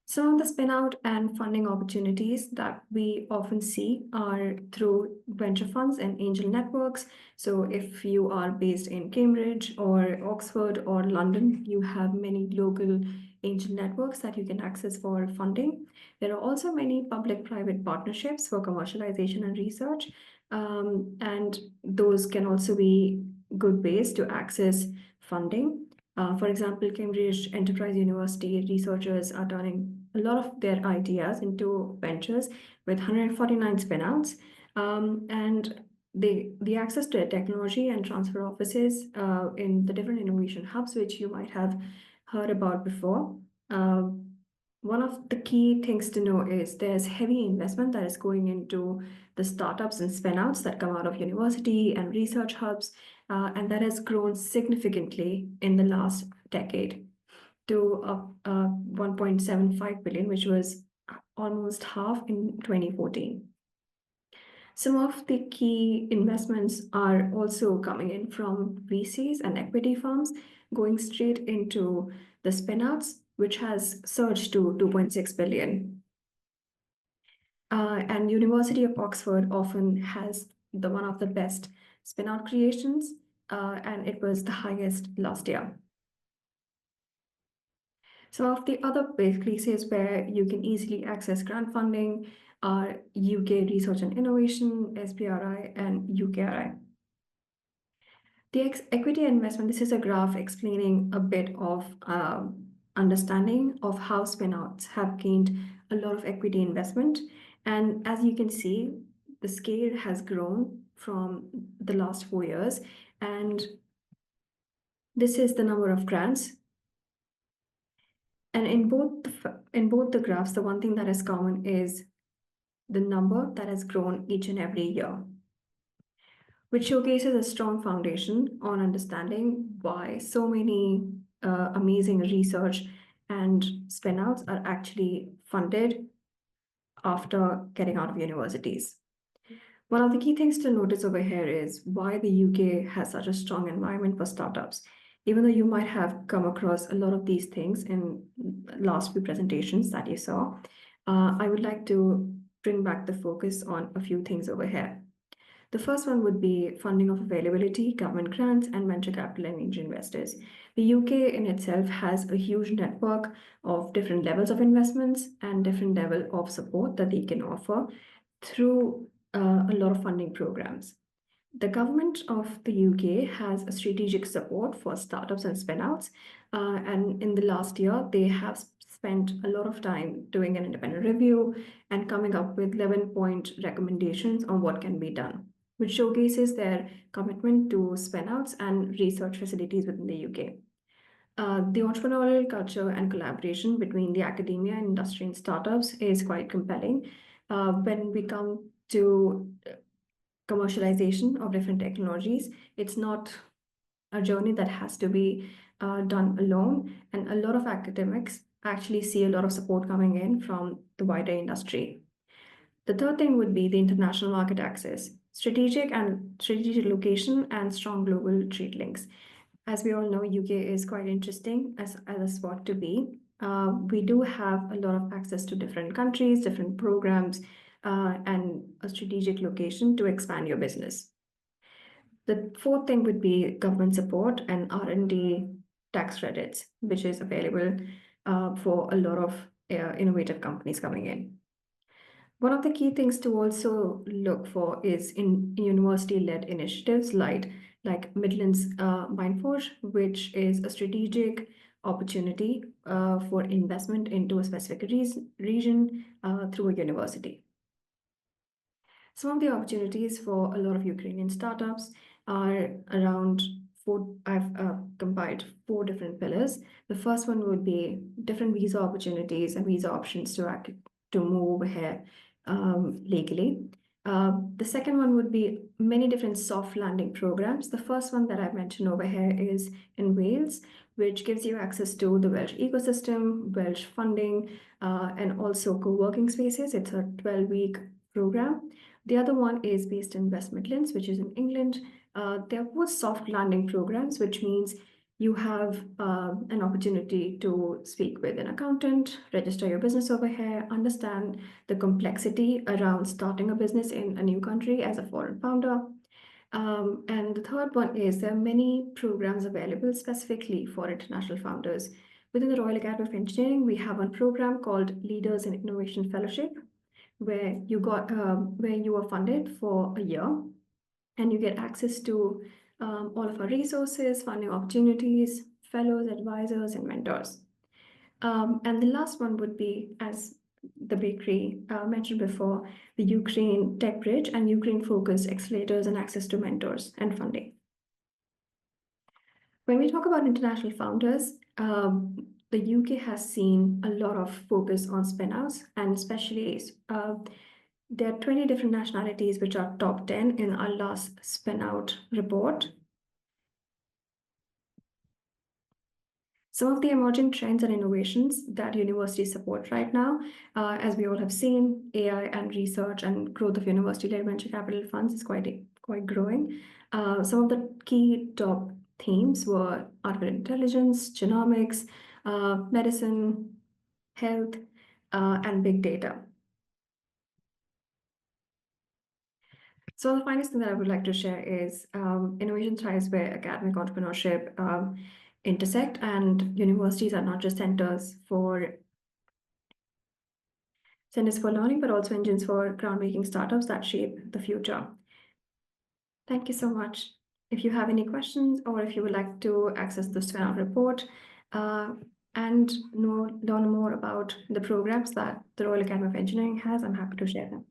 Some of the spin-out and funding opportunities that we often see are through venture funds and angel networks. So if you are based in Cambridge or Oxford or London, you have many local angel networks that you can access for funding. There are also many public-private partnerships for commercialization and research, and those can also be good ways to access funding. For example, Cambridge Enterprise University researchers are turning a lot of their ideas into ventures with 149 spinouts, and the access to technology and transfer offices in the different innovation hubs, which you might have heard about before. One of the key things to know is there's heavy investment that is going into the startups and spinouts that come out of university and research hubs, and that has grown significantly in the last decade to 1.75 billion, which was almost half in 2014. Some of the key investments are also coming in from VCs and equity firms, going straight into the spinouts, which has surged to 2.6 billion. And University of Oxford often has one of the best spinout creations, and it was the highest last year. Some of the other places where you can easily access grant funding are UK Research and Innovation, SBRI, and UKRI. The equity investment, this is a graph explaining a bit of understanding of how spinouts have gained a lot of equity investment. And as you can see, the scale has grown from the last 4 years. And this is the number of grants. And in both the graphs, the one thing that is common is the number that has grown each and every year, which showcases a strong foundation on understanding why so many amazing research and spinouts are actually funded after getting out of universities. One of the key things to notice over here is why the UK has such a strong environment for startups. Even though you might have come across a lot of these things in last few presentations that you saw, I would like to bring back the focus on a few things over here. The first one would be funding of availability, government grants, and venture capital and angel investors. The UK in itself has a huge network of different levels of investments and different level of support that they can offer through a lot of funding programs. The government of the UK has a strategic support for startups and spinouts. And in the last year, they have spent a lot of time doing an independent review and coming up with 11-point recommendations on what can be done, which showcases their commitment to spinouts and research facilities within the UK. The entrepreneurial culture and collaboration between the academia and industry and startups is quite compelling. When we come to commercialization of different technologies, it's not a journey that has to be done alone. And a lot of academics actually see a lot of support coming in from the wider industry. The third thing would be the international market access, strategic location and strong global trade links. As we all know, UK is quite interesting as a spot to be. We do have a lot of access to different countries, different programs, and a strategic location to expand your business. The fourth thing would be government support and R&D tax credits, which is available for a lot of innovative companies coming in. One of the key things to also look for is in university-led initiatives like Midlands Mindforge, which is a strategic opportunity for investment into a specific region through a university. Some of the opportunities for a lot of Ukrainian startups are around I've compiled 4 different pillars. The first one would be different visa opportunities and visa options to move over here legally. The second one would be many different soft landing programs. The first one that I've mentioned over here is in Wales, which gives you access to the Welsh ecosystem, Welsh funding, and also co-working spaces. It's a 12-week program. The other one is based in West Midlands, which is in England. They're both soft landing programs, which means you have an opportunity to speak with an accountant, register your business over here, understand the complexity around starting a business in a new country as a foreign founder. And the third one is there are many programs available specifically for international founders. Within the Royal Academy of Engineering, we have a program called Leaders in Innovation Fellowship, where you are funded for a year and you get access to all of our resources, funding opportunities, fellows, advisors, and mentors. And the last one would be, as the bakery mentioned before, the Ukraine Tech Bridge and Ukraine-focused accelerators and access to mentors and funding. When we talk about international founders, the UK has seen a lot of focus on spinouts, and especially there are 20 different nationalities which are top 10 in our last spinout report. Some of the emerging trends and innovations that universities support right now, as we all have seen, AI and research and growth of university-led venture capital funds is quite growing. Some of the key top themes were artificial intelligence, genomics, medicine, health, and big data. So the finest thing that I would like to share is innovation thrives where academic entrepreneurship intersect, and universities are not just centers for learning, but also engines for groundbreaking startups that shape the future. Thank you so much. if you have any questions or if you would like to access the Sven report and learn more about the programs that the Royal Academy of Engineering has, I'm happy to share them.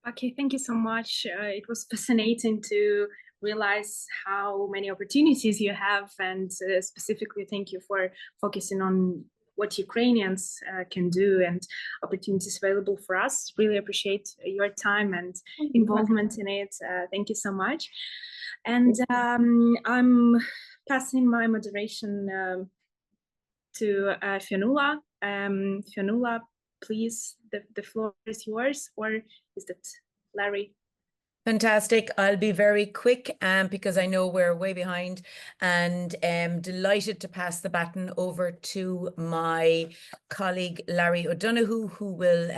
Okay, thank you so much. It was fascinating to realize how many opportunities you have, and specifically thank you for focusing on what Ukrainians can do and opportunities available for us. Really appreciate your time and involvement in it. Thank you so much. And I'm passing my moderation to Fionnuala. Fionnuala, please, the floor is yours, or is that Larry? Fantastic. I'll be very quick because I know we're way behind, and delighted to pass the baton over to my colleague Larry O'Donoghue, who will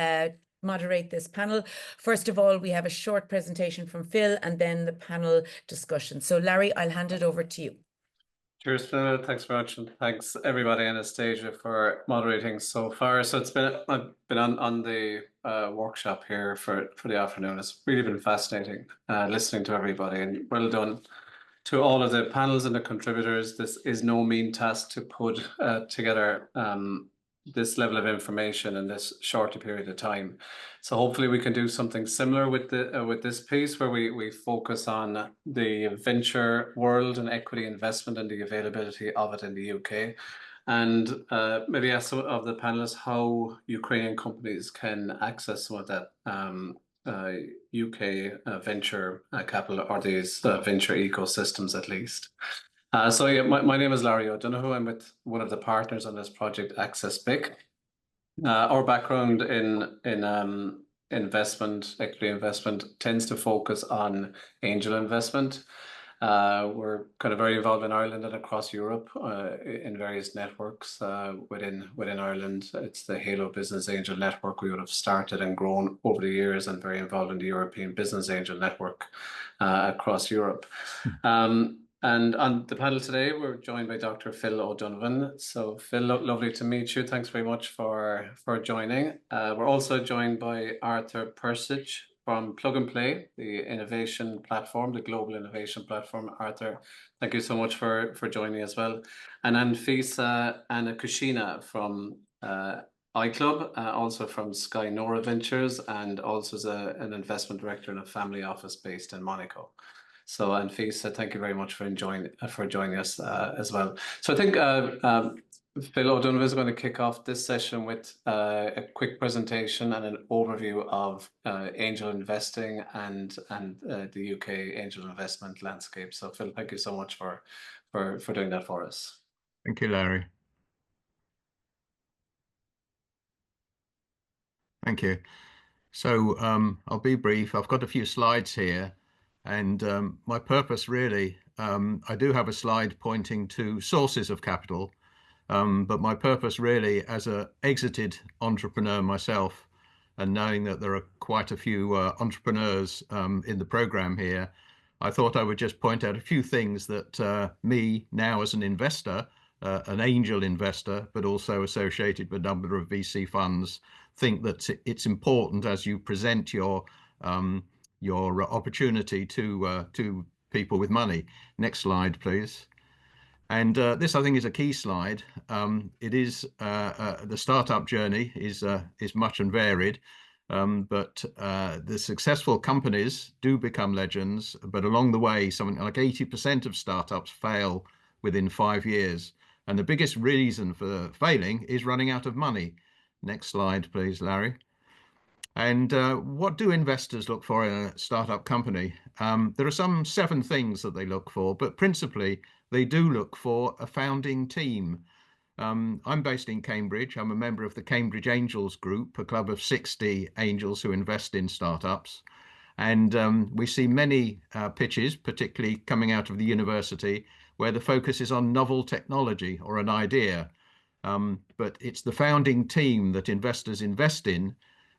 moderate this panel. First of all, we have a short presentation from Phil and then the panel discussion. So Larry, I'll hand it over to you. Cheers, Phil. Thanks very much, and thanks everybody on Anastasia for moderating so far. So I've been on the workshop here for the afternoon. It's really been fascinating listening to everybody, and well done to all of the panels and the contributors. This is no mean task to put together this level of information in this short period of time. So hopefully we can do something similar with this piece, where we focus on the venture world and equity investment and the availability of it in the UK, and maybe ask some of the panelists how Ukrainian companies can access some of that UK venture capital, or these venture ecosystems at least. So yeah, my name is Larry O'Donoghue. I'm with one of the partners on this project, Access BIC. Our background in investment, equity investment, tends to focus on angel investment. We're kind of very involved in Ireland and across Europe in various networks within Ireland. It's the Halo Business Angel Network we would have started and grown over the years, and very involved in the European Business Angel Network across Europe. And on the panel today, we're joined by Dr. Phil O'Donovan. So Phil, lovely to meet you. Thanks very much for joining. We're also joined by Arthur Persich from Plug and Play, the innovation platform, the global innovation platform. Arthur, thank you so much for joining as well. And Anfisa Anakushina from iClub, also from Sky Nora Ventures, and also as an investment director in a family office based in Monaco. So Anfisa, thank you very much for joining us as well. So I think Phil O'Donovan is going to kick off this session with a quick presentation and an overview of angel investing and the UK angel investment landscape. So Phil, thank you so much for doing that for us. Thank you, Larry. Thank you. So I'll be brief. I've got a few slides here, and my purpose really, I do have a slide pointing to sources of capital, but my purpose really, as an exited entrepreneur myself, and knowing that there are quite a few entrepreneurs in the program here, I thought I would just point out a few things that me now as an investor, an angel investor, but also associated with a number of VC funds, think that it's important as you present your opportunity to people with money. Next slide, please. And this, I think, is a key slide. It is the startup journey is much and varied, but the successful companies do become legends. But along the way, something like 80% of startups fail within 5 years. And the biggest reason for failing is running out of money. Next slide, please, Larry. And what do investors look for in a startup company? There are some 7 things that they look for, but principally they do look for a founding team. I'm based in Cambridge. I'm a member of the Cambridge Angels Group, a club of 60 angels who invest in startups. And we see many pitches, particularly coming out of the university, where the focus is on novel technology or an idea. But it's the founding team that investors invest in.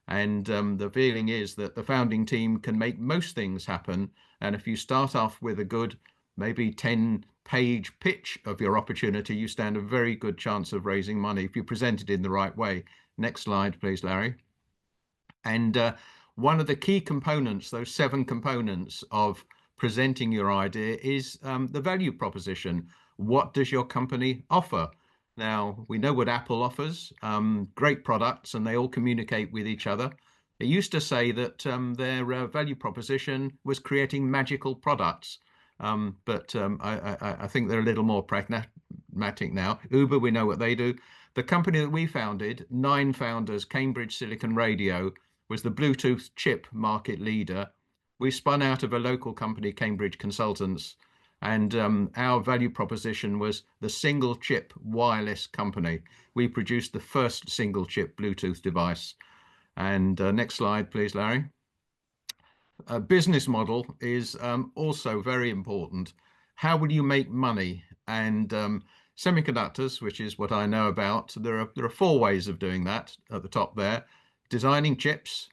And the feeling is that the founding team can make most things happen. And if you start off with a good, maybe 10-page pitch of your opportunity, you stand a very good chance of raising money if you present it in the right way. Next slide, please, Larry. And one of the key components, those 7 components of presenting your idea is the value proposition. What does your company offer? Now, we know what Apple offers, great products, and they all communicate with each other. It used to say that their value proposition was creating magical products. But I think they're a little more pragmatic now. Uber, we know what they do. The company that we founded, 9 founders, Cambridge Silicon Radio, was the Bluetooth chip market leader. We spun out of a local company, Cambridge Consultants, and our value proposition was the single chip wireless company. We produced the first single chip Bluetooth device. And next slide, please, Larry. A business model is also very important. How will you make money? And semiconductors, which is what I know about, there are 4 ways of doing that at the top there. Designing chips,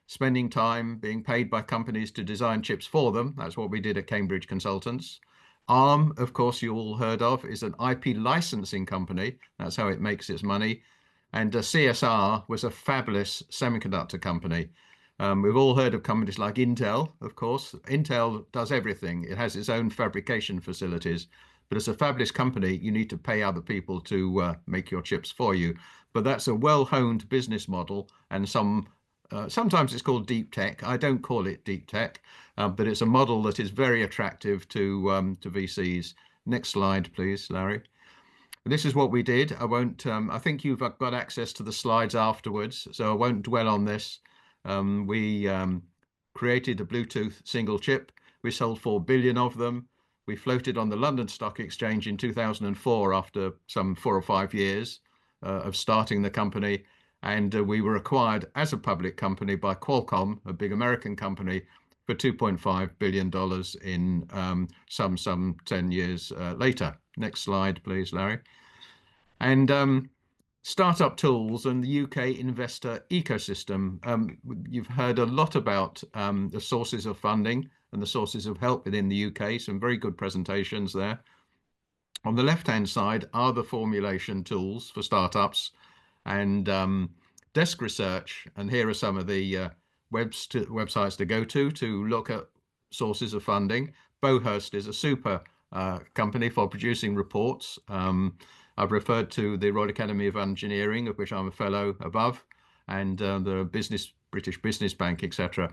spending time being paid by companies to design chips for them. That's what we did at Cambridge Consultants. ARM, of course, you all heard of, is an IP licensing company. That's how it makes its money. And CSR was a fabulous semiconductor company. We've all heard of companies like Intel, of course. Intel does everything. It has its own fabrication facilities. But as a fabulous company, you need to pay other people to make your chips for you. But that's a well-honed business model, and sometimes it's called deep tech. I don't call it deep tech, but it's a model that is very attractive to VCs. Next slide, please, Larry. This is what we did. I won't. I think you've got access to the slides afterwards, so I won't dwell on this. We created a Bluetooth single chip. We sold 4 billion of them. We floated on the London Stock Exchange in 2004 after some 4 or 5 years of starting the company. And we were acquired as a public company by Qualcomm, a big American company, for $2.5 billion in some 10 years later. Next slide, please, Larry. And startup tools and the UK investor ecosystem. You've heard a lot about the sources of funding and the sources of help within the UK. Some very good presentations there. On the left-hand side are the formulation tools for startups and desk research. And here are some of the websites to go to look at sources of funding. Bowhurst is a super company for producing reports. I've referred to the Royal Academy of Engineering, of which I'm a fellow above, and the British Business Bank, etc.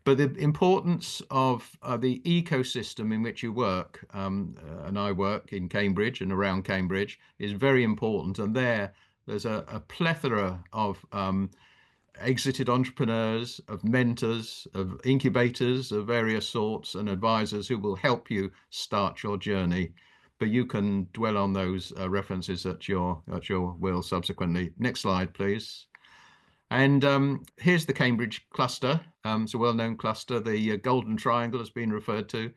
But the importance of the ecosystem in which you work, and I work in Cambridge and around Cambridge, is very important. And there's a plethora of exited entrepreneurs, of mentors, of incubators of various sorts, and advisors who will help you start your journey. But you can dwell on those references at your will subsequently. Next slide, please. And here's the Cambridge cluster. It's a well-known cluster. The Golden Triangle has been referred to.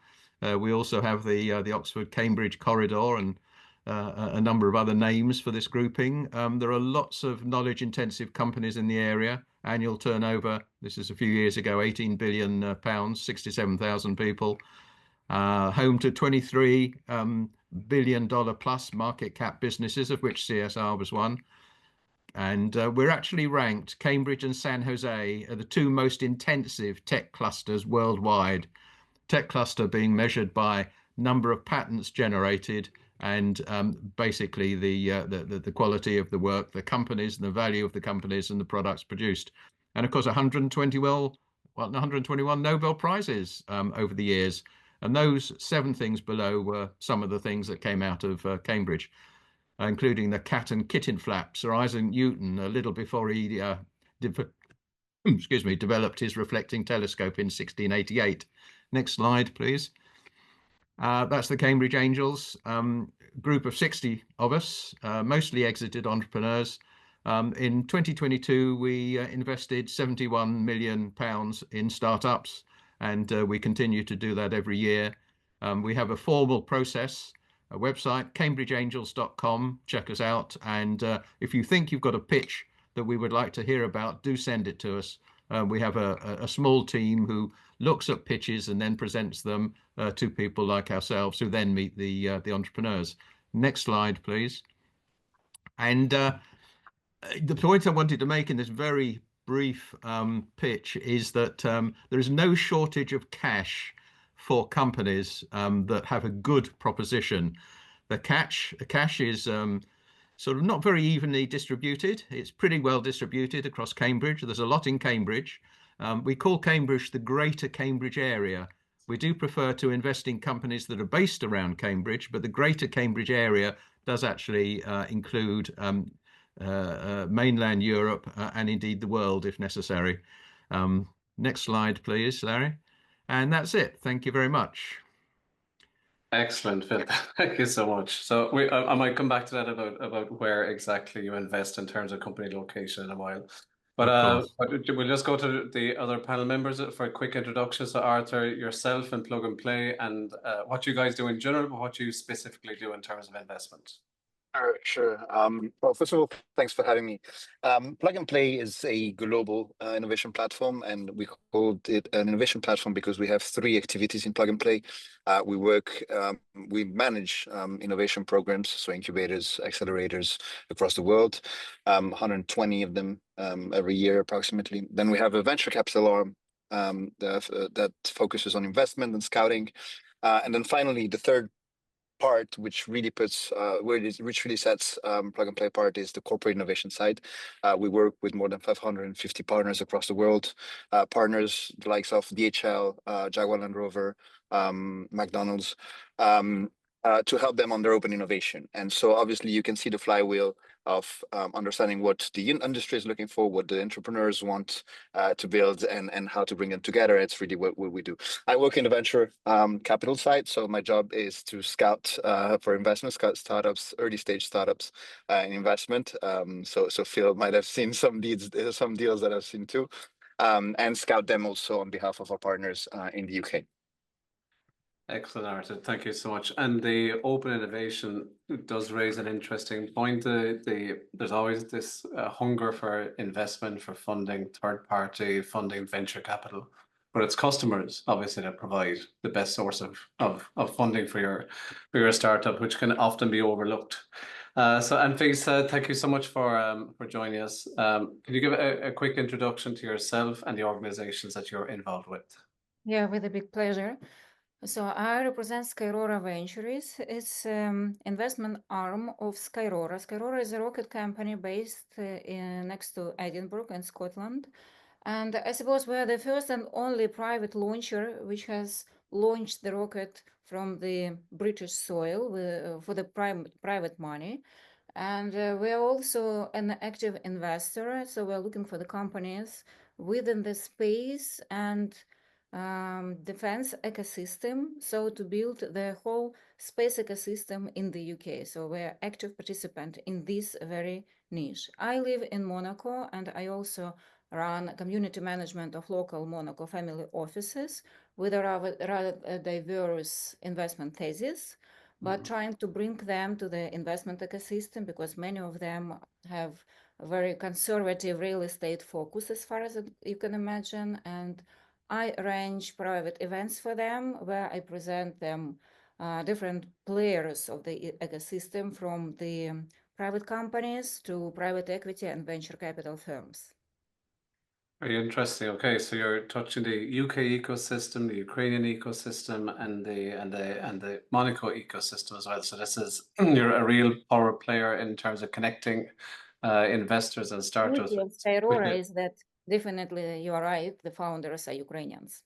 We also have the Oxford-Cambridge corridor and a number of other names for this grouping. There are lots of knowledge-intensive companies in the area. Annual turnover, this is a few years ago, 18 billion pounds, 67,000 people. Home to 23 billion dollar plus market cap businesses, of which CSR was one. And we're actually ranked, Cambridge and San Jose are the 2 most intensive tech clusters worldwide. Tech cluster being measured by number of patents generated and basically the quality of the work, the companies, and the value of the companies and the products produced. And of course, 121 Nobel Prizes over the years. And those 7 things below were some of the things that came out of Cambridge, including the cat and kitten flap. Sir Isaac Newton, a little before he developed his reflecting telescope in 1688. Next slide, please. That's the Cambridge Angels, group of 60 of us, mostly exited entrepreneurs. In 2022, we invested 71 million pounds in startups, and we continue to do that every year. We have a formal process, a website, cambridgeangels.com. Check us out. And if you think you've got a pitch that we would like to hear about, do send it to us. We have a small team who looks at pitches and then presents them to people like ourselves, who then meet the entrepreneurs. Next slide, please. And the point I wanted to make in this very brief pitch is that there is no shortage of cash for companies that have a good proposition. The cash is sort of not very evenly distributed. It's pretty well distributed across Cambridge. There's a lot in Cambridge. We call Cambridge the Greater Cambridge area. We do prefer to invest in companies that are based around Cambridge, but the Greater Cambridge area does actually include mainland Europe and indeed the world if necessary. Next slide, please, Larry. And that's it. Thank you very much. Excellent, Phil. Thank you so much. So I might come back to that about where exactly you invest in terms of company location in a while. But we'll just go to the other panel members for a quick introduction. So Arthur, yourself and Plug and Play, and what you guys do in general, but what you specifically do in terms of investment. Sure. Well, first of all, thanks for having me. Plug and Play is a global innovation platform, and we called it an innovation platform because we have 3 activities in Plug and Play. We manage innovation programs, so incubators, accelerators across the world, 120 of them every year approximately. Then we have a venture capital arm that focuses on investment and scouting. And then finally, the third part, which really which really sets Plug and Play apart, is the corporate innovation side. We work with more than 550 partners across the world, partners the likes of DHL, Jaguar Land Rover, McDonald's, to help them on their open innovation. And so obviously you can see the flywheel of understanding what the industry is looking for, what the entrepreneurs want to build, and how to bring them together. It's really what we do. I work in the venture capital side, so my job is to scout for investment, scout startups, early stage startups in investment. So Phil might have seen some deals that I've seen too, and scout them also on behalf of our partners in the UK. Excellent, Arthur. Thank you so much. And the open innovation does raise an interesting point. There's always this hunger for investment, for funding, third-party funding, venture capital, but it's customers obviously that provide the best source of funding for your startup, which can often be overlooked. And please, thank you so much for joining us. Can you give a quick introduction to yourself and the organizations that you're involved with? Yeah, with a big pleasure. So I represent Skyrora Ventures. It's investment arm of Skyrora. Skyrora is a rocket company based next to Edinburgh in Scotland. And I suppose we're the first and only private launcher which has launched the rocket from the British soil for the private money. And we're also an active investor. So we're looking for the companies within the space and defense ecosystem, so to build the whole space ecosystem in the UK. So we're active participant in this very niche. I live in Monaco, and I also run community management of local Monaco family offices with a rather diverse investment thesis, but trying to bring them to the investment ecosystem because many of them have a very conservative real estate focus as far as you can imagine. And I arrange private events for them where I present them different players of the ecosystem, from the private companies to private equity and venture capital firms. Very interesting. Okay, so you're touching the UK ecosystem, the Ukrainian ecosystem, and the Monaco ecosystem as well. So this is you're a real power player in terms of connecting investors and startups. The beauty of Skyrora is that definitely you are right, the founders are Ukrainians.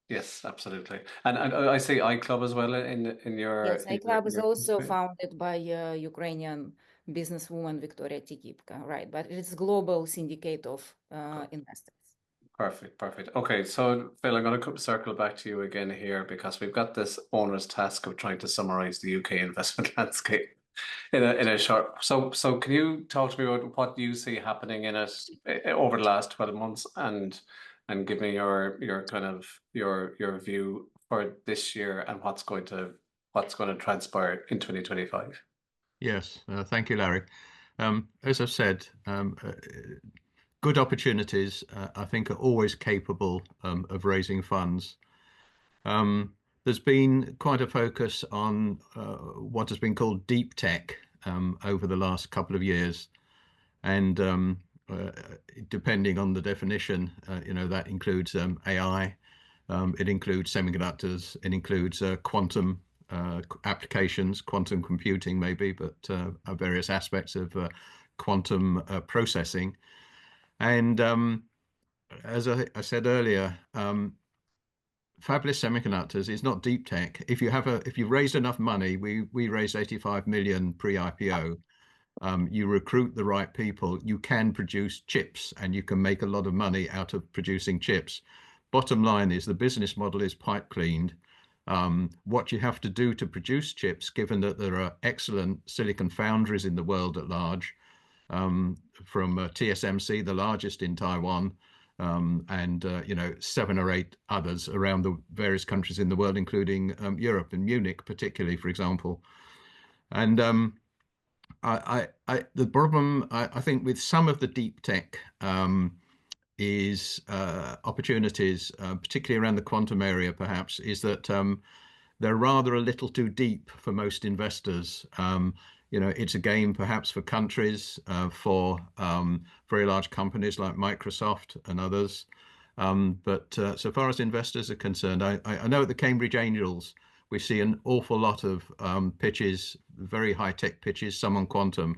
Yes, absolutely. And I see iClub as well in your. Yes, iClub is also founded by Ukrainian businesswoman Victoria Tikipka, right? But it's a global syndicate of investors. Perfect. Okay, so Phil, I'm going to circle back to you again here because we've got this onerous task of trying to summarize the UK investment landscape in a short. So can you talk to me about what you see happening in it over the last 12 months and give me your view for this year and what's going to transpire in 2025? Yes, thank you, Larry. As I've said, good opportunities, I think, are always capable of raising funds. There's been quite a focus on what has been called deep tech over the last couple of years. And depending on the definition, that includes AI, it includes semiconductors, it includes quantum applications, quantum computing maybe, but various aspects of quantum processing. And as I said earlier, Fabless Semiconductors is not deep tech. If you've raised enough money, we raised 85 million pre-IPO. You recruit the right people, you can produce chips, and you can make a lot of money out of producing chips. Bottom line is the business model is pipe cleaned. What you have to do to produce chips, given that there are excellent silicon foundries in the world at large, from TSMC, the largest in Taiwan, and 7 or 8 others around the various countries in the world, including Europe and Munich, particularly, for example. And the problem, I think, with some of the deep tech is opportunities, particularly around the quantum area, perhaps, is that they're rather a little too deep for most investors. It's a game perhaps for countries, for very large companies like Microsoft and others. But so far as investors are concerned, I know at the Cambridge Angels, we see an awful lot of pitches, very high-tech pitches, some on quantum,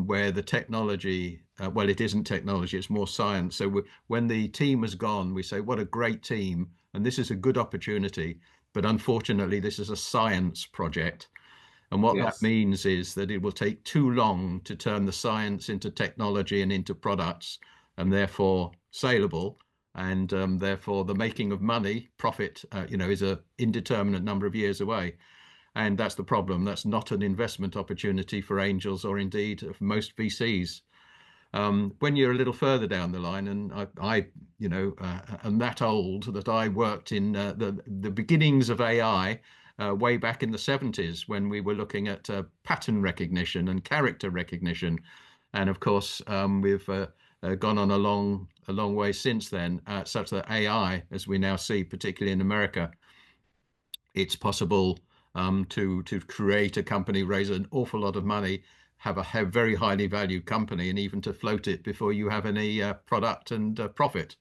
where the technology, well, it isn't technology, it's more science. So when the team has gone, we say, what a great team, and this is a good opportunity, but unfortunately, this is a science project. And what that means is that it will take too long to turn the science into technology and into products, and therefore saleable. And therefore, the making of money, profit, is an indeterminate number of years away. And that's the problem. That's not an investment opportunity for angels or indeed for most VCs. When you're a little further down the line, and I am that old that I worked in the beginnings of AI way back in the 70s when we were looking at pattern recognition and character recognition. And of course, we've gone on a long way since then, such that AI, as we now see, particularly in America, it's possible to create a company, raise an awful lot of money, have a very highly valued company, and even to float it before you have any product and profit.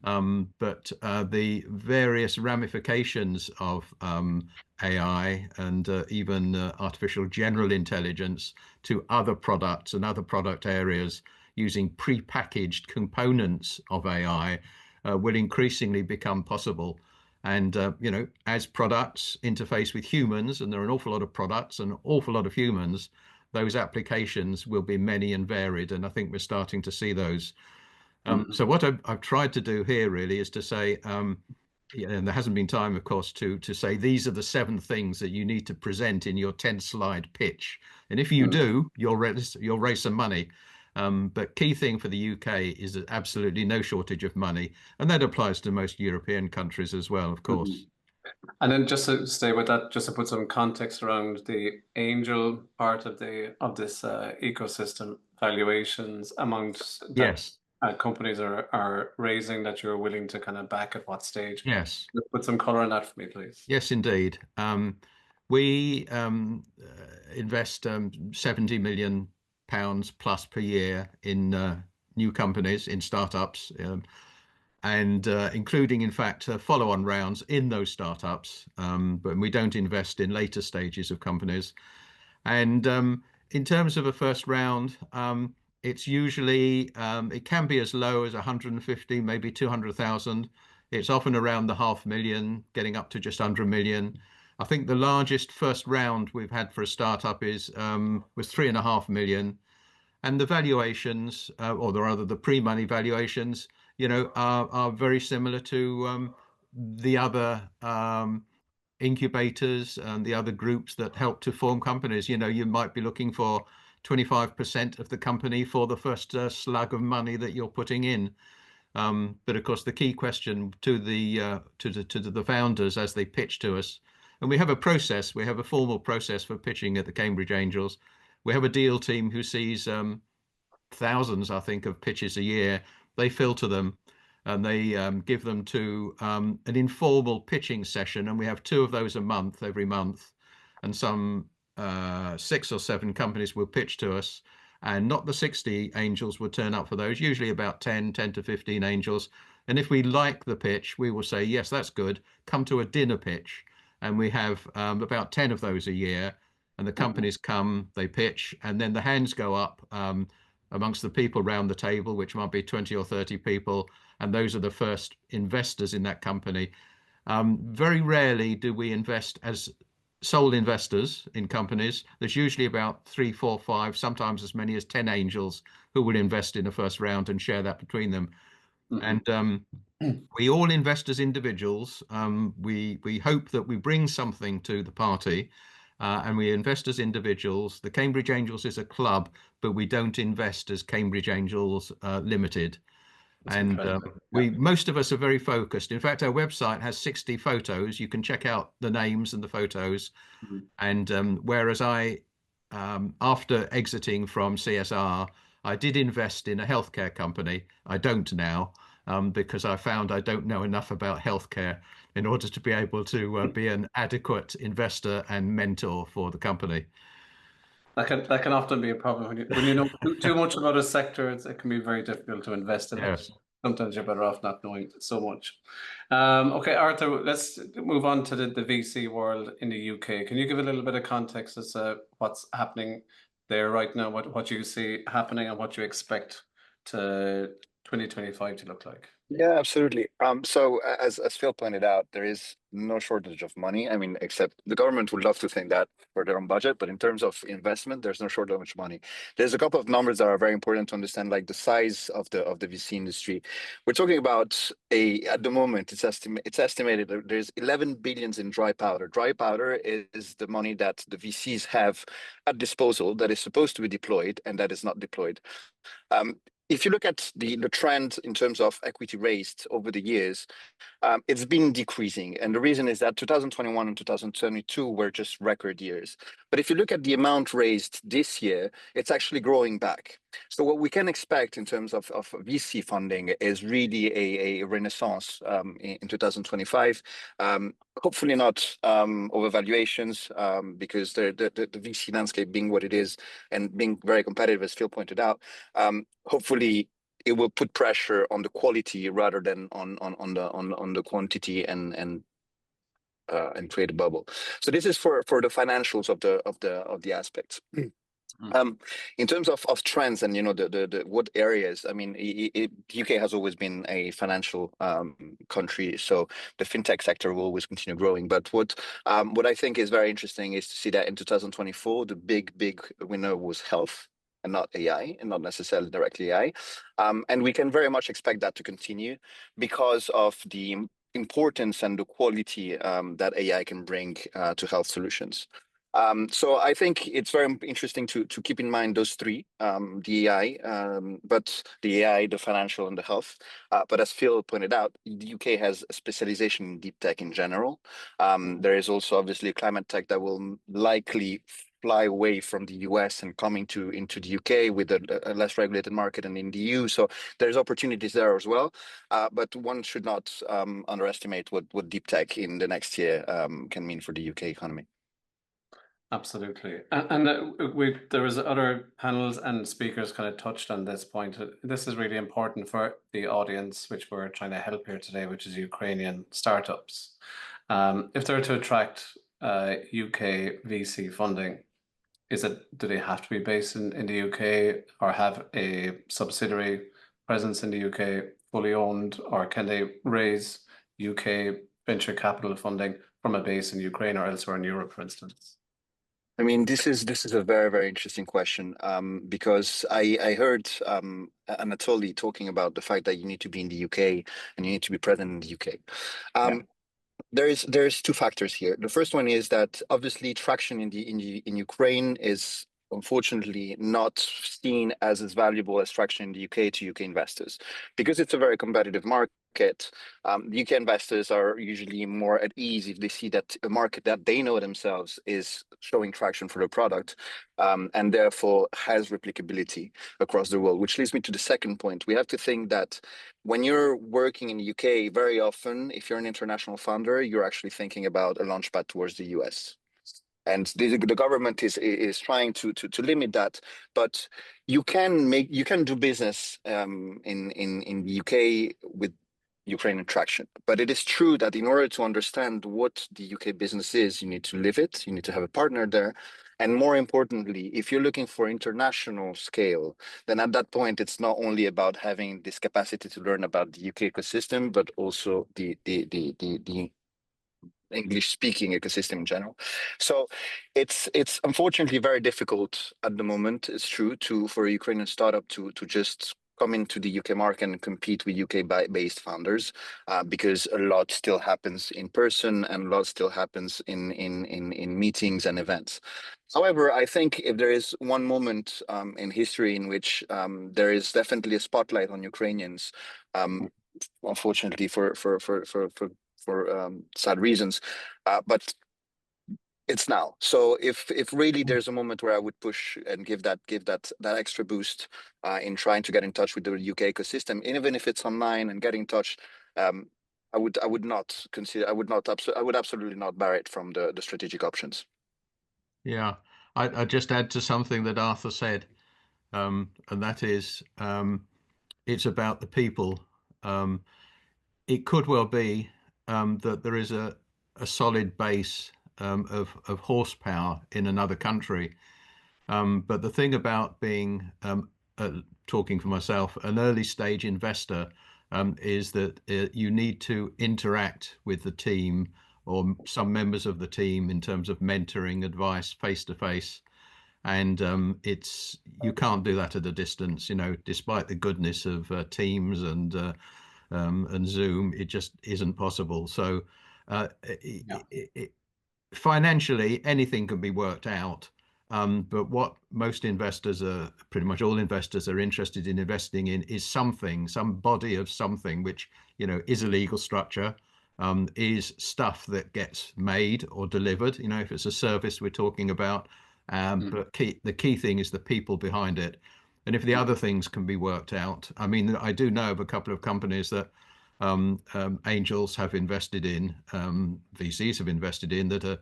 But the various ramifications of AI and even artificial general intelligence to other products and other product areas using pre-packaged components of AI will increasingly become possible. And, as products interface with humans, and there are an awful lot of products and an awful lot of humans, those applications will be many and varied. And I think we're starting to see those. So what I've tried to do here really is to say, and there hasn't been time, of course, to say these are the 7 things that you need to present in your 10-slide pitch. And if you do, you'll raise some money. But key thing for the UK is absolutely no shortage of money. And that applies to most European countries as well, of course. And then just to stay with that, just to put some context around the angel part of this ecosystem, valuations amongst yes. Companies are raising that you're willing to kind of back at what stage? Yes. Put some color on that for me, please. Yes, indeed. We invest 70 million pounds plus per year in new companies, in startups, and including, in fact, follow-on rounds in those startups. But we don't invest in later stages of companies. And in terms of a first round, it's usually, it can be as low as 150, maybe 200,000. It's often around the 500,000, getting up to just under 1 million. I think the largest first round we've had for a startup was 3.5 million. And the valuations, or rather the pre-money valuations, are very similar to the other incubators and the other groups that help to form companies. You might be looking for 25% of the company for the first slug of money that you're putting in. But of course, the key question to the founders as they pitch to us, and we have a formal process for pitching at the Cambridge Angels. We have a deal team who sees thousands, I think, of pitches a year. They filter them and they give them to an informal pitching session. And we have 2 of those a month, every month. And some 6 or 7 companies will pitch to us. and not the 60 angels would turn up for those, usually about 10 to 15 angels. And if we like the pitch, we will say, yes, that's good, come to a dinner pitch. And we have about 10 of those a year. And the companies come, they pitch, and then the hands go up amongst the people around the table, which might be 20 or 30 people. And those are the first investors in that company. Very rarely do we invest as sole investors in companies. There's usually about 3, 4, 5, sometimes as many as 10 angels who will invest in a first round and share that between them. And we all invest as individuals. We hope that we bring something to the party, and we invest as individuals. The Cambridge Angels is a club, but we don't invest as Cambridge Angels Limited. And most of us are very focused. In fact, our website has 60 photos. You can check out the names and the photos. And whereas I, after exiting from CSR, I did invest in a healthcare company. I don't now, because I found I don't know enough about healthcare in order to be able to be an adequate investor and mentor for the company. That can often be a problem when you know too much about a sector. It can be very difficult to invest in it. Sometimes you're better off not knowing so much. Okay, Arthur, let's move on to the VC world in the UK. Can you give a little bit of context as to what's happening there right now, what you see happening and what you expect to 2025 to look like? Yeah, absolutely. So as Phil pointed out, there is no shortage of money. I mean, except the government would love to think that for their own budget, but in terms of investment, there's no shortage of money. There's a couple of numbers that are very important to understand, like the size of the VC industry. We're talking about at the moment, it's estimated that there's 11 billions in dry powder. Dry powder is the money that the VCs have at disposal that is supposed to be deployed and that is not deployed. If you look at the trend in terms of equity raised over the years, it's been decreasing. And the reason is that 2021 and 2022 were just record years. But if you look at the amount raised this year, it's actually growing back. So what we can expect in terms of VC funding is really a renaissance in 2025. Hopefully not overvaluations, because the VC landscape being what it is and being very competitive, as Phil pointed out, hopefully it will put pressure on the quality rather than on the quantity and create a bubble. So this is for the financials of the aspects. In terms of trends and the what areas, I mean, the UK has always been a financial country, so the fintech sector will always continue growing. But what I think is very interesting is to see that in 2024 the big winner was health and not AI, and not necessarily directly AI. And we can very much expect that to continue because of the importance and the quality that AI can bring to health solutions. So I think it's very interesting to keep in mind those three, the AI, but the AI, the financial, and the health. But as Phil pointed out, the UK has a specialization in deep tech in general. There is also obviously climate tech that will likely fly away from the US and coming into the UK with a less regulated market and in the EU. So there's opportunities there as well. But one should not underestimate what deep tech in the next year can mean for the UK economy. Absolutely. And there was other panels and speakers kind of touched on this point. This is really important for the audience, which we're trying to help here today, which is Ukrainian startups. If they're to attract UK VC funding, do they have to be based in the UK or have a subsidiary presence in the UK fully owned, or can they raise UK venture capital funding from a base in Ukraine or elsewhere in Europe, for instance? I mean, this is a very, very interesting question, because I heard Anatoly talking about the fact that you need to be in the UK and you need to be present in the UK. There's two factors here. The first one is that obviously traction in Ukraine is unfortunately not seen as valuable as traction in the UK to UK investors, because it's a very competitive market. UK investors are usually more at ease if they see that a market that they know themselves is showing traction for the product, and therefore has replicability across the world. Which leads me to the second point. We have to think that when you're working in the UK, very often, if you're an international founder, you're actually thinking about a launchpad towards the US. and the government is trying to limit that. But you can do business in the UK with Ukrainian traction. But it is true that in order to understand what the UK business is, you need to live it, you need to have a partner there. And more importantly, if you're looking for international scale, then at that point, it's not only about having this capacity to learn about the UK ecosystem, but also the English-speaking ecosystem in general. So it's unfortunately very difficult at the moment. It's true for a Ukrainian startup to just come into the UK market and compete with UK-based founders, because a lot still happens in person and a lot still happens in meetings and events. However, I think if there is one moment in history in which there is definitely a spotlight on Ukrainians, unfortunately for sad reasons, but it's now. So if really there's a moment where I would push and give that extra boost in trying to get in touch with the UK ecosystem, even if it's online and get in touch, I would not consider, I would absolutely not bar it from the strategic options. Yeah, I just add to something that Arthur said, and that is it's about the people. It could well be that there is a solid base of horsepower in another country. But the thing about being, talking for myself, an early stage investor is that you need to interact with the team or some members of the team in terms of mentoring, advice, face to face. And you can't do that at a distance, despite the goodness of Teams and Zoom, it just isn't possible. So financially, anything can be worked out. But what most investors pretty much all investors are interested in investing in is something, some body of something, which, is a legal structure, is stuff that gets made or delivered, if it's a service we're talking about. But the key thing is the people behind it. And if the other things can be worked out, I mean, I do know of a couple of companies that angels have invested in, VCs have invested in, that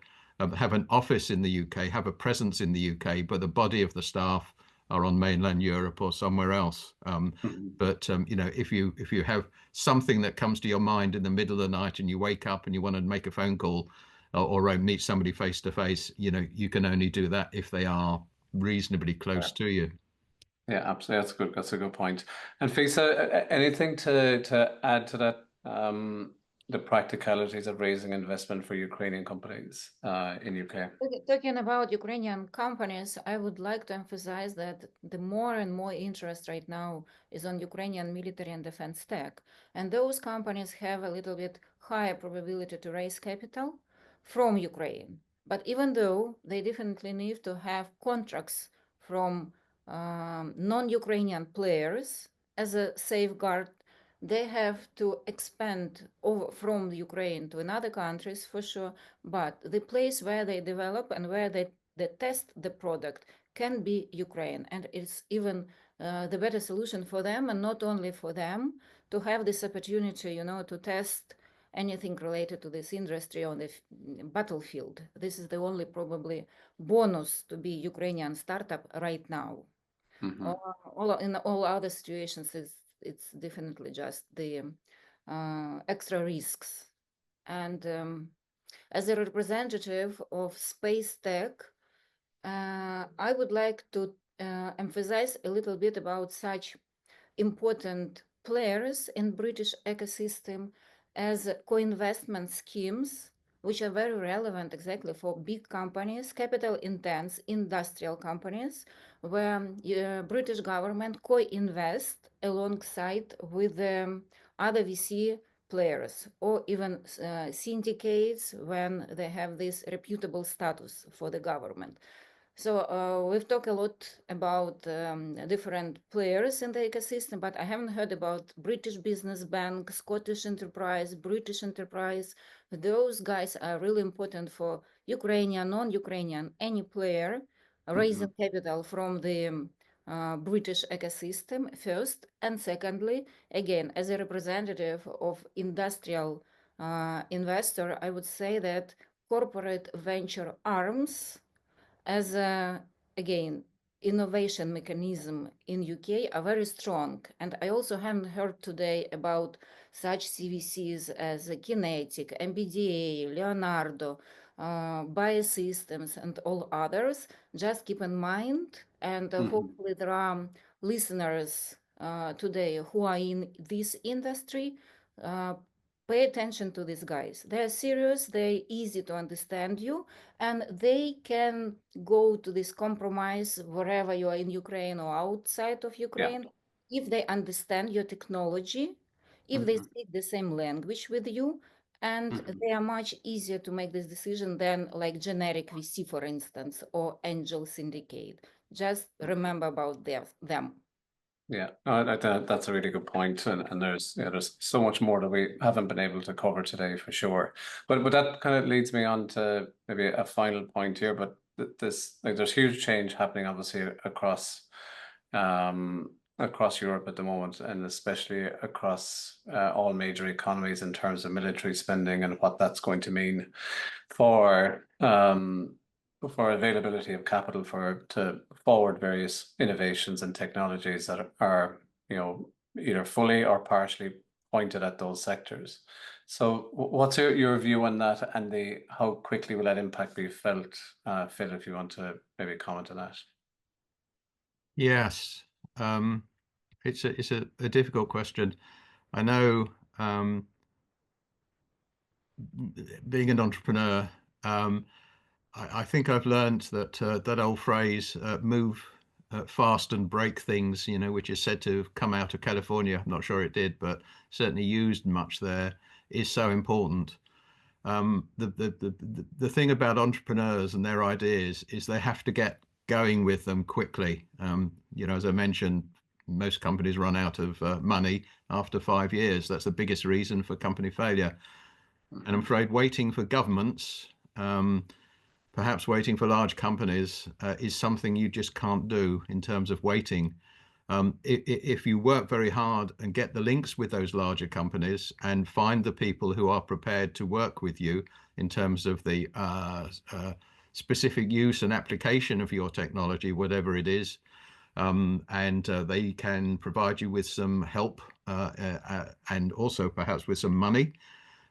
have an office in the UK, have a presence in the UK, but the body of the staff are on mainland Europe or somewhere else. But if you have something that comes to your mind in the middle of the night and you wake up and you want to make a phone call or meet somebody face to face, you can only do that if they are reasonably close to you. Yeah, absolutely. That's a good point. And Fisa, anything to add to that? The practicalities of raising investment for Ukrainian companies in UK. Talking about Ukrainian companies, I would like to emphasize that the more and more interest right now is on Ukrainian military and defense tech. And those companies have a little bit higher probability to raise capital from Ukraine. But even though they definitely need to have contracts from non-Ukrainian players as a safeguard, they have to expand over from Ukraine to another countries for sure, but the place where they develop and where they test the product can be Ukraine. And it's even the better solution for them, and not only for them, to have this opportunity, to test anything related to this industry on the battlefield. This is the only probably bonus to be Ukrainian startup right now. In all other situations, it's definitely just the extra risks. And as a representative of space tech, I would like to emphasize a little bit about such important players in British ecosystem as co-investment schemes, which are very relevant exactly for big companies, capital-intense industrial companies, where British government co-invest alongside with other VC players, or even syndicates when they have this reputable status for the government. So we've talked a lot about different players in the ecosystem, but I haven't heard about British Business Bank, Scottish Enterprise, British Enterprise. Those guys are really important for Ukrainian, non-Ukrainian, any player raising capital from the British ecosystem first. And secondly, again, as a representative of industrial investor, I would say that corporate venture arms as a, again, innovation mechanism in UK are very strong. And I also haven't heard today about such CVCs as Kinetic, MBDA, Leonardo, Biosystems, and all others. Just keep in mind, and hopefully there are listeners today who are in this industry. Pay attention to these guys. They're serious, they're easy to understand you, and they can go to this compromise wherever you are in Ukraine or outside of Ukraine if they understand your technology, if they speak the same language with you, and they are much easier to make this decision than like generic VC, for instance, or angel syndicate. Just remember about them. Yeah, that's a really good point, and there's so much more that we haven't been able to cover today for sure. But that kind of leads me on to maybe a final point here. But there's huge change happening, obviously, across Europe at the moment, and especially across all major economies in terms of military spending and what that's going to mean for availability of capital to forward various innovations and technologies that are either fully or partially pointed at those sectors. So what's your view on that, and how quickly will that impact be felt? Phil, if you want to maybe comment on that. Yes, it's a difficult question. I know, being an entrepreneur, I think I've learned that that old phrase, move fast and break things, which is said to have come out of California. I'm not sure it did, but certainly used much there, is so important. The thing about entrepreneurs and their ideas is they have to get going with them quickly. As I mentioned, most companies run out of money after 5 years. That's the biggest reason for company failure. And I'm afraid waiting for governments, perhaps waiting for large companies, is something you just can't do in terms of waiting. If you work very hard and get the links with those larger companies and find the people who are prepared to work with you in terms of the specific use and application of your technology, whatever it is, and they can provide you with some help and also perhaps with some money.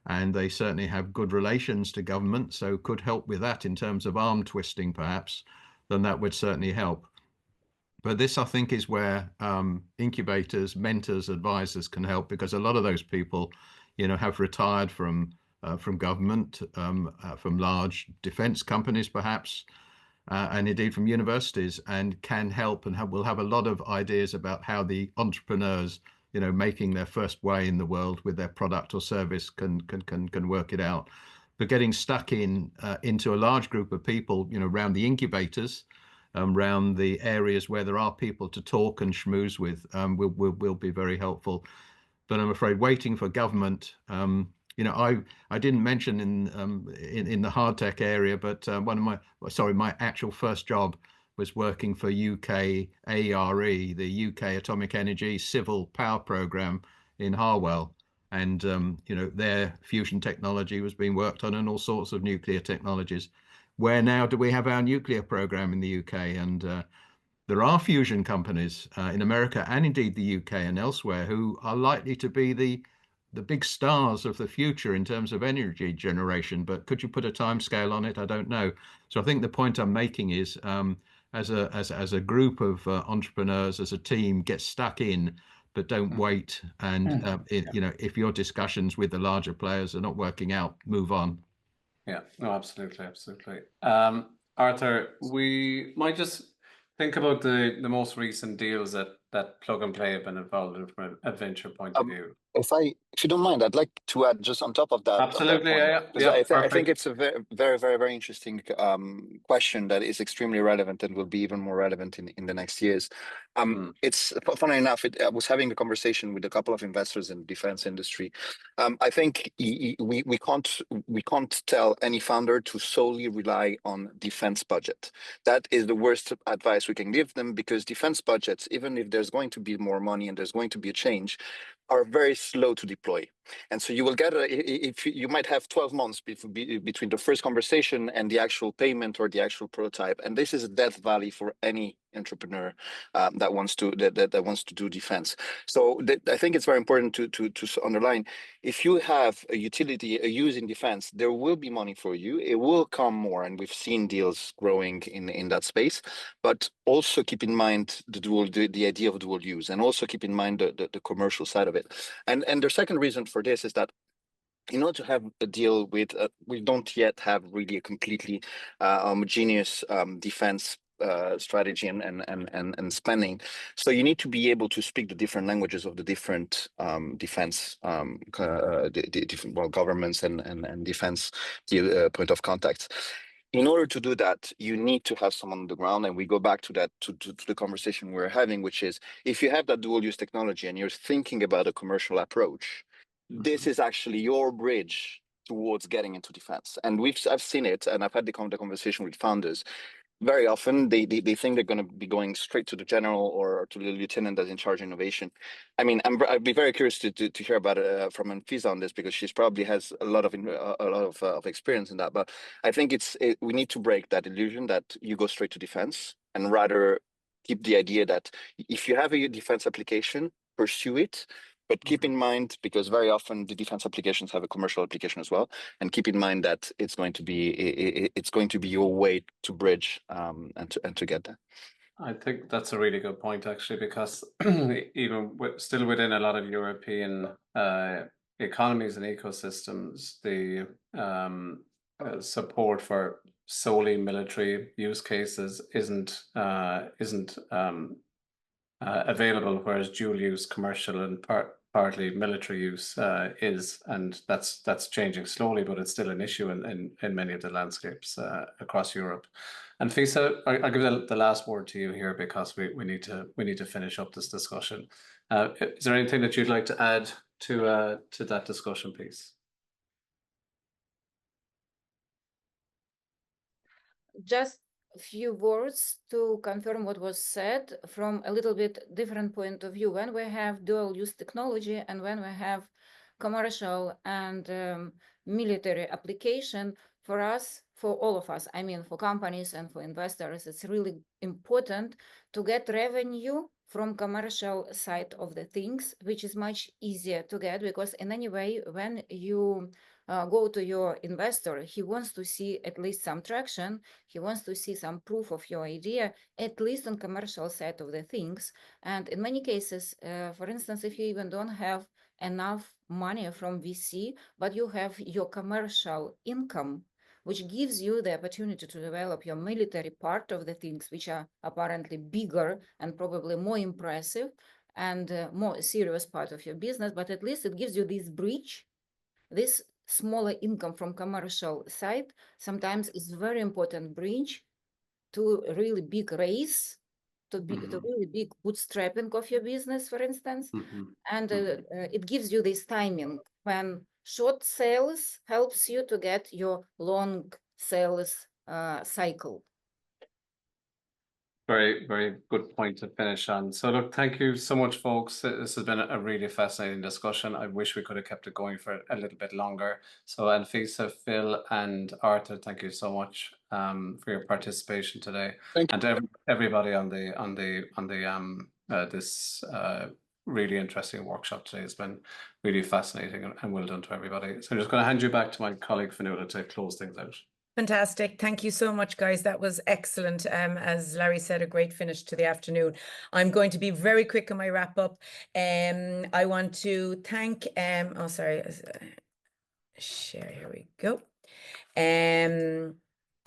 And they certainly have good relations to government, so could help with that in terms of arm twisting, perhaps, then that would certainly help. But this, I think, is where incubators, mentors, advisors can help, because a lot of those people, have retired from government, from large defense companies, perhaps, and indeed from universities, and can help and will have a lot of ideas about how the entrepreneurs, making their first way in the world with their product or service can work it out. But getting stuck into a large group of people, around the incubators, around the areas where there are people to talk and schmooze with, will be very helpful. But I'm afraid waiting for government, I didn't mention in the hard tech area, but my actual first job was working for UK ARE, the UK Atomic Energy Civil Power Programme in Harwell. And, their fusion technology was being worked on, and all sorts of nuclear technologies. Where now do we have our nuclear program in the UK? And there are fusion companies in America and indeed the UK and elsewhere who are likely to be the big stars of the future in terms of energy generation. But could you put a time scale on it? I don't know. So I think the point I'm making is, as a group of entrepreneurs, as a team, get stuck in, but don't wait. And if your discussions with the larger players are not working out, move on. Yeah, no, absolutely. Arthur, we might just think about the most recent deals that Plug and Play have been involved in from a venture point of view. If you don't mind, I'd like to add just on top of that. Absolutely, I think it's a very, very interesting question that is extremely relevant and will be even more relevant in the next years. It's funny enough, I was having a conversation with a couple of investors in the defense industry. I think we can't tell any founder to solely rely on defense budget. That is the worst advice we can give them, because defense budgets, even if there's going to be more money and there's going to be a change, are very slow to deploy. And so you will get if you might have 12 months between the first conversation and the actual payment or the actual prototype. And this is a death valley for any entrepreneur that wants to do defense. So I think it's very important to underline, if you have a utility, a use in defense, there will be money for you. It will come more, and we've seen deals growing in that space. But also keep in mind the idea of dual use, and also keep in mind the commercial side of it. And the second reason for this is that in order to have a deal with, we don't yet have really a completely homogeneous defense strategy and spending. So you need to be able to speak the different languages of the different defense different governments and defense point of contacts. In order to do that, you need to have someone on the ground, and we go back to that to the conversation we're having, which is, if you have that dual use technology and you're thinking about a commercial approach, this is actually your bridge towards getting into defense. And I've seen it, and I've had the conversation with founders. Very often they think they're going to be going straight to the general or to the lieutenant that's in charge of innovation. I mean, I'd be very curious to hear about it from Anfisa on this, because she's probably has a lot of experience in that. But I think we need to break that illusion that you go straight to defense, and rather keep the idea that if you have a defense application, pursue it. But keep in mind, because very often the defense applications have a commercial application as well, and keep in mind that it's going to be your way to bridge and to get there. I think that's a really good point, actually, because even still within a lot of European economies and ecosystems, the support for solely military use cases isn't available, whereas dual use commercial and partly military use is, and that's changing slowly, but it's still an issue in many of the landscapes across Europe. And Fisa, I'll give the last word to you here, because we need to finish up this discussion. Is there anything that you'd like to add to that discussion piece? Just a few words to confirm what was said from a little bit different point of view. When we have dual use technology and when we have commercial and military application, for us, for all of us, I mean, for companies and for investors, it's really important to get revenue from commercial side of the things, which is much easier to get, because in any way, when you go to your investor, he wants to see at least some traction. He wants to see some proof of your idea, at least on commercial side of the things. And in many cases, for instance, if you even don't have enough money from VC, but you have your commercial income, which gives you the opportunity to develop your military part of the things, which are apparently bigger and probably more impressive and more serious part of your business, but at least it gives you this bridge. This smaller income from commercial side sometimes is very important bridge to a really big raise, to really big bootstrapping of your business, for instance. And it gives you this timing when short sales helps you to get your long sales cycle. Very, very good point to finish on. So look, thank you so much, folks. This has been a really fascinating discussion. I wish we could have kept it going for a little bit longer. So Anfisa, Phil, and Arthur, thank you so much for your participation today. Thank you. And to everybody on this really interesting workshop today. It's been really fascinating and well done to everybody. So I'm just going to hand you back to my colleague Fionnuala to close things out. Fantastic. Thank you so much, guys. That was excellent. As Larry said, a great finish to the afternoon. I'm going to be very quick on my wrap up. I want to thank, share, here we go.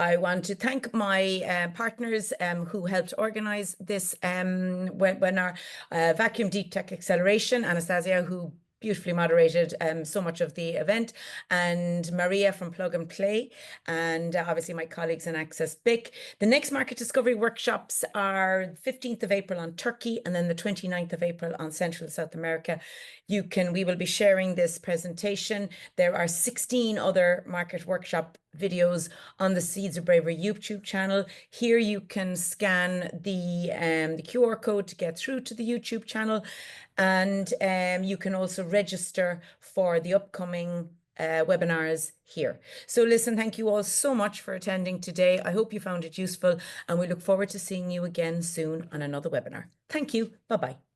I want to thank my partners who helped organize this webinar, Vacuum Deep Tech Acceleration, Anastasia, who beautifully moderated so much of the event, and Maria from Plug and Play, and obviously my colleagues in Access BIC. The next market discovery workshops are 15th of April on Turkey, and then the 29th of April on Central and South America. We will be sharing this presentation. There are 16 other market workshop videos on the Seeds of Bravery YouTube channel. Here you can scan the QR code to get through to the YouTube channel, and you can also register for the upcoming webinars here. So listen, thank you all so much for attending today. I hope you found it useful, and we look forward to seeing you again soon on another webinar. Thank you. Bye-bye.